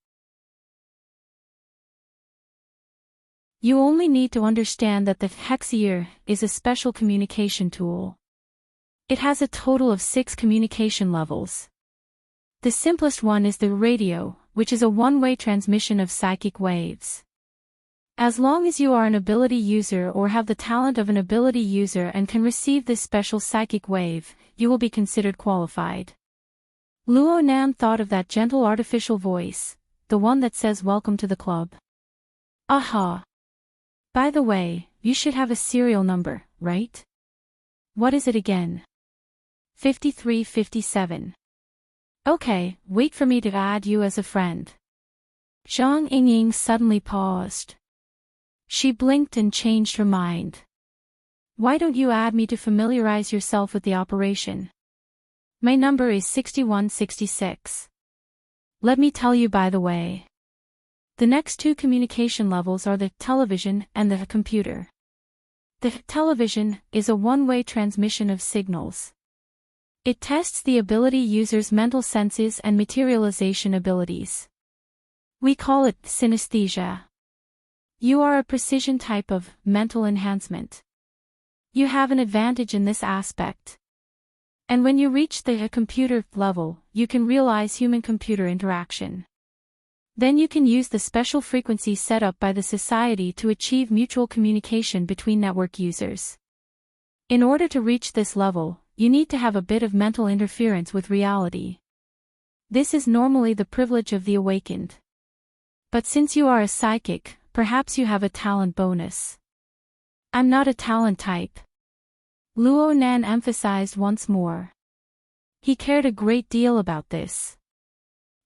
Speaker 1: You only need to understand that the hexier is a special communication tool. It has a total of 6 communication levels. The simplest one is the radio, which is a one-way transmission of psychic waves. As long as you are an ability user or have the talent of an ability user and can receive this special psychic wave, you will be considered qualified. Luo Nan thought of that gentle artificial voice, the one that says welcome to the club. Aha! By the way, you should have a serial number, right? What is it again? 5357. Okay, wait for me to add you as a friend. Zhang Yingying suddenly paused. She blinked and changed her mind. Why don't you add me to familiarize yourself with the operation? My number is 6166. Let me tell you by the way. The next 2 communication levels are the television and the computer. The television is a one-way transmission of signals. It tests the ability user's mental senses and materialization abilities. We call it synesthesia. You are a precision type of mental enhancement. You have an advantage in this aspect. And when you reach the computer level, you can realize human-computer interaction. Then you can use the special frequency set up by the society to achieve mutual communication between network users. In order to reach this level, you need to have a bit of mental interference with reality. This is normally the privilege of the awakened. But since you are a psychic, perhaps you have a talent bonus. I'm not a talent type. Luo Nan emphasized once more. He cared a great deal about this.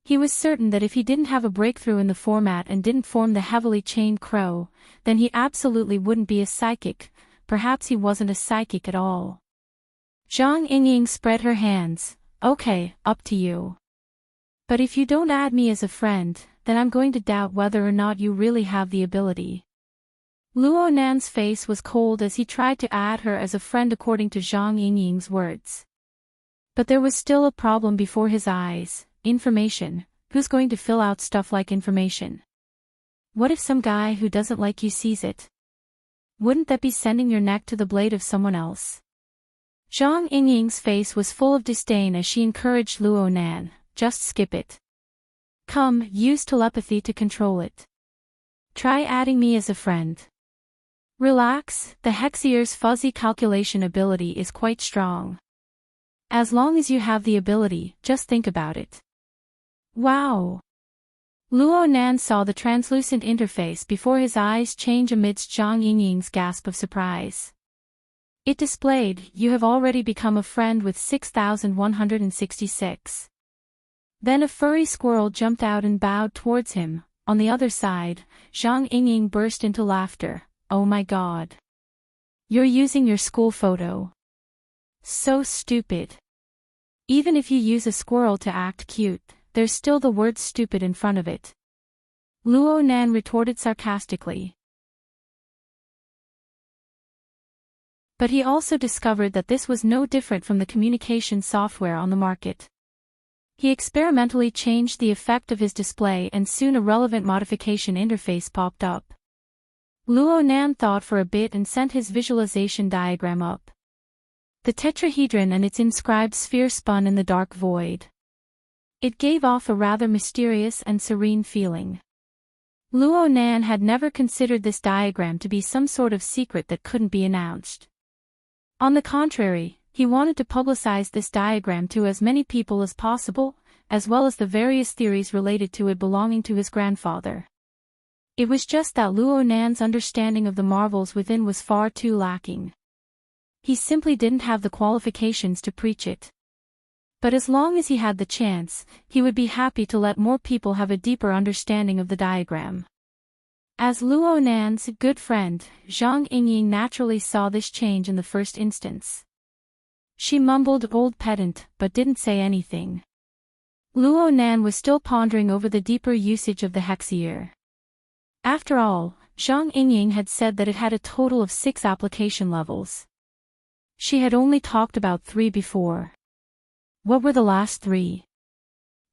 Speaker 1: He was certain that if he didn't have a breakthrough in the format and didn't form the heavily chained crow, then he absolutely wouldn't be a psychic, perhaps he wasn't a psychic at all. Zhang Yingying spread her hands. Okay, up to you. But if you don't add me as a friend, then I'm going to doubt whether or not you really have the ability. Luo Nan's face was cold as he tried to add her as a friend according to Zhang Yingying's words. But there was still a problem before his eyes. Information. Who's going to fill out stuff like information? What if some guy who doesn't like you sees it? Wouldn't that be sending your neck to the blade of someone else? Zhang Yingying's face was full of disdain as she encouraged Luo Nan, just skip it. Come, use telepathy to control it. Try adding me as a friend. Relax, the hexier's fuzzy calculation ability is quite strong. As long as you have the ability, just think about it. Wow! Luo Nan saw the translucent interface before his eyes change amidst Zhang Yingying's gasp of surprise. It displayed, you have already become a friend with 6166. Then a furry squirrel jumped out and bowed towards him. On the other side, Zhang Yingying burst into laughter. Oh my god. You're using your school photo. So stupid. Even if you use a squirrel to act cute, there's still the word stupid in front of it. Luo Nan retorted sarcastically. But he also discovered that this was no different from the communication software on the market. He experimentally changed the effect of his display and soon a relevant modification interface popped up. Luo Nan thought for a bit and sent his visualization diagram up. The tetrahedron and its inscribed sphere spun in the dark void. It gave off a rather mysterious and serene feeling. Luo Nan had never considered this diagram to be some sort of secret that couldn't be announced. On the contrary, he wanted to publicize this diagram to as many people as possible, as well as the various theories related to it belonging to his grandfather. It was just that Luo Nan's understanding of the marvels within was far too lacking. He simply didn't have the qualifications to preach it. But as long as he had the chance, he would be happy to let more people have a deeper understanding of the diagram. As Luo Nan's good friend, Zhang Yingying naturally saw this change in the first instance. She mumbled "old pedant," but didn't say anything. Luo Nan was still pondering over the deeper usage of the hexayear. After all, Zhang Yingying had said that it had a total of 6 application levels. She had only talked about 3 before. What were the last 3?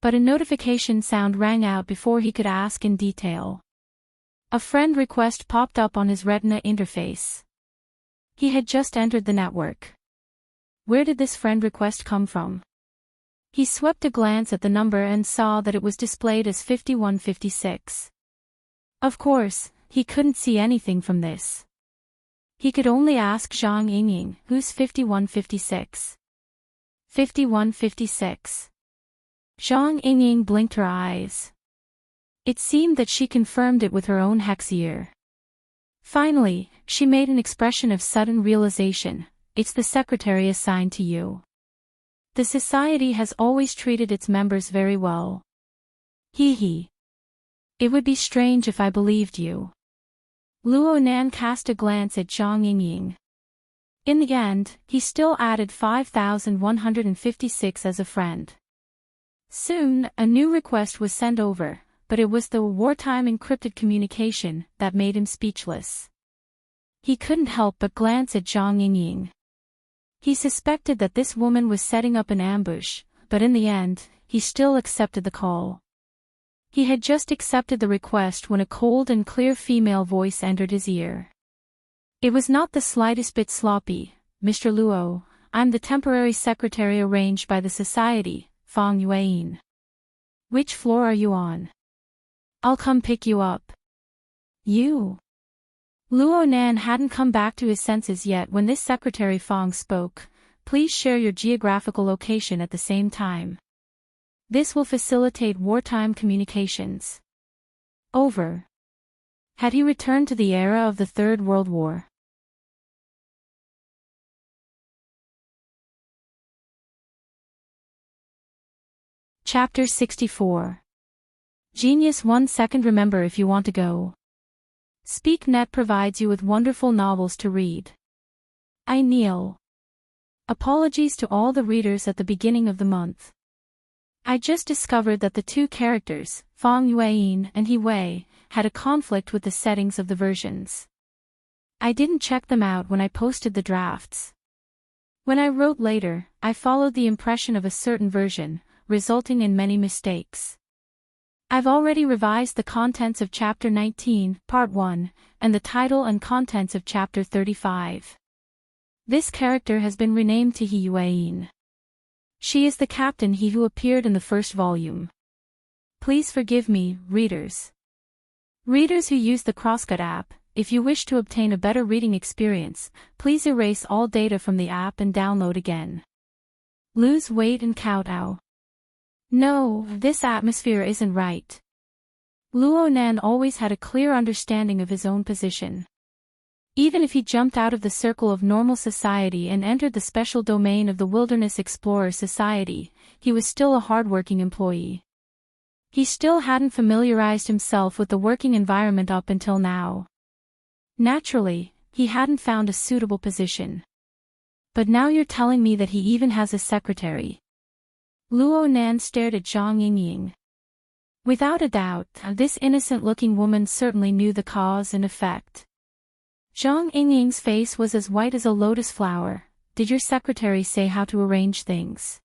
Speaker 1: But a notification sound rang out before he could ask in detail. A friend request popped up on his Retina interface. He had just entered the network. Where did this friend request come from? He swept a glance at the number and saw that it was displayed as 5156. Of course, he couldn't see anything from this. He could only ask Zhang Yingying, who's 5156. 5156. Zhang Yingying blinked her eyes. It seemed that she confirmed it with her own hexayear. Finally, she made an expression of sudden realization. It's the secretary assigned to you. The society has always treated its members very well. Hee. It would be strange if I believed you. Luo Nan cast a glance at Zhang Yingying. In the end, he still added 5156 as a friend. Soon, a new request was sent over, but it was the wartime encrypted communication that made him speechless. He couldn't help but glance at Zhang Yingying. He suspected that this woman was setting up an ambush, but in the end, he still accepted the call. He had just accepted the request when a cold and clear female voice entered his ear. It was not the slightest bit sloppy. "Mr. Luo, I'm the temporary secretary arranged by the society, Fang Yueyin. Which floor are you on? I'll come pick you up." You? Luo Nan hadn't come back to his senses yet when this secretary Fang spoke. "Please share your geographical location at the same time. This will facilitate wartime communications." Over. Had he returned to the era of the Third World War? Chapter 64. Genius 1 second. Remember if you want to go. SpeakNet provides you with wonderful novels to read. I kneel. Apologies to all the readers at the beginning of the month. I just discovered that the 2 characters, Fang Yueyin and He Wei, had a conflict with the settings of the versions. I didn't check them out when I posted the drafts. When I wrote later, I followed the impression of a certain version, resulting in many mistakes. I've already revised the contents of Chapter 19, Part 1, and the title and contents of Chapter 35. This character has been renamed to He Yueyin. She is the captain He who appeared in the first volume. Please forgive me, readers. Readers who use the Crosscut app, if you wish to obtain a better reading experience, please erase all data from the app and download again. Lose weight and kowtow. No, this atmosphere isn't right. Luo Nan always had a clear understanding of his own position. Even if he jumped out of the circle of normal society and entered the special domain of the Wilderness Explorer Society, he was still a hardworking employee. He still hadn't familiarized himself with the working environment up until now. Naturally, he hadn't found a suitable position. But now you're telling me that he even has a secretary. Luo Nan stared at Zhang Yingying. Without a doubt, this innocent-looking woman certainly knew the cause and effect. Zhang Yingying's face was as white as a lotus flower. Did your secretary say how to arrange things?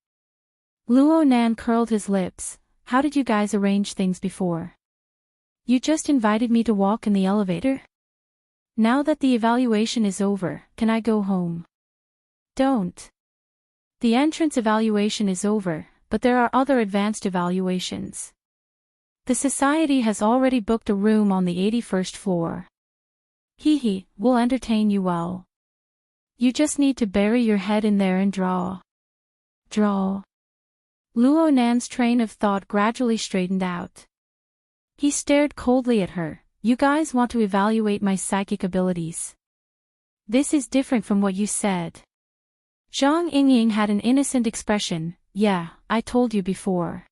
Speaker 1: Luo Nan curled his lips. How did you guys arrange things before? You just invited me to walk in the elevator? Now that the evaluation is over, can I go home? Don't. The entrance evaluation is over, but there are other advanced evaluations. The society has already booked a room on the 81st floor. Hee, we'll entertain you well. You just need to bury your head in there and draw. Draw. Luo Nan's train of thought gradually straightened out. He stared coldly at her. You guys want to evaluate my psychic abilities. This is different from what you said. Zhang Yingying had an innocent expression. Yeah, I told you before.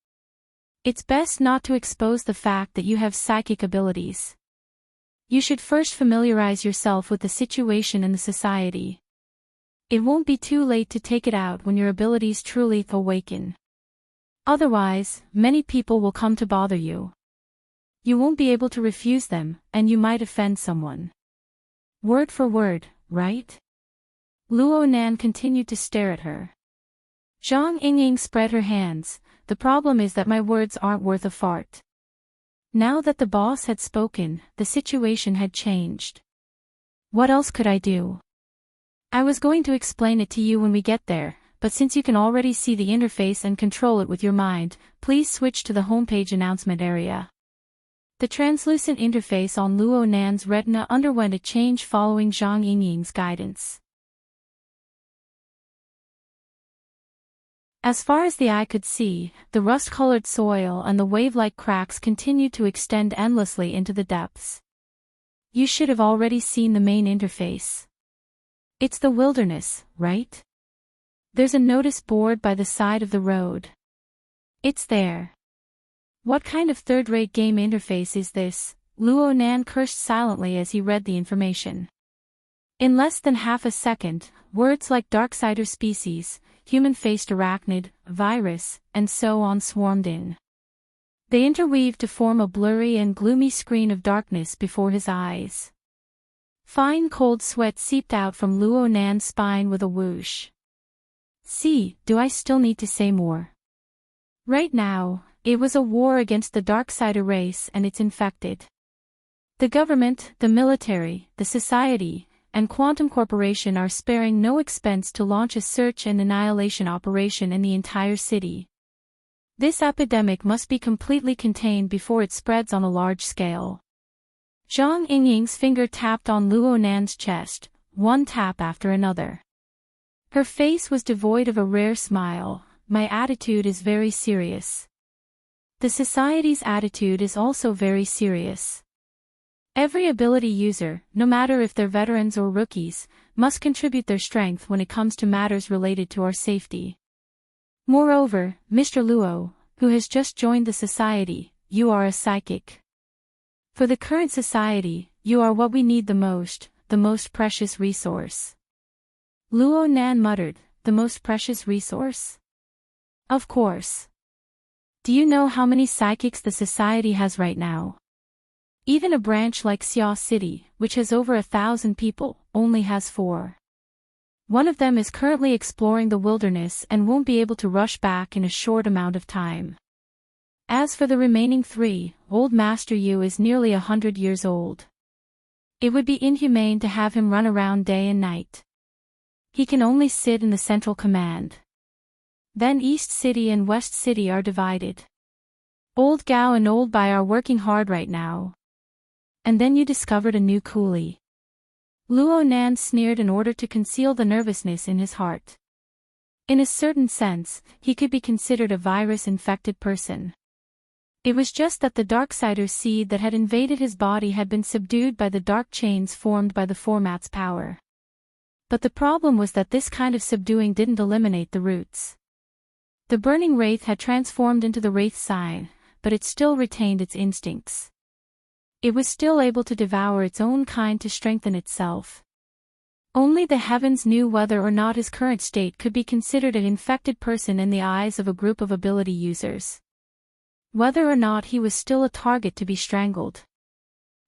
Speaker 1: It's best not to expose the fact that you have psychic abilities. You should first familiarize yourself with the situation and the society. It won't be too late to take it out when your abilities truly awaken. Otherwise, many people will come to bother you. You won't be able to refuse them, and you might offend someone. Word for word, right? Luo Nan continued to stare at her. Zhang Yingying spread her hands. The problem is that my words aren't worth a fart. Now that the boss had spoken, the situation had changed. What else could I do? I was going to explain it to you when we get there, but since you can already see the interface and control it with your mind, please switch to the homepage announcement area. The translucent interface on Luo Nan's retina underwent a change following Zhang Yingying's guidance. As far as the eye could see, the rust-colored soil and the wave-like cracks continued to extend endlessly into the depths. You should have already seen the main interface. It's the wilderness, right? There's a notice board by the side of the road. It's there. What kind of third-rate game interface is this? Luo Nan cursed silently as he read the information. In less than half a second, words like Darksider species, human-faced arachnid, virus, and so on swarmed in. They interweaved to form a blurry and gloomy screen of darkness before his eyes. Fine cold sweat seeped out from Luo Nan's spine with a whoosh. See, do I still need to say more? Right now, it was a war against the Darksider race and its infected. The government, the military, the society, and Quantum Corporation are sparing no expense to launch a search and annihilation operation in the entire city. This epidemic must be completely contained before it spreads on a large scale. Zhang Yingying's finger tapped on Luo Nan's chest, one tap after another. Her face was devoid of a rare smile. My attitude is very serious. The society's attitude is also very serious. Every ability user, no matter if they're veterans or rookies, must contribute their strength when it comes to matters related to our safety. Moreover, Mr. Luo, who has just joined the society, you are a psychic. For the current society, you are what we need the most precious resource. Luo Nan muttered, the most precious resource? Of course. Do you know how many psychics the society has right now? Even a branch like Xia City, which has over 1,000 people, only has 4. One of them is currently exploring the wilderness and won't be able to rush back in a short amount of time. As for the remaining 3, old Master Yu is nearly 100 years old. It would be inhumane to have him run around day and night. He can only sit in the central command. Then East City and West City are divided. Old Gao and Old Bai are working hard right now. And then you discovered a new coolie. Luo Nan sneered in order to conceal the nervousness in his heart. In a certain sense, he could be considered a virus-infected person. It was just that the Darksider seed that had invaded his body had been subdued by the dark chains formed by the format's power. But the problem was that this kind of subduing didn't eliminate the roots. The burning wraith had transformed into the wraith sign, but it still retained its instincts. It was still able to devour its own kind to strengthen itself. Only the heavens knew whether or not his current state could be considered an infected person in the eyes of a group of ability users. Whether or not he was still a target to be strangled.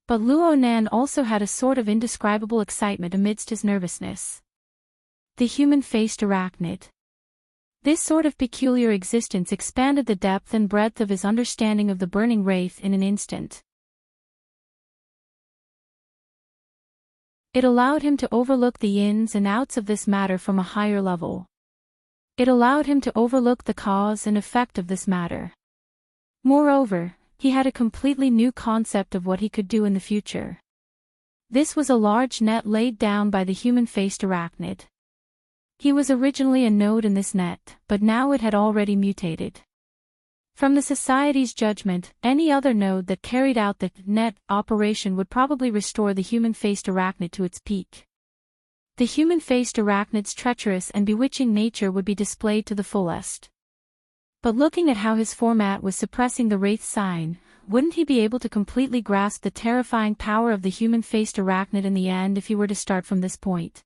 Speaker 1: But Luo Nan also had a sort of indescribable excitement amidst his nervousness. The human-faced arachnid. This sort of peculiar existence expanded the depth and breadth of his understanding of the burning wraith in an instant. It allowed him to overlook the ins and outs of this matter from a higher level. It allowed him to overlook the cause and effect of this matter. Moreover, he had a completely new concept of what he could do in the future. This was a large net laid down by the human-faced arachnid. He was originally a node in this net, but now it had already mutated. From the Society's judgment, any other node that carried out the net operation would probably restore the human-faced arachnid to its peak. The human-faced arachnid's treacherous and bewitching nature would be displayed to the fullest. But looking at how his format was suppressing the wraith sign, wouldn't he be able to completely grasp the terrifying power of the human-faced arachnid in the end if he were to start from this point?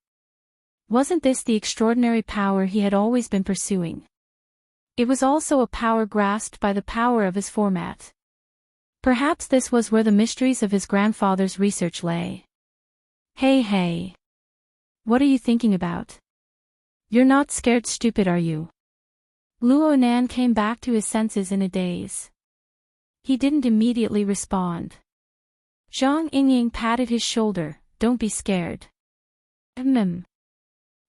Speaker 1: Wasn't this the extraordinary power he had always been pursuing? It was also a power grasped by the power of his format. Perhaps this was where the mysteries of his grandfather's research lay. Hey. What are you thinking about? You're not scared stupid, are you? Luo Nan came back to his senses in a daze. He didn't immediately respond. Zhang Yingying patted his shoulder. Don't be scared.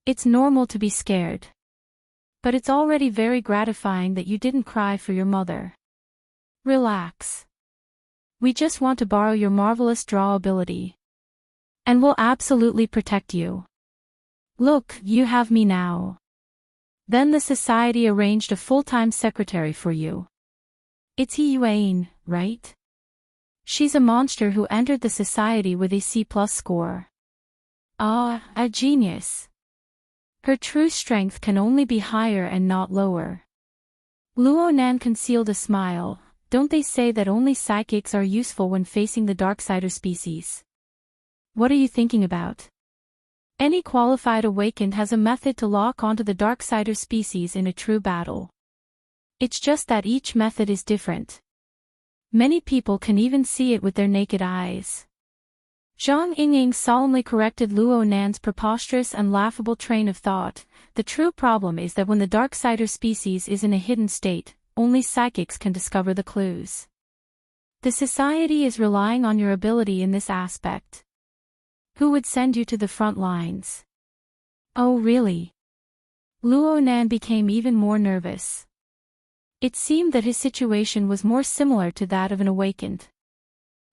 Speaker 1: It's normal to be scared. But it's already very gratifying that you didn't cry for your mother. Relax. We just want to borrow your marvelous draw ability. And we'll absolutely protect you. Look, you have me now. Then the Society arranged a full-time secretary for you. It's He Yuan, right? She's a monster who entered the Society with a C+ score. Ah, a genius. Her true strength can only be higher and not lower. Luo Nan concealed a smile. Don't they say that only psychics are useful when facing the Darksider species? What are you thinking about? Any qualified awakened has a method to lock onto the Darksider species in a true battle. It's just that each method is different. Many people can even see it with their naked eyes. Zhang Yingying solemnly corrected Luo Nan's preposterous and laughable train of thought. The true problem is that when the Darksider species is in a hidden state, only psychics can discover the clues. The Society is relying on your ability in this aspect. Who would send you to the front lines? Oh really? Luo Nan became even more nervous. It seemed that his situation was more similar to that of an awakened.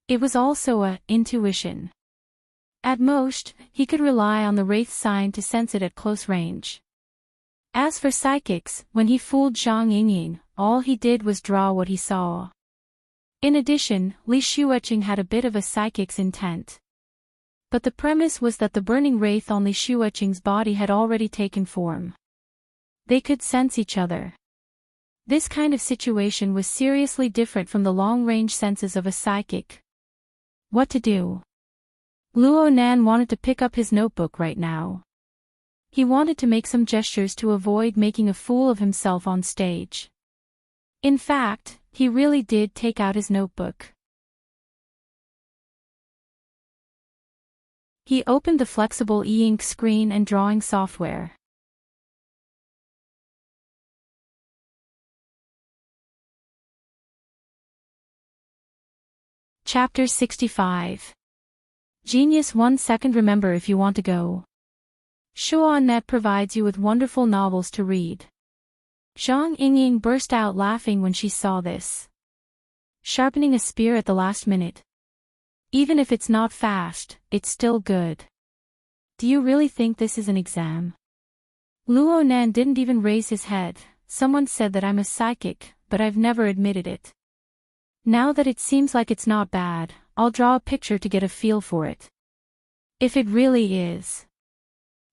Speaker 1: It was also a intuition. At most, he could rely on the wraith sign to sense it at close range. As for psychics, when he fooled Zhang Yingying, all he did was draw what he saw. In addition, Li Shueching had a bit of a psychic's intent. But the premise was that the burning wraith on Li Shueching's body had already taken form. They could sense each other. This kind of situation was seriously different from the long-range senses of a psychic. What to do? Luo Nan wanted to pick up his notebook right now. He wanted to make some gestures to avoid making a fool of himself on stage. In fact, he really did take out his notebook. He opened the flexible e-ink screen and drawing software. Chapter 65. Genius 1 second. Remember if you want to go. Shuanet provides you with wonderful novels to read. Zhang Yingying burst out laughing when she saw this. Sharpening a spear at the last minute. Even if it's not fast, it's still good. Do you really think this is an exam? Luo Nan didn't even raise his head. Someone said that I'm a psychic, but I've never admitted it. Now that it seems like it's not bad, I'll draw a picture to get a feel for it. If it really is.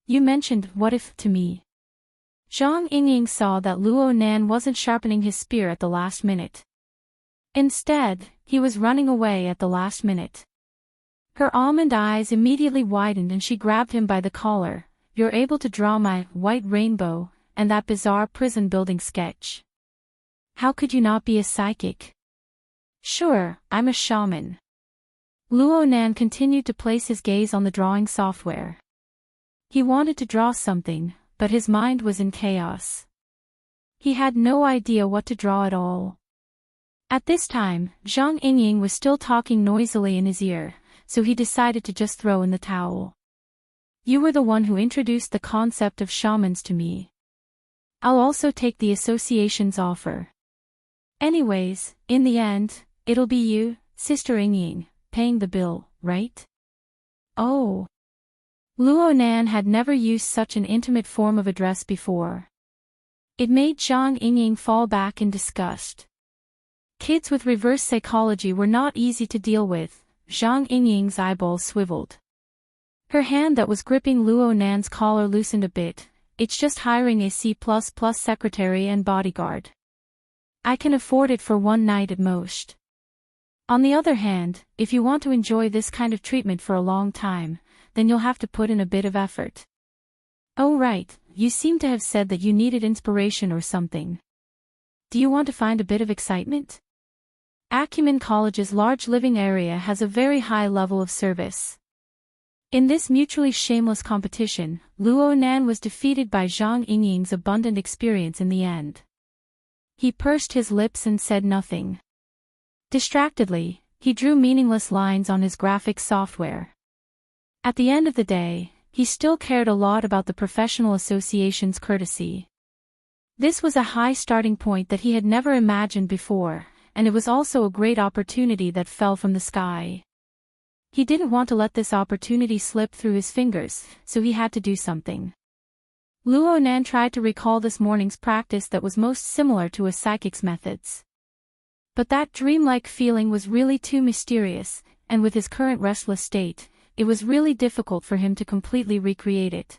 Speaker 1: You mentioned what if to me. Zhang Yingying saw that Luo Nan wasn't sharpening his spear at the last minute. Instead, he was running away at the last minute. Her almond eyes immediately widened and she grabbed him by the collar. You're able to draw my white rainbow and that bizarre prison building sketch. How could you not be a psychic? Sure, I'm a shaman. Luo Nan continued to place his gaze on the drawing software. He wanted to draw something, but his mind was in chaos. He had no idea what to draw at all. At this time, Zhang Yingying was still talking noisily in his ear, so he decided to just throw in the towel. You were the one who introduced the concept of shamans to me. I'll also take the association's offer. Anyways, in the end, it'll be you, Sister Yingying, paying the bill, right? Oh. Luo Nan had never used such an intimate form of address before. It made Zhang Yingying fall back in disgust. Kids with reverse psychology were not easy to deal with. Zhang Yingying's eyeballs swiveled. Her hand that was gripping Luo Nan's collar loosened a bit. It's just hiring a C++ secretary and bodyguard. I can afford it for one night at most. On the other hand, if you want to enjoy this kind of treatment for a long time, then you'll have to put in a bit of effort. Oh right, you seem to have said that you needed inspiration or something. Do you want to find a bit of excitement? Acumen College's large living area has a very high level of service. In this mutually shameless competition, Luo Nan was defeated by Zhang Yingying's abundant experience in the end. He pursed his lips and said nothing. Distractedly, he drew meaningless lines on his graphics software. At the end of the day, he still cared a lot about the professional association's courtesy. This was a high starting point that he had never imagined before, and it was also a great opportunity that fell from the sky. He didn't want to let this opportunity slip through his fingers, so he had to do something. Luo Nan tried to recall this morning's practice that was most similar to a psychic's methods. But that dreamlike feeling was really too mysterious, and with his current restless state, it was really difficult for him to completely recreate it.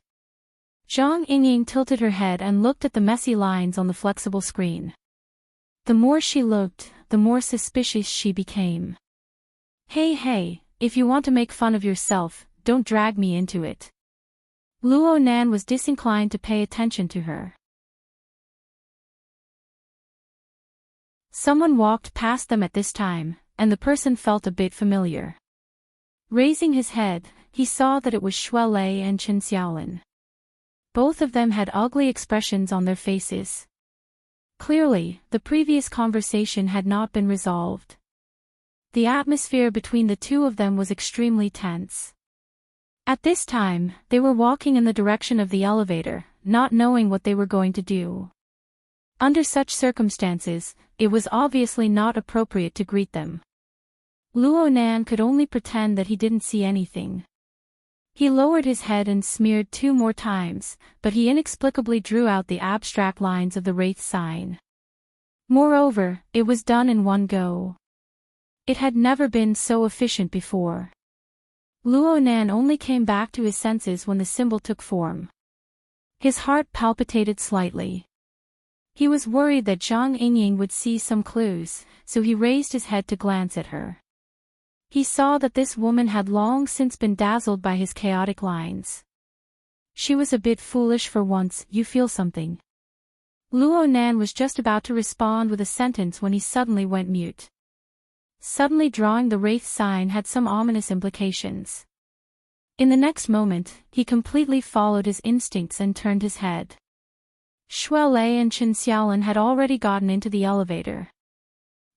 Speaker 1: Zhang Yingying tilted her head and looked at the messy lines on the flexible screen. The more she looked, the more suspicious she became. Hey, if you want to make fun of yourself, don't drag me into it. Luo Nan was disinclined to pay attention to her. Someone walked past them at this time, and the person felt a bit familiar. Raising his head, he saw that it was Shui Lei and Chen Xiaolin. Both of them had ugly expressions on their faces. Clearly, the previous conversation had not been resolved. The atmosphere between the two of them was extremely tense. At this time, they were walking in the direction of the elevator, not knowing what they were going to do. Under such circumstances, it was obviously not appropriate to greet them. Luo Nan could only pretend that he didn't see anything. He lowered his head and smeared 2 more times, but he inexplicably drew out the abstract lines of the wraith sign. Moreover, it was done in one go. It had never been so efficient before. Luo Nan only came back to his senses when the symbol took form. His heart palpitated slightly. He was worried that Zhang Yingying would see some clues, so he raised his head to glance at her. He saw that this woman had long since been dazzled by his chaotic lines. She was a bit foolish for once. You feel something? Luo Nan was just about to respond with a sentence when he suddenly went mute. Suddenly drawing the wraith sign had some ominous implications. In the next moment, he completely followed his instincts and turned his head. Shui Lei and Chen Xiaolin had already gotten into the elevator.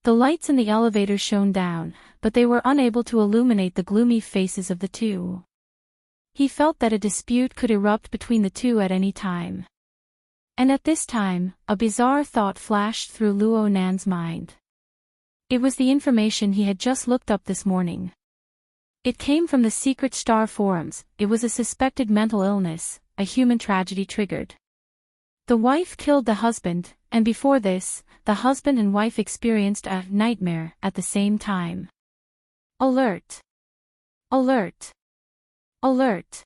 Speaker 1: The lights in the elevator shone down, but they were unable to illuminate the gloomy faces of the two. He felt that a dispute could erupt between the two at any time. And at this time, a bizarre thought flashed through Luo Nan's mind. It was the information he had just looked up this morning. It came from the Secret Star forums. It was a suspected mental illness, a human tragedy triggered. The wife killed the husband, and before this, the husband and wife experienced a nightmare at the same time. Alert! Alert! Alert!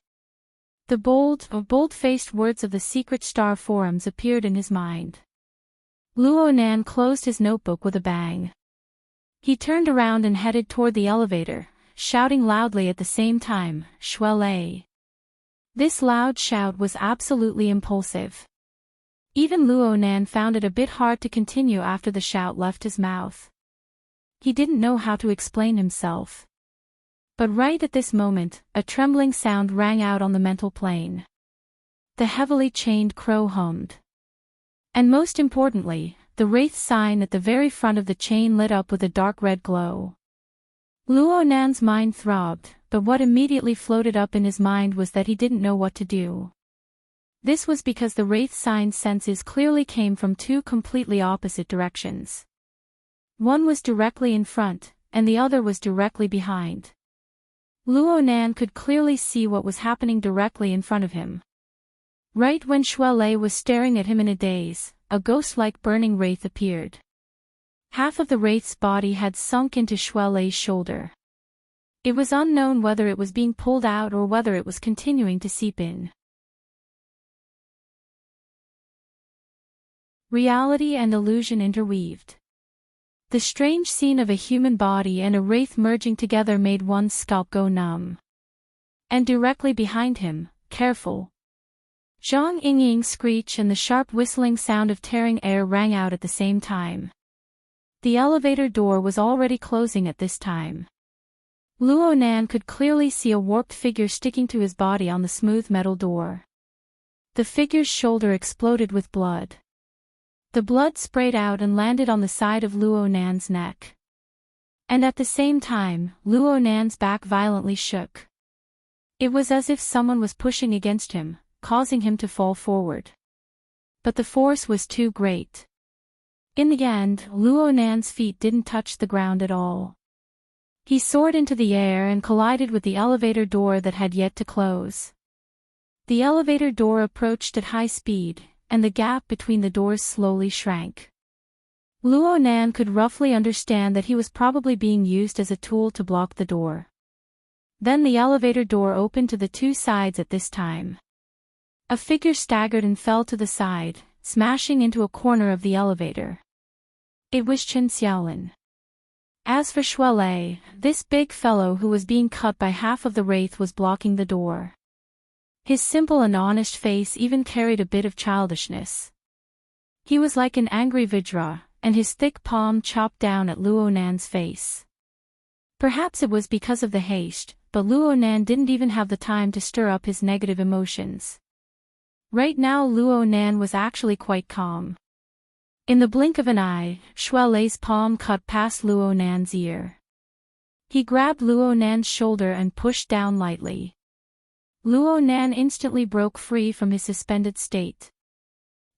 Speaker 1: The bold-faced words of the Secret Star forums appeared in his mind. Luo Nan closed his notebook with a bang. He turned around and headed toward the elevator, shouting loudly at the same time, Shui Lei. This loud shout was absolutely impulsive. Even Luo Nan found it a bit hard to continue after the shout left his mouth. He didn't know how to explain himself. But right at this moment, a trembling sound rang out on the mental plane. The heavily chained crow hummed. And most importantly, the wraith sign at the very front of the chain lit up with a dark red glow. Luo Nan's mind throbbed, but what immediately floated up in his mind was that he didn't know what to do. This was because the wraith sign's senses clearly came from two completely opposite directions. One was directly in front, and the other was directly behind. Luo Nan could clearly see what was happening directly in front of him. Right when Shuelei was staring at him in a daze, a ghost-like burning wraith appeared. Half of the wraith's body had sunk into Shuelei's shoulder. It was unknown whether it was being pulled out or whether it was continuing to seep in. Reality and illusion interweaved. The strange scene of a human body and a wraith merging together made one's scalp go numb. And directly behind him, careful. Zhang Yingying's screech and the sharp whistling sound of tearing air rang out at the same time. The elevator door was already closing at this time. Luo Nan could clearly see a warped figure sticking to his body on the smooth metal door. The figure's shoulder exploded with blood. The blood sprayed out and landed on the side of Luo Nan's neck. And at the same time, Luo Nan's back violently shook. It was as if someone was pushing against him, causing him to fall forward. But the force was too great. In the end, Luo Nan's feet didn't touch the ground at all. He soared into the air and collided with the elevator door that had yet to close. The elevator door approached at high speed, and the gap between the doors slowly shrank. Luo Nan could roughly understand that he was probably being used as a tool to block the door. Then the elevator door opened to the two sides at this time. A figure staggered and fell to the side, smashing into a corner of the elevator. It was Chen Xiaolin. As for Shuelei, this big fellow who was being cut by half of the wraith was blocking the door. His simple and honest face even carried a bit of childishness. He was like an angry Vajra, and his thick palm chopped down at Luo Nan's face. Perhaps it was because of the haste, but Luo Nan didn't even have the time to stir up his negative emotions. Right now Luo Nan was actually quite calm. In the blink of an eye, Shuelei's palm cut past Luo Nan's ear. He grabbed Luo Nan's shoulder and pushed down lightly. Luo Nan instantly broke free from his suspended state.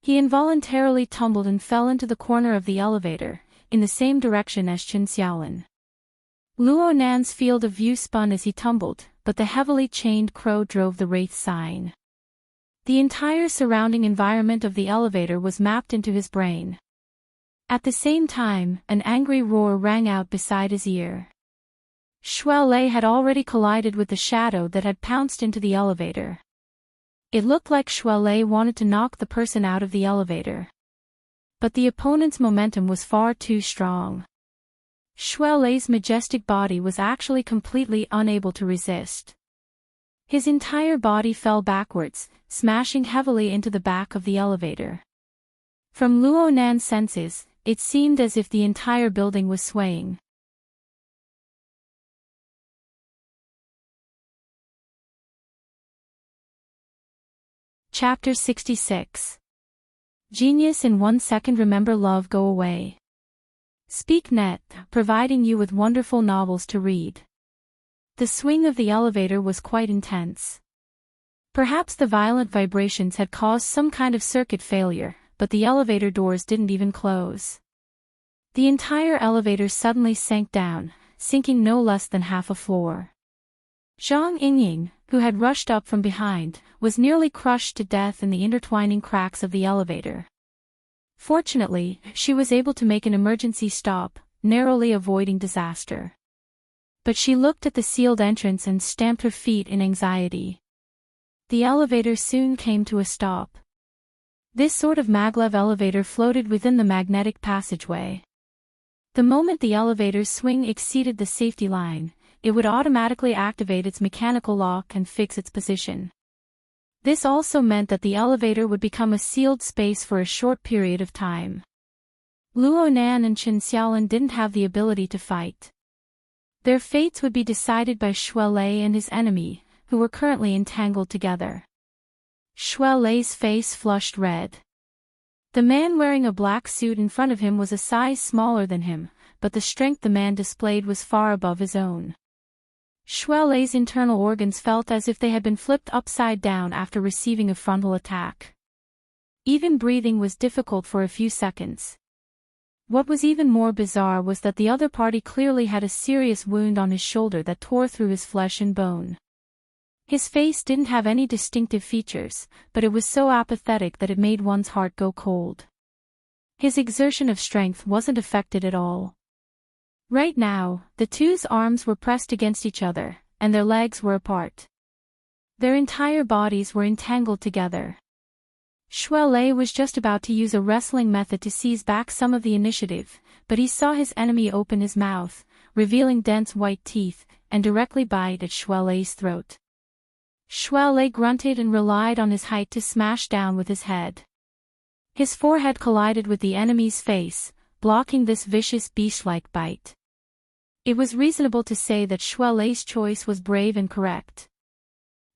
Speaker 1: He involuntarily tumbled and fell into the corner of the elevator, in the same direction as Chen Xiaolin. Luo Nan's field of view spun as he tumbled, but the heavily chained crow drove the wraith sign. The entire surrounding environment of the elevator was mapped into his brain. At the same time, an angry roar rang out beside his ear. Shuelei had already collided with the shadow that had pounced into the elevator. It looked like Shuelei wanted to knock the person out of the elevator. But the opponent's momentum was far too strong. Shuelei's majestic body was actually completely unable to resist. His entire body fell backwards, smashing heavily into the back of the elevator. From Luo Nan's senses, it seemed as if the entire building was swaying. Chapter 66. Genius in 1 second. Remember love go away. SpeakNet, providing you with wonderful novels to read. The swing of the elevator was quite intense. Perhaps the violent vibrations had caused some kind of circuit failure, but the elevator doors didn't even close. The entire elevator suddenly sank down, sinking no less than half a floor. Zhang Yingying, who had rushed up from behind, was nearly crushed to death in the intertwining cracks of the elevator. Fortunately, she was able to make an emergency stop, narrowly avoiding disaster. But she looked at the sealed entrance and stamped her feet in anxiety. The elevator soon came to a stop. This sort of maglev elevator floated within the magnetic passageway. The moment the elevator's swing exceeded the safety line, it would automatically activate its mechanical lock and fix its position. This also meant that the elevator would become a sealed space for a short period of time. Luo Nan and Chen Xiaolin didn't have the ability to fight. Their fates would be decided by Shuelei and his enemy, who were currently entangled together. Shuelei's face flushed red. The man wearing a black suit in front of him was a size smaller than him, but the strength the man displayed was far above his own. Shuelei's internal organs felt as if they had been flipped upside down after receiving a frontal attack. Even breathing was difficult for a few seconds. What was even more bizarre was that the other party clearly had a serious wound on his shoulder that tore through his flesh and bone. His face didn't have any distinctive features, but it was so apathetic that it made one's heart go cold. His exertion of strength wasn't affected at all. Right now, the two's arms were pressed against each other, and their legs were apart. Their entire bodies were entangled together. Shuelei was just about to use a wrestling method to seize back some of the initiative, but he saw his enemy open his mouth, revealing dense white teeth, and directly bite at Shuelei's throat. Shuelei grunted and relied on his height to smash down with his head. His forehead collided with the enemy's face, blocking this vicious beast-like bite. It was reasonable to say that Shuelei's choice was brave and correct.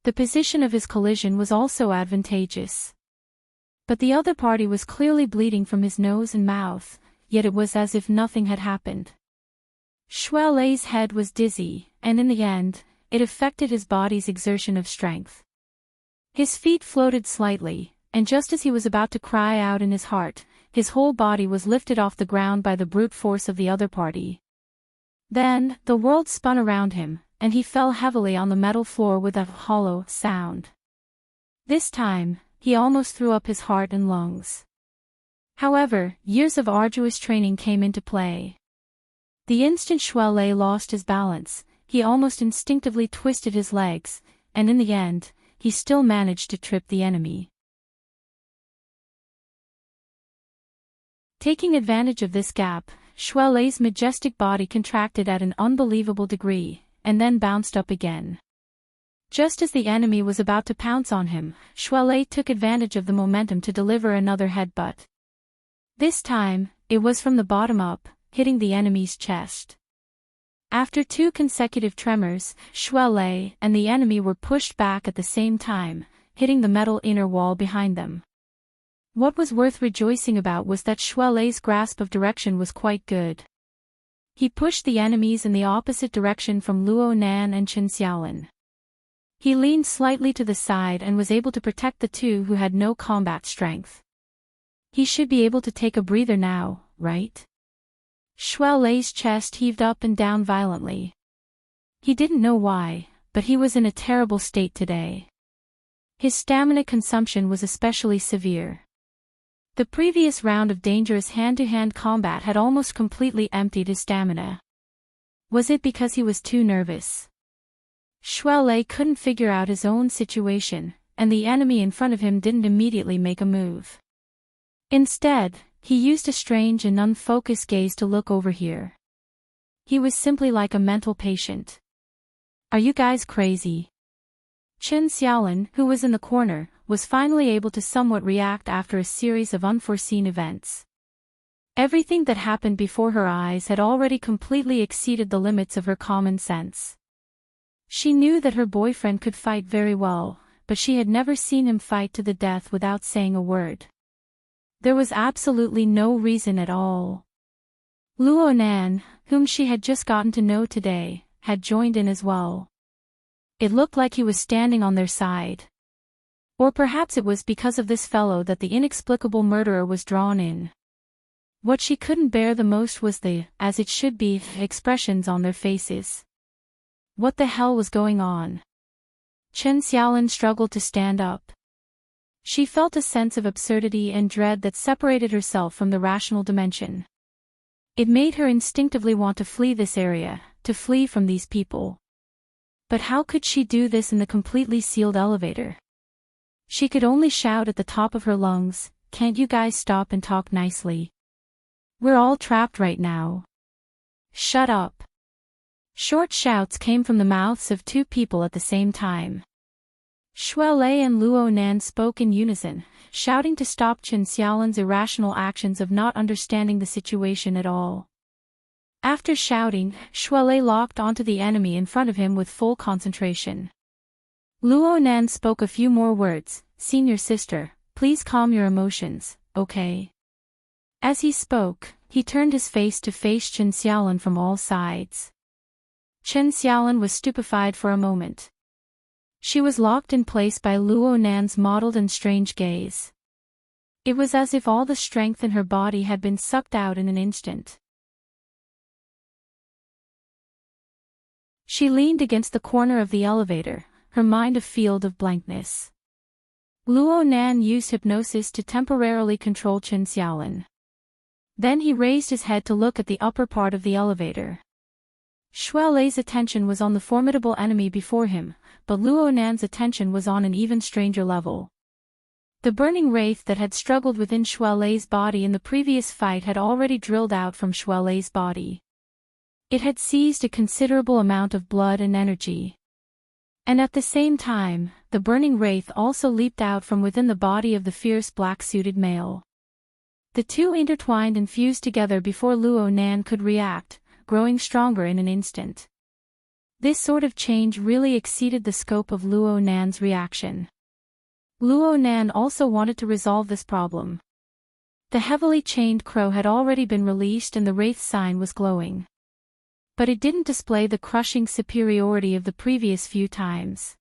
Speaker 1: The position of his collision was also advantageous. But the other party was clearly bleeding from his nose and mouth, yet it was as if nothing had happened. Shuelei's head was dizzy, and in the end, it affected his body's exertion of strength. His feet floated slightly, and just as he was about to cry out in his heart, his whole body was lifted off the ground by the brute force of the other party. Then, the world spun around him, and he fell heavily on the metal floor with a hollow sound. This time, he almost threw up his heart and lungs. However, years of arduous training came into play. The instant Shuelei lost his balance, he almost instinctively twisted his legs, and in the end, he still managed to trip the enemy. Taking advantage of this gap, Shuelei's majestic body contracted at an unbelievable degree, and then bounced up again. Just as the enemy was about to pounce on him, Shuelei took advantage of the momentum to deliver another headbutt. This time, it was from the bottom up, hitting the enemy's chest. After 2 consecutive tremors, Shuelei and the enemy were pushed back at the same time, hitting the metal inner wall behind them. What was worth rejoicing about was that Shuelei's grasp of direction was quite good. He pushed the enemies in the opposite direction from Luo Nan and Chen Xiaolin. He leaned slightly to the side and was able to protect the two who had no combat strength. He should be able to take a breather now, right? Shuelei's chest heaved up and down violently. He didn't know why, but he was in a terrible state today. His stamina consumption was especially severe. The previous round of dangerous hand-to-hand combat had almost completely emptied his stamina. Was it because he was too nervous? Shuelei couldn't figure out his own situation, and the enemy in front of him didn't immediately make a move. Instead, he used a strange and unfocused gaze to look over here. He was simply like a mental patient. Are you guys crazy? Chen Xiaolin, who was in the corner, was finally able to somewhat react after a series of unforeseen events. Everything that happened before her eyes had already completely exceeded the limits of her common sense. She knew that her boyfriend could fight very well, but she had never seen him fight to the death without saying a word. There was absolutely no reason at all. Luo Nan, whom she had just gotten to know today, had joined in as well. It looked like he was standing on their side. Or perhaps it was because of this fellow that the inexplicable murderer was drawn in. What she couldn't bear the most was the, as it should be, expressions on their faces. What the hell was going on? Chen Xiaolin struggled to stand up. She felt a sense of absurdity and dread that separated herself from the rational dimension. It made her instinctively want to flee this area, to flee from these people. But how could she do this in the completely sealed elevator? She could only shout at the top of her lungs, "Can't you guys stop and talk nicely? We're all trapped right now. Shut up." Short shouts came from the mouths of 2 people at the same time. Shuelei and Luo Nan spoke in unison, shouting to stop Chen Xiaolin's irrational actions of not understanding the situation at all. After shouting, Shuelei locked onto the enemy in front of him with full concentration. Luo Nan spoke a few more words. Senior sister, please calm your emotions, okay? As he spoke, he turned his face to face Chen Xiaolin from all sides. Chen Xiaolin was stupefied for a moment. She was locked in place by Luo Nan's mottled and strange gaze. It was as if all the strength in her body had been sucked out in an instant. She leaned against the corner of the elevator, her mind a field of blankness. Luo Nan used hypnosis to temporarily control Chen Xiaolin. Then he raised his head to look at the upper part of the elevator. Shuelei's attention was on the formidable enemy before him, but Luo Nan's attention was on an even stranger level. The burning wraith that had struggled within Shuelei's body in the previous fight had already drilled out from Shuelei's body. It had seized a considerable amount of blood and energy. And at the same time, the burning wraith also leaped out from within the body of the fierce black-suited male. The two intertwined and fused together before Luo Nan could react, growing stronger in an instant. This sort of change really exceeded the scope of Luo Nan's reaction. Luo Nan also wanted to resolve this problem. The heavily chained crow had already been released and the wraith sign was glowing. But it didn't display the crushing superiority of the previous few times.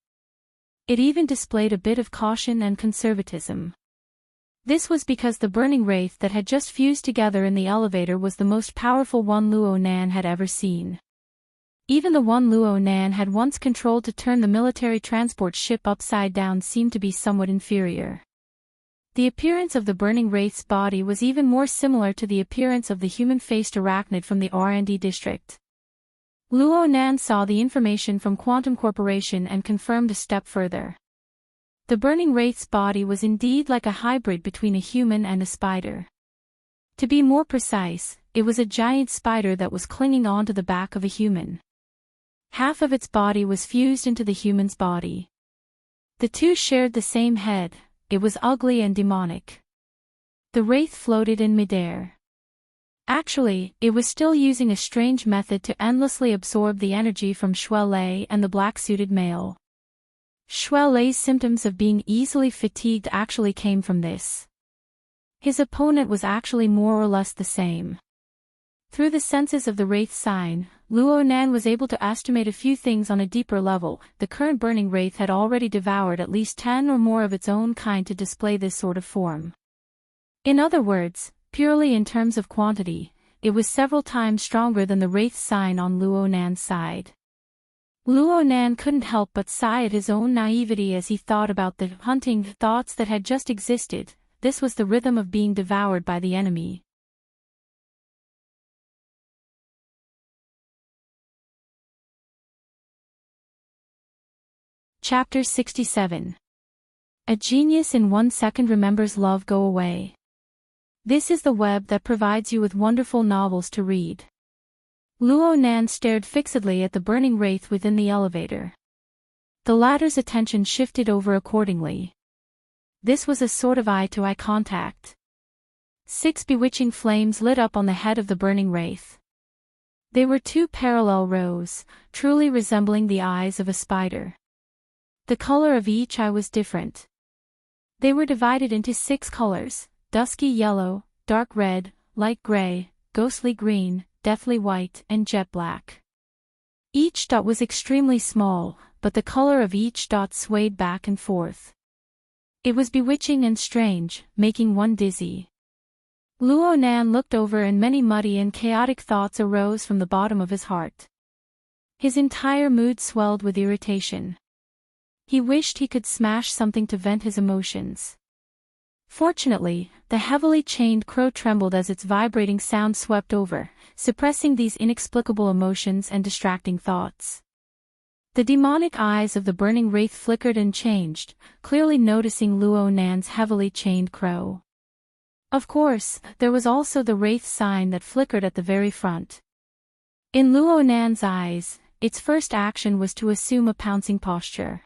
Speaker 1: It even displayed a bit of caution and conservatism. This was because the burning wraith that had just fused together in the elevator was the most powerful one Luo Nan had ever seen. Even the one Luo Nan had once controlled to turn the military transport ship upside down seemed to be somewhat inferior. The appearance of the burning wraith's body was even more similar to the appearance of the human-faced arachnid from the R&D district. Luo Nan saw the information from Quantum Corporation and confirmed a step further. The burning wraith's body was indeed like a hybrid between a human and a spider. To be more precise, it was a giant spider that was clinging onto the back of a human. Half of its body was fused into the human's body. The two shared the same head. It was ugly and demonic. The wraith floated in midair. Actually, it was still using a strange method to endlessly absorb the energy from Shuelei and the black-suited male. Shuelei's symptoms of being easily fatigued actually came from this. His opponent was actually more or less the same. Through the senses of the wraith sign, Luo Nan was able to estimate a few things on a deeper level. The current burning wraith had already devoured at least 10 or more of its own kind to display this sort of form. In other words, purely in terms of quantity, it was several times stronger than the wraith sign on Luo Nan's side. Luo Nan couldn't help but sigh at his own naivety as he thought about the hunting thoughts that had just existed. This was the rhythm of being devoured by the enemy. Chapter 67. A genius in 1 second remembers love go away. This is the web that provides you with wonderful novels to read. Luo Nan stared fixedly at the burning wraith within the elevator. The latter's attention shifted over accordingly. This was a sort of eye-to-eye contact. 6 bewitching flames lit up on the head of the burning wraith. They were 2 parallel rows, truly resembling the eyes of a spider. The color of each eye was different. They were divided into 6 colors: dusky yellow, dark red, light gray, ghostly green, deathly white, and jet black. Each dot was extremely small, but the color of each dot swayed back and forth. It was bewitching and strange, making one dizzy. Luo Nan looked over and many muddy and chaotic thoughts arose from the bottom of his heart. His entire mood swelled with irritation. He wished he could smash something to vent his emotions. Fortunately, the heavily chained crow trembled as its vibrating sound swept over, suppressing these inexplicable emotions and distracting thoughts. The demonic eyes of the burning wraith flickered and changed, clearly noticing Luo Nan's heavily chained crow. Of course, there was also the wraith sign that flickered at the very front. In Luo Nan's eyes, its first action was to assume a pouncing posture.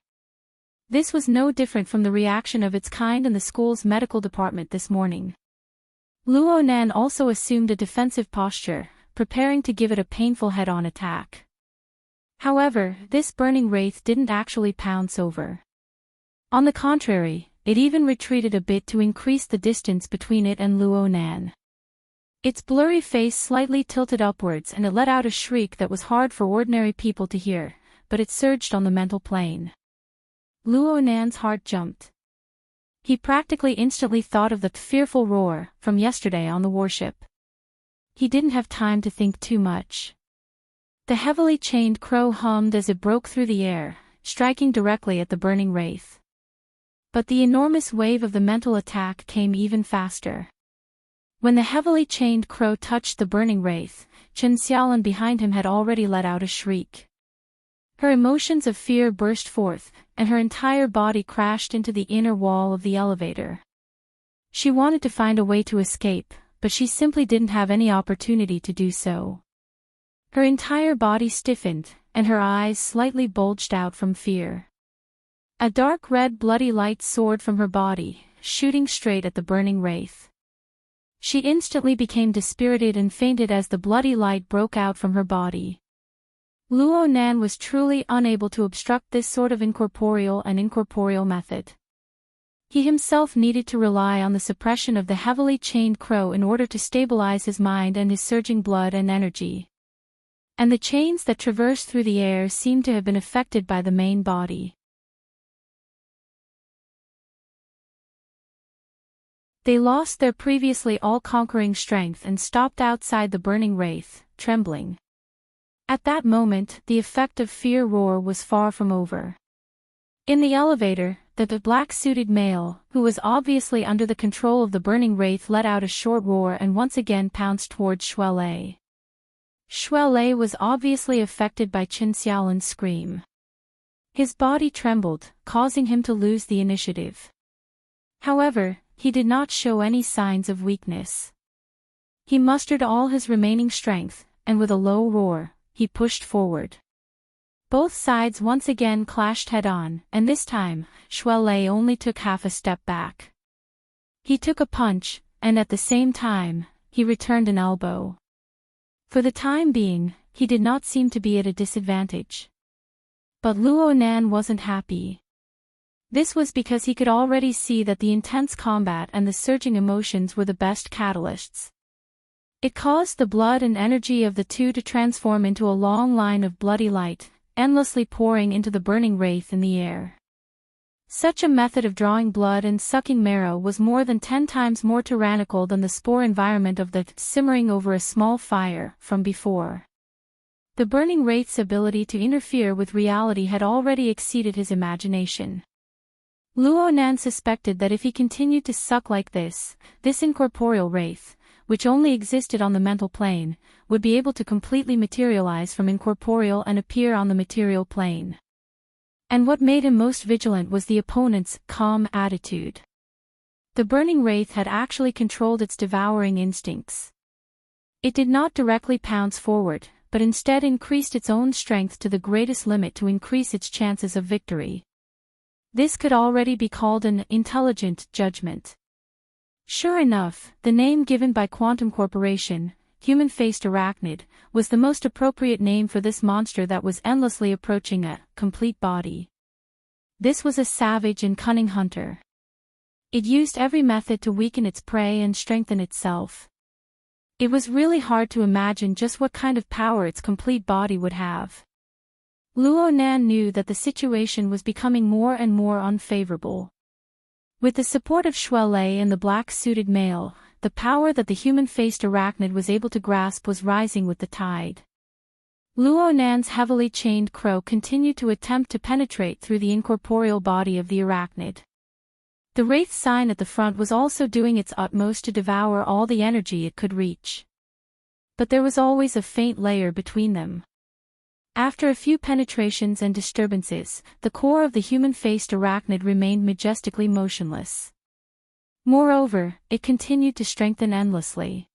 Speaker 1: This was no different from the reaction of its kind in the school's medical department this morning. Luo Nan also assumed a defensive posture, preparing to give it a painful head-on attack. However, this burning wraith didn't actually pounce over. On the contrary, it even retreated a bit to increase the distance between it and Luo Nan. Its blurry face slightly tilted upwards and it let out a shriek that was hard for ordinary people to hear, but it surged on the mental plane. Luo Nan's heart jumped. He practically instantly thought of the fearful roar from yesterday on the warship. He didn't have time to think too much. The heavily chained crow hummed as it broke through the air, striking directly at the burning wraith. But the enormous wave of the mental attack came even faster. When the heavily chained crow touched the burning wraith, Chen Xiaolin behind him had already let out a shriek. Her emotions of fear burst forth, and her entire body crashed into the inner wall of the elevator. She wanted to find a way to escape, but she simply didn't have any opportunity to do so. Her entire body stiffened, and her eyes slightly bulged out from fear. A dark red bloody light soared from her body, shooting straight at the burning wraith. She instantly became dispirited and fainted as the bloody light broke out from her body. Luo Nan was truly unable to obstruct this sort of incorporeal method. He himself needed to rely on the suppression of the heavily chained crow in order to stabilize his mind and his surging blood and energy. And the chains that traversed through the air seemed to have been affected by the main body. They lost their previously all-conquering strength and stopped outside the burning wraith, trembling. At that moment, the effect of fear roar was far from over. In the elevator, the black-suited male, who was obviously under the control of the burning wraith, let out a short roar and once again pounced towards Shuelei. Shuelei was obviously affected by Chen Xiaolin's scream. His body trembled, causing him to lose the initiative. However, he did not show any signs of weakness. He mustered all his remaining strength, and with a low roar, he pushed forward. Both sides once again clashed head-on, and this time, Shuelei only took half a step back. He took a punch, and at the same time, he returned an elbow. For the time being, he did not seem to be at a disadvantage. But Luo Nan wasn't happy. This was because he could already see that the intense combat and the surging emotions were the best catalysts. It caused the blood and energy of the two to transform into a long line of bloody light, endlessly pouring into the burning wraith in the air. Such a method of drawing blood and sucking marrow was more than 10 times more tyrannical than the spore environment of the simmering over a small fire from before. The burning wraith's ability to interfere with reality had already exceeded his imagination. Luo Nan suspected that if he continued to suck like this incorporeal wraith, which only existed on the mental plane, would be able to completely materialize from incorporeal and appear on the material plane. And what made him most vigilant was the opponent's calm attitude. The burning wraith had actually controlled its devouring instincts. It did not directly pounce forward, but instead increased its own strength to the greatest limit to increase its chances of victory. This could already be called an intelligent judgment. Sure enough, the name given by Quantum Corporation, human-faced arachnid, was the most appropriate name for this monster that was endlessly approaching a complete body. This was a savage and cunning hunter. It used every method to weaken its prey and strengthen itself. It was really hard to imagine just what kind of power its complete body would have. Luo Nan knew that the situation was becoming more and more unfavorable. With the support of Shuelei and the black-suited male, the power that the human-faced arachnid was able to grasp was rising with the tide. Luo Nan's heavily chained crow continued to attempt to penetrate through the incorporeal body of the arachnid. The wraith sign at the front was also doing its utmost to devour all the energy it could reach. But there was always a faint layer between them. After a few penetrations and disturbances, the core of the human-faced arachnid remained majestically motionless. Moreover, it continued to strengthen endlessly.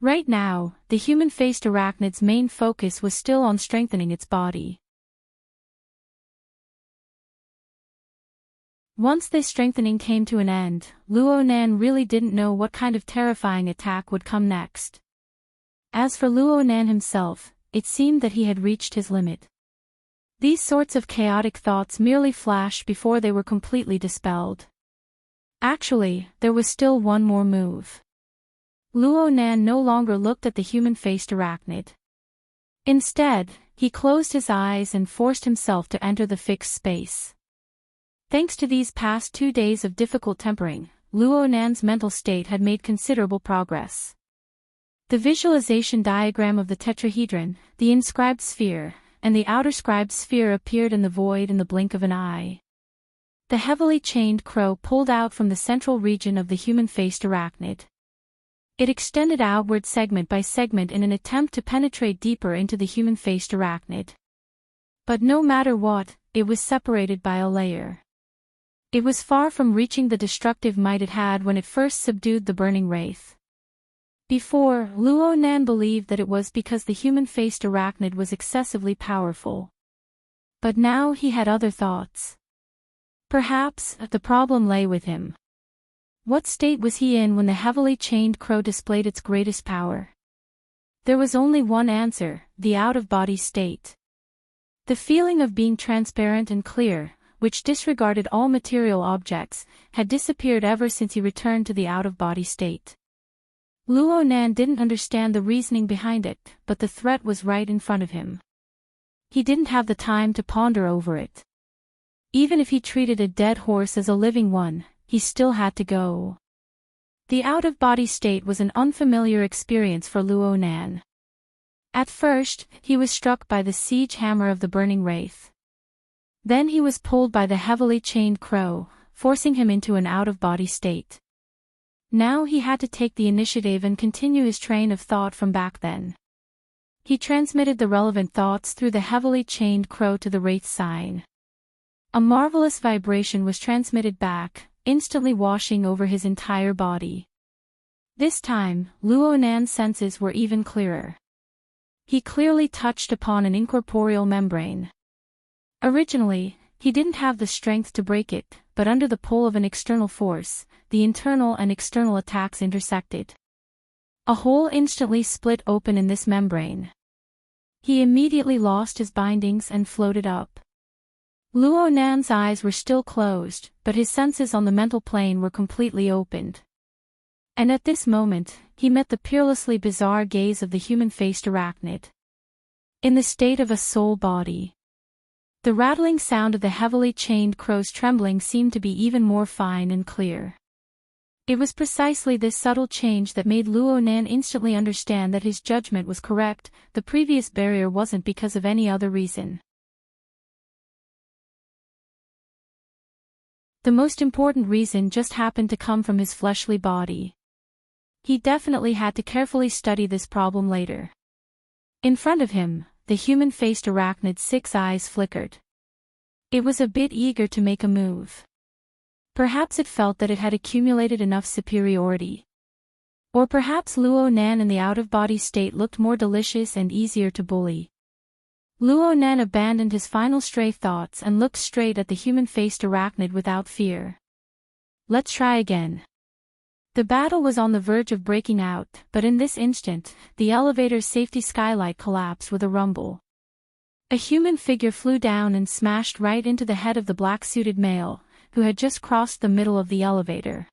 Speaker 1: Right now, the human-faced arachnid's main focus was still on strengthening its body. Once this strengthening came to an end, Luo Nan really didn't know what kind of terrifying attack would come next. As for Luo Nan himself, it seemed that he had reached his limit. These sorts of chaotic thoughts merely flashed before they were completely dispelled. Actually, there was still one more move. Luo Nan no longer looked at the human-faced arachnid. Instead, he closed his eyes and forced himself to enter the fixed space. Thanks to these past 2 days of difficult tempering, Luo Nan's mental state had made considerable progress. The visualization diagram of the tetrahedron, the inscribed sphere, and the outer scribed sphere appeared in the void in the blink of an eye. The heavily chained crow pulled out from the central region of the human-faced arachnid. It extended outward segment by segment in an attempt to penetrate deeper into the human-faced arachnid. But no matter what, it was separated by a layer. It was far from reaching the destructive might it had when it first subdued the burning wraith. Before, Luo Nan believed that it was because the human-faced arachnid was excessively powerful. But now he had other thoughts. Perhaps, the problem lay with him. What state was he in when the heavily chained crow displayed its greatest power? There was only one answer, the out-of-body state. The feeling of being transparent and clear, which disregarded all material objects, had disappeared ever since he returned to the out-of-body state. Luo Nan didn't understand the reasoning behind it, but the threat was right in front of him. He didn't have the time to ponder over it. Even if he treated a dead horse as a living one, he still had to go. The out-of-body state was an unfamiliar experience for Luo Nan. At first, he was struck by the siege hammer of the burning wraith. Then he was pulled by the heavily chained crow, forcing him into an out-of-body state. Now he had to take the initiative and continue his train of thought from back then. He transmitted the relevant thoughts through the heavily chained crow to the wraith sign. A marvelous vibration was transmitted back, instantly washing over his entire body. This time, Luo Nan's senses were even clearer. He clearly touched upon an incorporeal membrane. Originally, he didn't have the strength to break it, but under the pull of an external force, the internal and external attacks intersected. A hole instantly split open in this membrane. He immediately lost his bindings and floated up. Luo Nan's eyes were still closed, but his senses on the mental plane were completely opened. And at this moment, he met the peerlessly bizarre gaze of the human-faced arachnid. In the state of a soul body. The rattling sound of the heavily chained crow's trembling seemed to be even more fine and clear. It was precisely this subtle change that made Luo Nan instantly understand that his judgment was correct. The previous barrier wasn't because of any other reason. The most important reason just happened to come from his fleshly body. He definitely had to carefully study this problem later. In front of him, the human-faced arachnid's 6 eyes flickered. It was a bit eager to make a move. Perhaps it felt that it had accumulated enough superiority. Or perhaps Luo Nan in the out-of-body state looked more delicious and easier to bully. Luo Nan abandoned his final stray thoughts and looked straight at the human-faced arachnid without fear. Let's try again. The battle was on the verge of breaking out, but in this instant, the elevator's safety skylight collapsed with a rumble. A human figure flew down and smashed right into the head of the black-suited male, who had just crossed the middle of the elevator.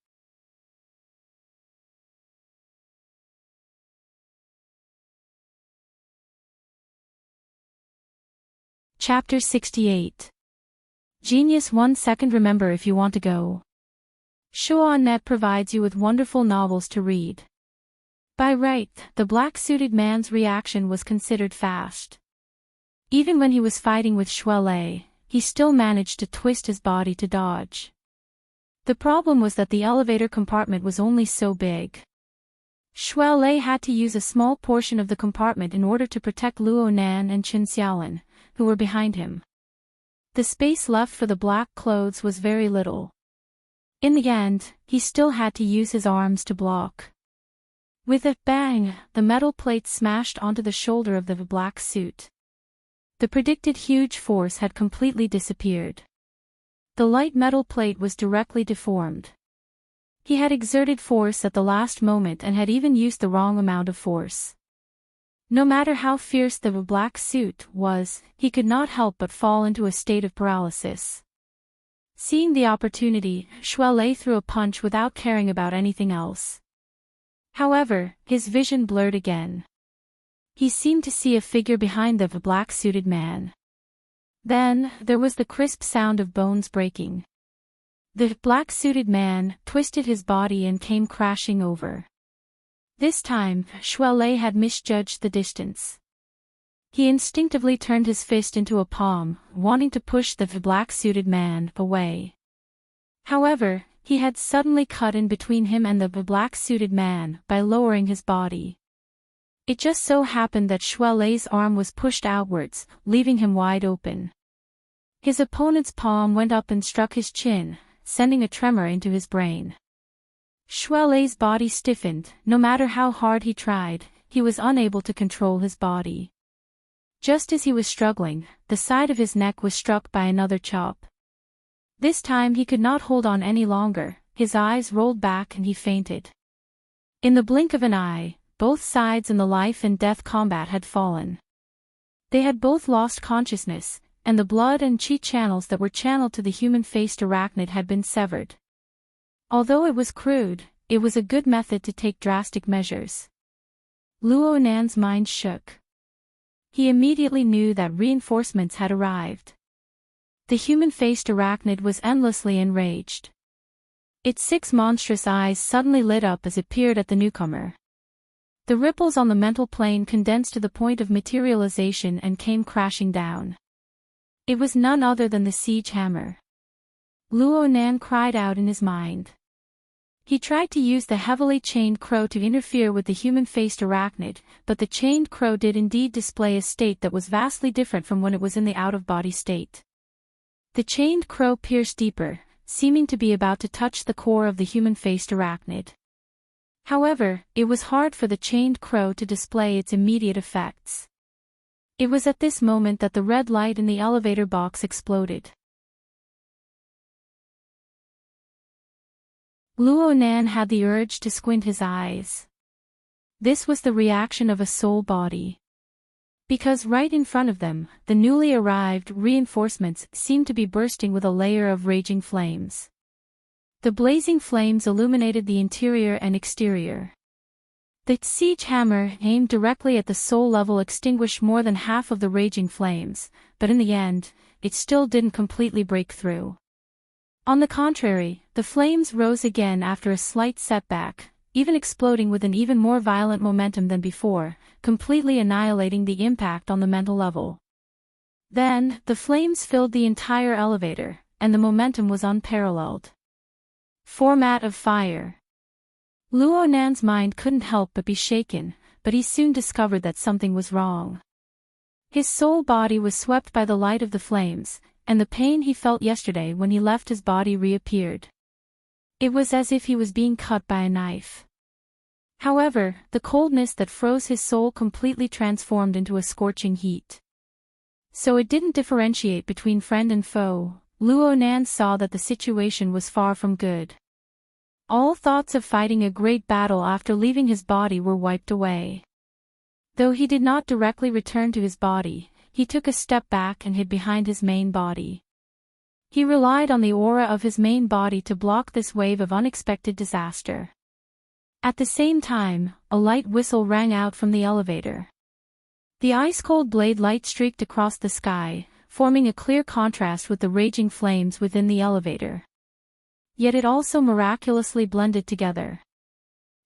Speaker 1: Chapter 68. Genius 1 second. Remember if you want to go. Shuon.net provides you with wonderful novels to read. By right, the black-suited man's reaction was considered fast. Even when he was fighting with Shuelei, he still managed to twist his body to dodge. The problem was that the elevator compartment was only so big. Shuelei had to use a small portion of the compartment in order to protect Luo Nan and Qin Xiaolin, who were behind him. The space left for the black clothes was very little. In the end, he still had to use his arms to block. With a bang, the metal plate smashed onto the shoulder of the black suit. The predicted huge force had completely disappeared. The light metal plate was directly deformed. He had exerted force at the last moment and had even used the wrong amount of force. No matter how fierce the black suit was, he could not help but fall into a state of paralysis. Seeing the opportunity, Shuai threw a punch without caring about anything else. However, his vision blurred again. He seemed to see a figure behind the black-suited man. Then, there was the crisp sound of bones breaking. The black-suited man twisted his body and came crashing over. This time, Shuai had misjudged the distance. He instinctively turned his fist into a palm, wanting to push the black-suited man away. However, he had suddenly cut in between him and the black-suited man by lowering his body. It just so happened that Shuai's arm was pushed outwards, leaving him wide open. His opponent's palm went up and struck his chin, sending a tremor into his brain. Shuai's body stiffened. No matter how hard he tried, he was unable to control his body. Just as he was struggling, the side of his neck was struck by another chop. This time he could not hold on any longer, his eyes rolled back and he fainted. In the blink of an eye, both sides in the life and death combat had fallen. They had both lost consciousness, and the blood and chi channels that were channeled to the human-faced arachnid had been severed. Although it was crude, it was a good method to take drastic measures. Luo Nan's mind shook. He immediately knew that reinforcements had arrived. The human-faced arachnid was endlessly enraged. Its 6 monstrous eyes suddenly lit up as it peered at the newcomer. The ripples on the mental plane condensed to the point of materialization and came crashing down. It was none other than the siege hammer. Luo Nan cried out in his mind. He tried to use the heavily chained crow to interfere with the human-faced arachnid, but the chained crow did indeed display a state that was vastly different from when it was in the out-of-body state. The chained crow pierced deeper, seeming to be about to touch the core of the human-faced arachnid. However, it was hard for the chained crow to display its immediate effects. It was at this moment that the red light in the elevator box exploded. Luo Nan had the urge to squint his eyes. This was the reaction of a soul body. Because right in front of them, the newly arrived reinforcements seemed to be bursting with a layer of raging flames. The blazing flames illuminated the interior and exterior. The siege hammer aimed directly at the soul level extinguished more than half of the raging flames, but in the end, it still didn't completely break through. On the contrary, the flames rose again after a slight setback, even exploding with an even more violent momentum than before, completely annihilating the impact on the mental level. Then, the flames filled the entire elevator, and the momentum was unparalleled. Format of fire. Luo Nan's mind couldn't help but be shaken, but he soon discovered that something was wrong. His soul body was swept by the light of the flames, and the pain he felt yesterday when he left his body reappeared. It was as if he was being cut by a knife. However, the coldness that froze his soul completely transformed into a scorching heat. So it didn't differentiate between friend and foe. Luo Nan saw that the situation was far from good. All thoughts of fighting a great battle after leaving his body were wiped away. Though he did not directly return to his body, he took a step back and hid behind his main body. He relied on the aura of his main body to block this wave of unexpected disaster. At the same time, a light whistle rang out from the elevator. The ice-cold blade light streaked across the sky, forming a clear contrast with the raging flames within the elevator. Yet it also miraculously blended together.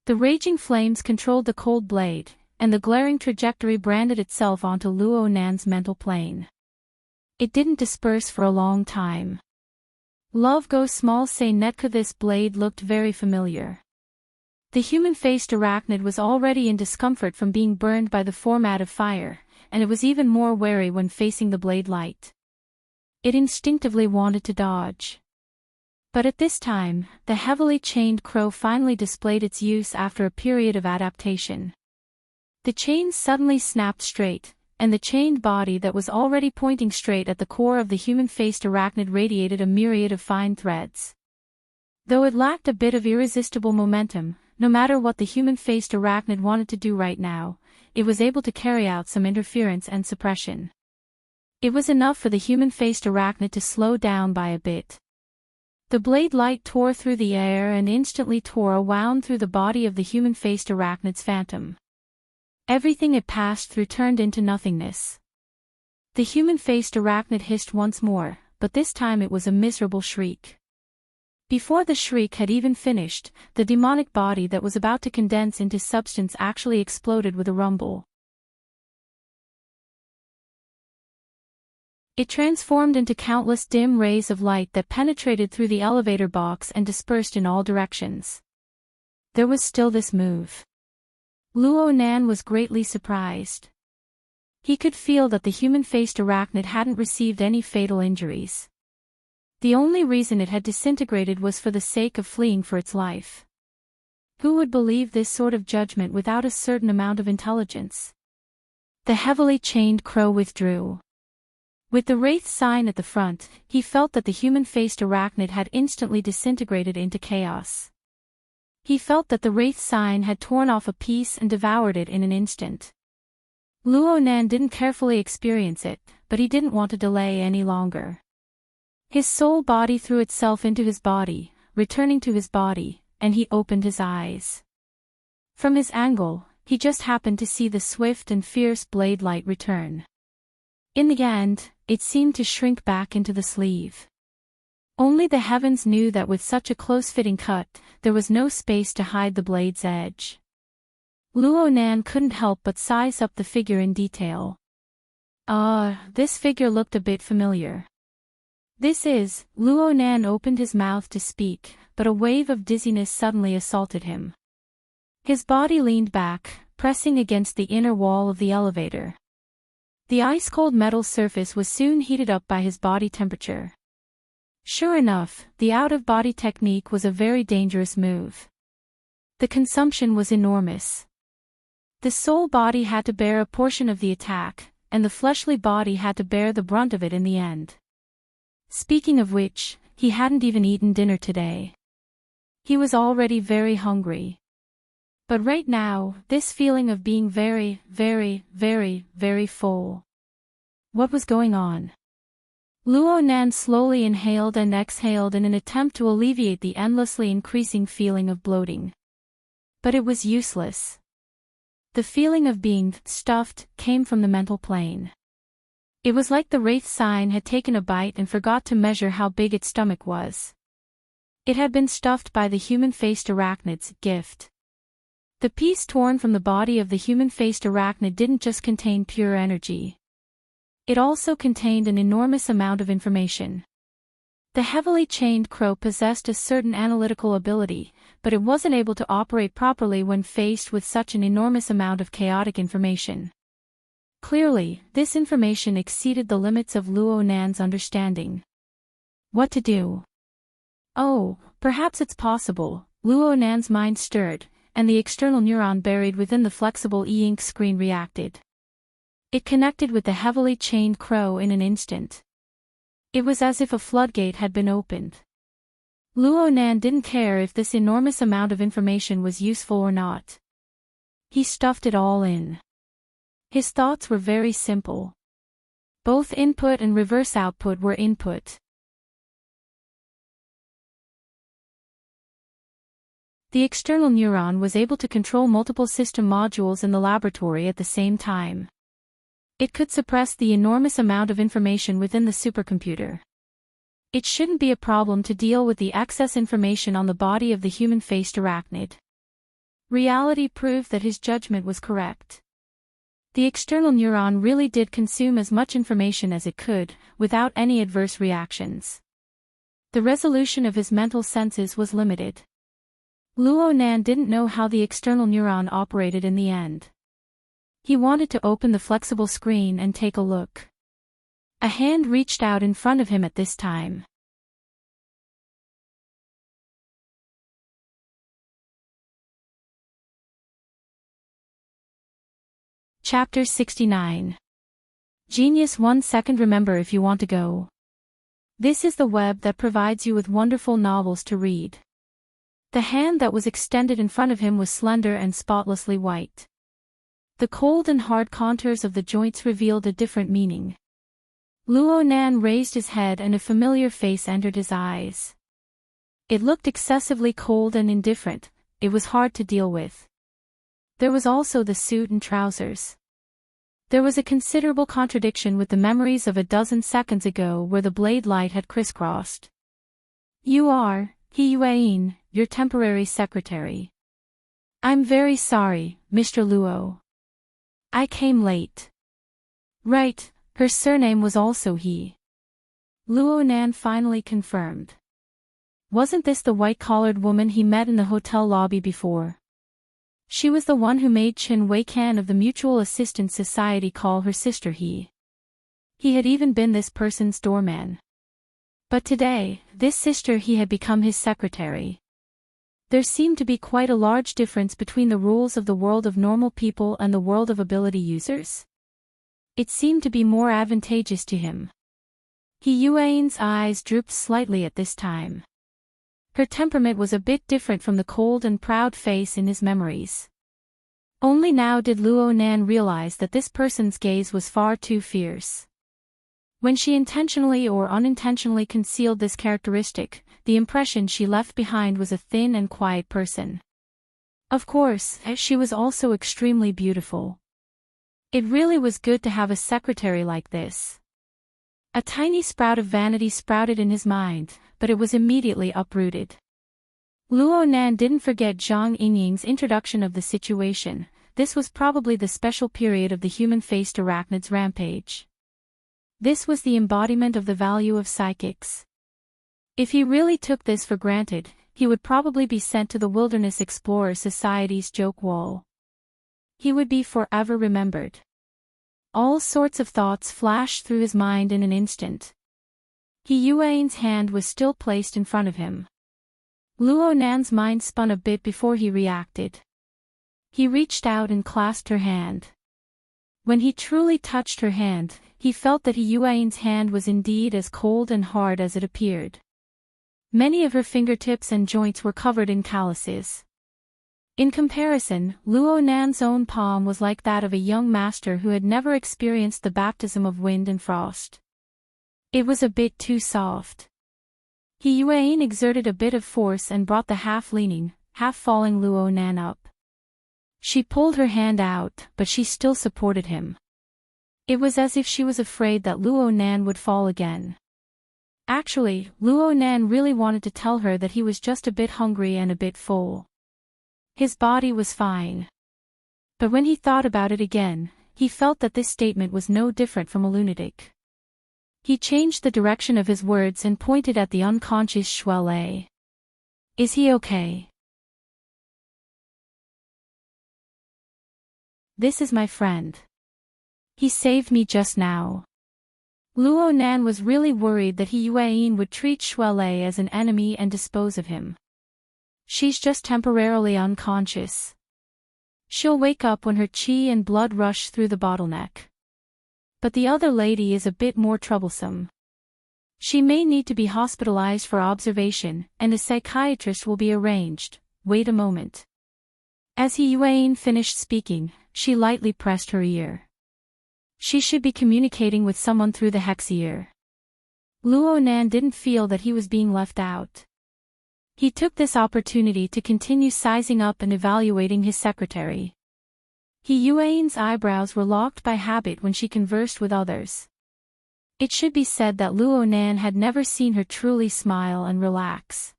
Speaker 1: The raging flames controlled the cold blade, and the glaring trajectory branded itself onto Luo Nan's mental plane. It didn't disperse for a long time. Love goes small say Netka. This blade looked very familiar. The human-faced arachnid was already in discomfort from being burned by the format of fire, and it was even more wary when facing the blade light. It instinctively wanted to dodge. But at this time, the heavily chained crow finally displayed its use after a period of adaptation. The chains suddenly snapped straight, and the chained body that was already pointing straight at the core of the human-faced arachnid radiated a myriad of fine threads. Though it lacked a bit of irresistible momentum, no matter what the human-faced arachnid wanted to do right now, it was able to carry out some interference and suppression. It was enough for the human-faced arachnid to slow down by a bit. The blade light tore through the air and instantly tore a wound through the body of the human-faced arachnid's phantom. Everything it passed through turned into nothingness. The human-faced arachnid hissed once more, but this time it was a miserable shriek. Before the shriek had even finished, the demonic body that was about to condense into substance actually exploded with a rumble. It transformed into countless dim rays of light that penetrated through the elevator box and dispersed in all directions. There was still this move. Luo Nan was greatly surprised. He could feel that the human-faced arachnid hadn't received any fatal injuries. The only reason it had disintegrated was for the sake of fleeing for its life. Who would believe this sort of judgment without a certain amount of intelligence? The heavily chained crow withdrew. With the wraith sign at the front, he felt that the human-faced arachnid had instantly disintegrated into chaos. He felt that the wraith sign had torn off a piece and devoured it in an instant. Luo Nan didn't carefully experience it, but he didn't want to delay any longer. His soul body threw itself into his body, returning to his body, and he opened his eyes. From his angle, he just happened to see the swift and fierce blade light return. In the end, it seemed to shrink back into the sleeve. Only the heavens knew that with such a close-fitting cut, there was no space to hide the blade's edge. Luo Nan couldn't help but size up the figure in detail. This figure looked a bit familiar. Luo Nan opened his mouth to speak, but a wave of dizziness suddenly assaulted him. His body leaned back, pressing against the inner wall of the elevator. The ice-cold metal surface was soon heated up by his body temperature. Sure enough, the out-of-body technique was a very dangerous move. The consumption was enormous. The soul body had to bear a portion of the attack, and the fleshly body had to bear the brunt of it in the end. Speaking of which, he hadn't even eaten dinner today. He was already very hungry. But right now, this feeling of being very, very, very, very full. What was going on? Luo Nan slowly inhaled and exhaled in an attempt to alleviate the endlessly increasing feeling of bloating. But it was useless. The feeling of being stuffed came from the mental plane. It was like the wraith sign had taken a bite and forgot to measure how big its stomach was. It had been stuffed by the human-faced arachnid's gift. The piece torn from the body of the human-faced arachnid didn't just contain pure energy. It also contained an enormous amount of information. The heavily chained crow possessed a certain analytical ability, but it wasn't able to operate properly when faced with such an enormous amount of chaotic information. Clearly, this information exceeded the limits of Luo Nan's understanding. What to do? Oh, perhaps it's possible. Luo Nan's mind stirred, and the external neuron buried within the flexible e-ink screen reacted. It connected with the heavily chained crow in an instant. It was as if a floodgate had been opened. Luo Nan didn't care if this enormous amount of information was useful or not. He stuffed it all in. His thoughts were very simple. Both input and reverse output were input. The external neuron was able to control multiple system modules in the laboratory at the same time. It could suppress the enormous amount of information within the supercomputer. It shouldn't be a problem to deal with the excess information on the body of the human-faced arachnid. Reality proved that his judgment was correct. The external neuron really did consume as much information as it could, without any adverse reactions. The resolution of his mental senses was limited. Luo Nan didn't know how the external neuron operated in the end. He wanted to open the flexible screen and take a look. A hand reached out in front of him at this time. Chapter 69. Genius 1 second. Remember if you want to go. This is the web that provides you with wonderful novels to read. The hand that was extended in front of him was slender and spotlessly white. The cold and hard contours of the joints revealed a different meaning. Luo Nan raised his head and a familiar face entered his eyes. It looked excessively cold and indifferent. It was hard to deal with. There was also the suit and trousers. There was a considerable contradiction with the memories of a dozen seconds ago where the blade light had crisscrossed. You are, He Yuan, your temporary secretary. I'm very sorry, Mr. Luo. I came late. Right, her surname was also He. Luo Nan finally confirmed. Wasn't this the white-collared woman he met in the hotel lobby before? She was the one who made Chen Wei-kan of the Mutual Assistance Society call her sister He. He had even been this person's doorman. But today, this sister He had become his secretary. There seemed to be quite a large difference between the rules of the world of normal people and the world of ability users. It seemed to be more advantageous to him. He Yuan's eyes drooped slightly at this time. Her temperament was a bit different from the cold and proud face in his memories. Only now did Luo Nan realize that this person's gaze was far too fierce. When she intentionally or unintentionally concealed this characteristic, the impression she left behind was a thin and quiet person. Of course, she was also extremely beautiful. It really was good to have a secretary like this. A tiny sprout of vanity sprouted in his mind, but it was immediately uprooted. Luo Nan didn't forget Zhang Yingying's introduction of the situation. This was probably the special period of the human-faced arachnid's rampage. This was the embodiment of the value of psychics. If he really took this for granted, he would probably be sent to the Wilderness Explorer Society's joke wall. He would be forever remembered. All sorts of thoughts flashed through his mind in an instant. He Yuan's hand was still placed in front of him. Luo Nan's mind spun a bit before he reacted. He reached out and clasped her hand. When he truly touched her hand, he felt that He Yuan's hand was indeed as cold and hard as it appeared. Many of her fingertips and joints were covered in calluses. In comparison, Luo Nan's own palm was like that of a young master who had never experienced the baptism of wind and frost. It was a bit too soft. He Yuan exerted a bit of force and brought the half-leaning, half-falling Luo Nan up. She pulled her hand out, but she still supported him. It was as if she was afraid that Luo Nan would fall again. Actually, Luo Nan really wanted to tell her that he was just a bit hungry and a bit full. His body was fine. But when he thought about it again, he felt that this statement was no different from a lunatic. He changed the direction of his words and pointed at the unconscious Shuelei. Is he okay? This is my friend. He saved me just now. Luo Nan was really worried that He Yuan would treat Shuelei as an enemy and dispose of him. She's just temporarily unconscious. She'll wake up when her qi and blood rush through the bottleneck. But the other lady is a bit more troublesome. She may need to be hospitalized for observation, and a psychiatrist will be arranged. Wait a moment. As He Yuan finished speaking, she lightly pressed her ear. She should be communicating with someone through the hex ear. Luo Nan didn't feel that he was being left out. He took this opportunity to continue sizing up and evaluating his secretary. He Yuan's eyebrows were locked by habit when she conversed with others. It should be said that Luo Nan had never seen her truly smile and relax.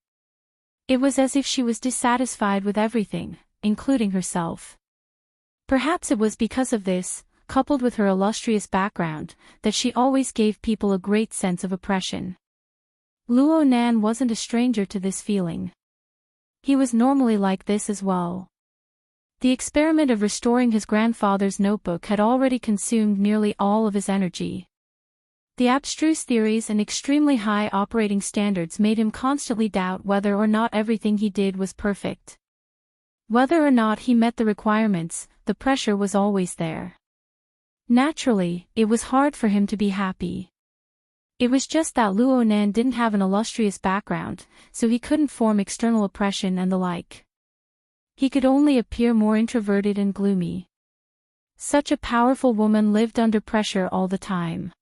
Speaker 1: It was as if she was dissatisfied with everything, including herself. Perhaps it was because of this, coupled with her illustrious background, that she always gave people a great sense of oppression. Luo Nan wasn't a stranger to this feeling. He was normally like this as well. The experiment of restoring his grandfather's notebook had already consumed nearly all of his energy. The abstruse theories and extremely high operating standards made him constantly doubt whether or not everything he did was perfect. Whether or not he met the requirements, the pressure was always there. Naturally, it was hard for him to be happy. It was just that Luo Nan didn't have an illustrious background, so he couldn't form external oppression and the like. He could only appear more introverted and gloomy. Such a powerful woman lived under pressure all the time.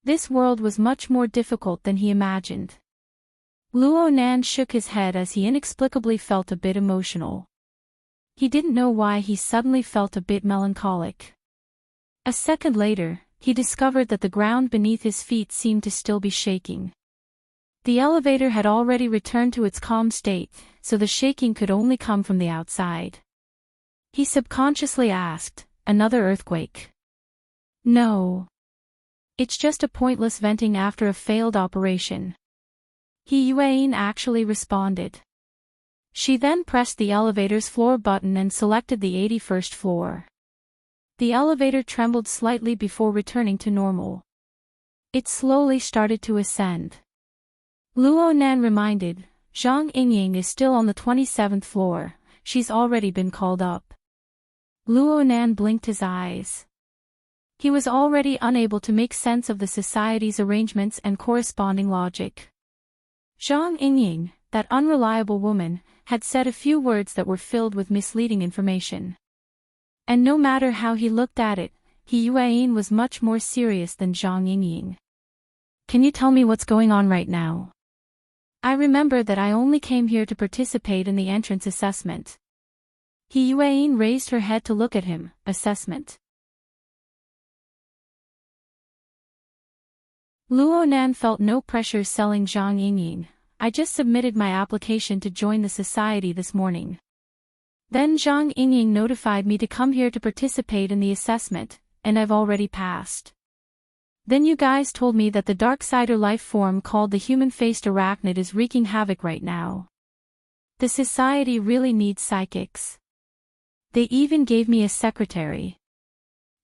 Speaker 1: This world was much more difficult than he imagined. Luo Nan shook his head as he inexplicably felt a bit emotional. He didn't know why he suddenly felt a bit melancholic. A second later, he discovered that the ground beneath his feet seemed to still be shaking. The elevator had already returned to its calm state, so the shaking could only come from the outside. He subconsciously asked, "Another earthquake?" "No. It's just a pointless venting after a failed operation." He Yuan actually responded. She then pressed the elevator's floor button and selected the 81st floor. The elevator trembled slightly before returning to normal. It slowly started to ascend. Luo Nan reminded, "Zhang Yingying is still on the 27th floor, she's already been called up." Luo Nan blinked his eyes. He was already unable to make sense of the society's arrangements and corresponding logic. Zhang Yingying, that unreliable woman, had said a few words that were filled with misleading information. And no matter how he looked at it, He Yuan was much more serious than Zhang Yingying. "Can you tell me what's going on right now? I remember that I only came here to participate in the entrance assessment." He Yuan raised her head to look at him. "Assessment?" Luo Nan felt no pressure selling Zhang Yingying. "I just submitted my application to join the society this morning. Then Zhang Yingying notified me to come here to participate in the assessment, and I've already passed. Then you guys told me that the Darksider life form called the human-faced arachnid is wreaking havoc right now. The society really needs psychics. They even gave me a secretary.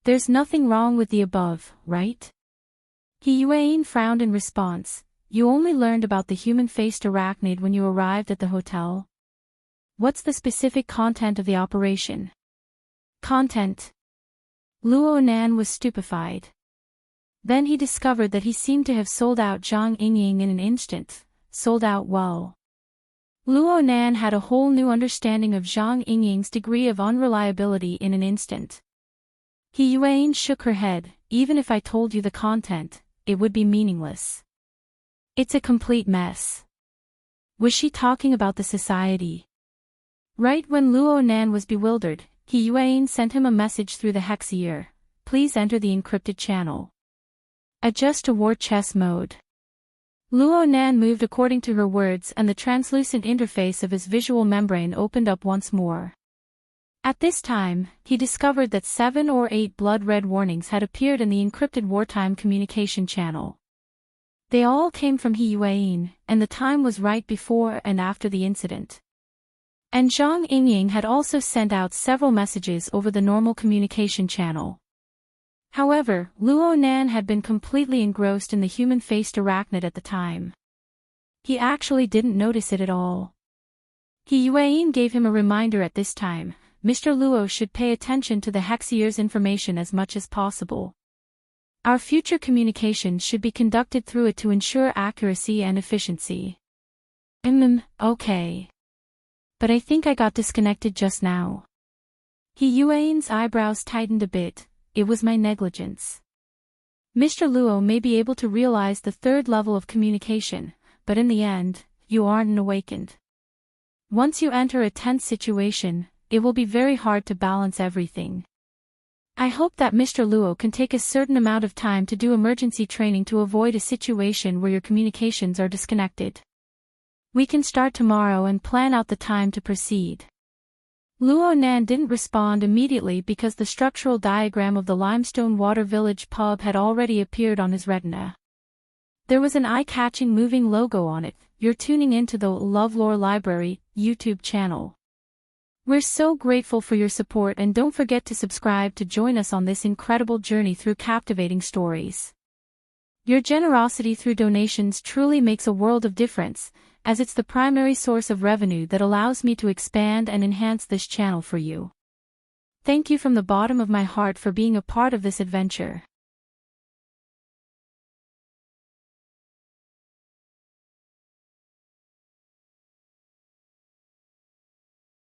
Speaker 1: There's nothing wrong with the above, right?" He Yuan frowned in response. "You only learned about the human-faced arachnid when you arrived at the hotel? What's the specific content of the operation?" "Content?" Luo Nan was stupefied. Then he discovered that he seemed to have sold out Zhang Yingying in an instant, sold out well. Luo Nan had a whole new understanding of Zhang Yingying's degree of unreliability in an instant. He Yuan shook her head. "Even if I told you the content, it would be meaningless. It's a complete mess." Was she talking about the society? Right when Luo Nan was bewildered, He Yuan sent him a message through the hex-ear. "Please enter the encrypted channel. Adjust to war chess mode." Luo Nan moved according to her words and the translucent interface of his visual membrane opened up once more. At this time, he discovered that 7 or 8 blood-red warnings had appeared in the encrypted wartime communication channel. They all came from He Yuan, and the time was right before and after the incident. And Zhang Yingying had also sent out several messages over the normal communication channel. However, Luo Nan had been completely engrossed in the human-faced arachnid at the time. He actually didn't notice it at all. He Yuan gave him a reminder at this time. Mr. Luo should pay attention to the hex-ear's information as much as possible. Our future communications should be conducted through it to ensure accuracy and efficiency. Okay. But I think I got disconnected just now." He Yuan's eyebrows tightened a bit. "It was my negligence. Mr. Luo may be able to realize the third level of communication, but in the end, you aren't awakened. Once you enter a tense situation, it will be very hard to balance everything. I hope that Mr. Luo can take a certain amount of time to do emergency training to avoid a situation where your communications are disconnected. We can start tomorrow and plan out the time to proceed." Luo Nan didn't respond immediately because the structural diagram of the Limestone Water Village pub had already appeared on his retina. There was an eye-catching moving logo on it. "You're tuning into the LoveLore Library YouTube channel. We're so grateful for your support and don't forget to subscribe to join us on this incredible journey through captivating stories. Your generosity through donations truly makes a world of difference, as it's the primary source of revenue that allows me to expand and enhance this channel for you. Thank you from the bottom of my heart for being a part of this adventure."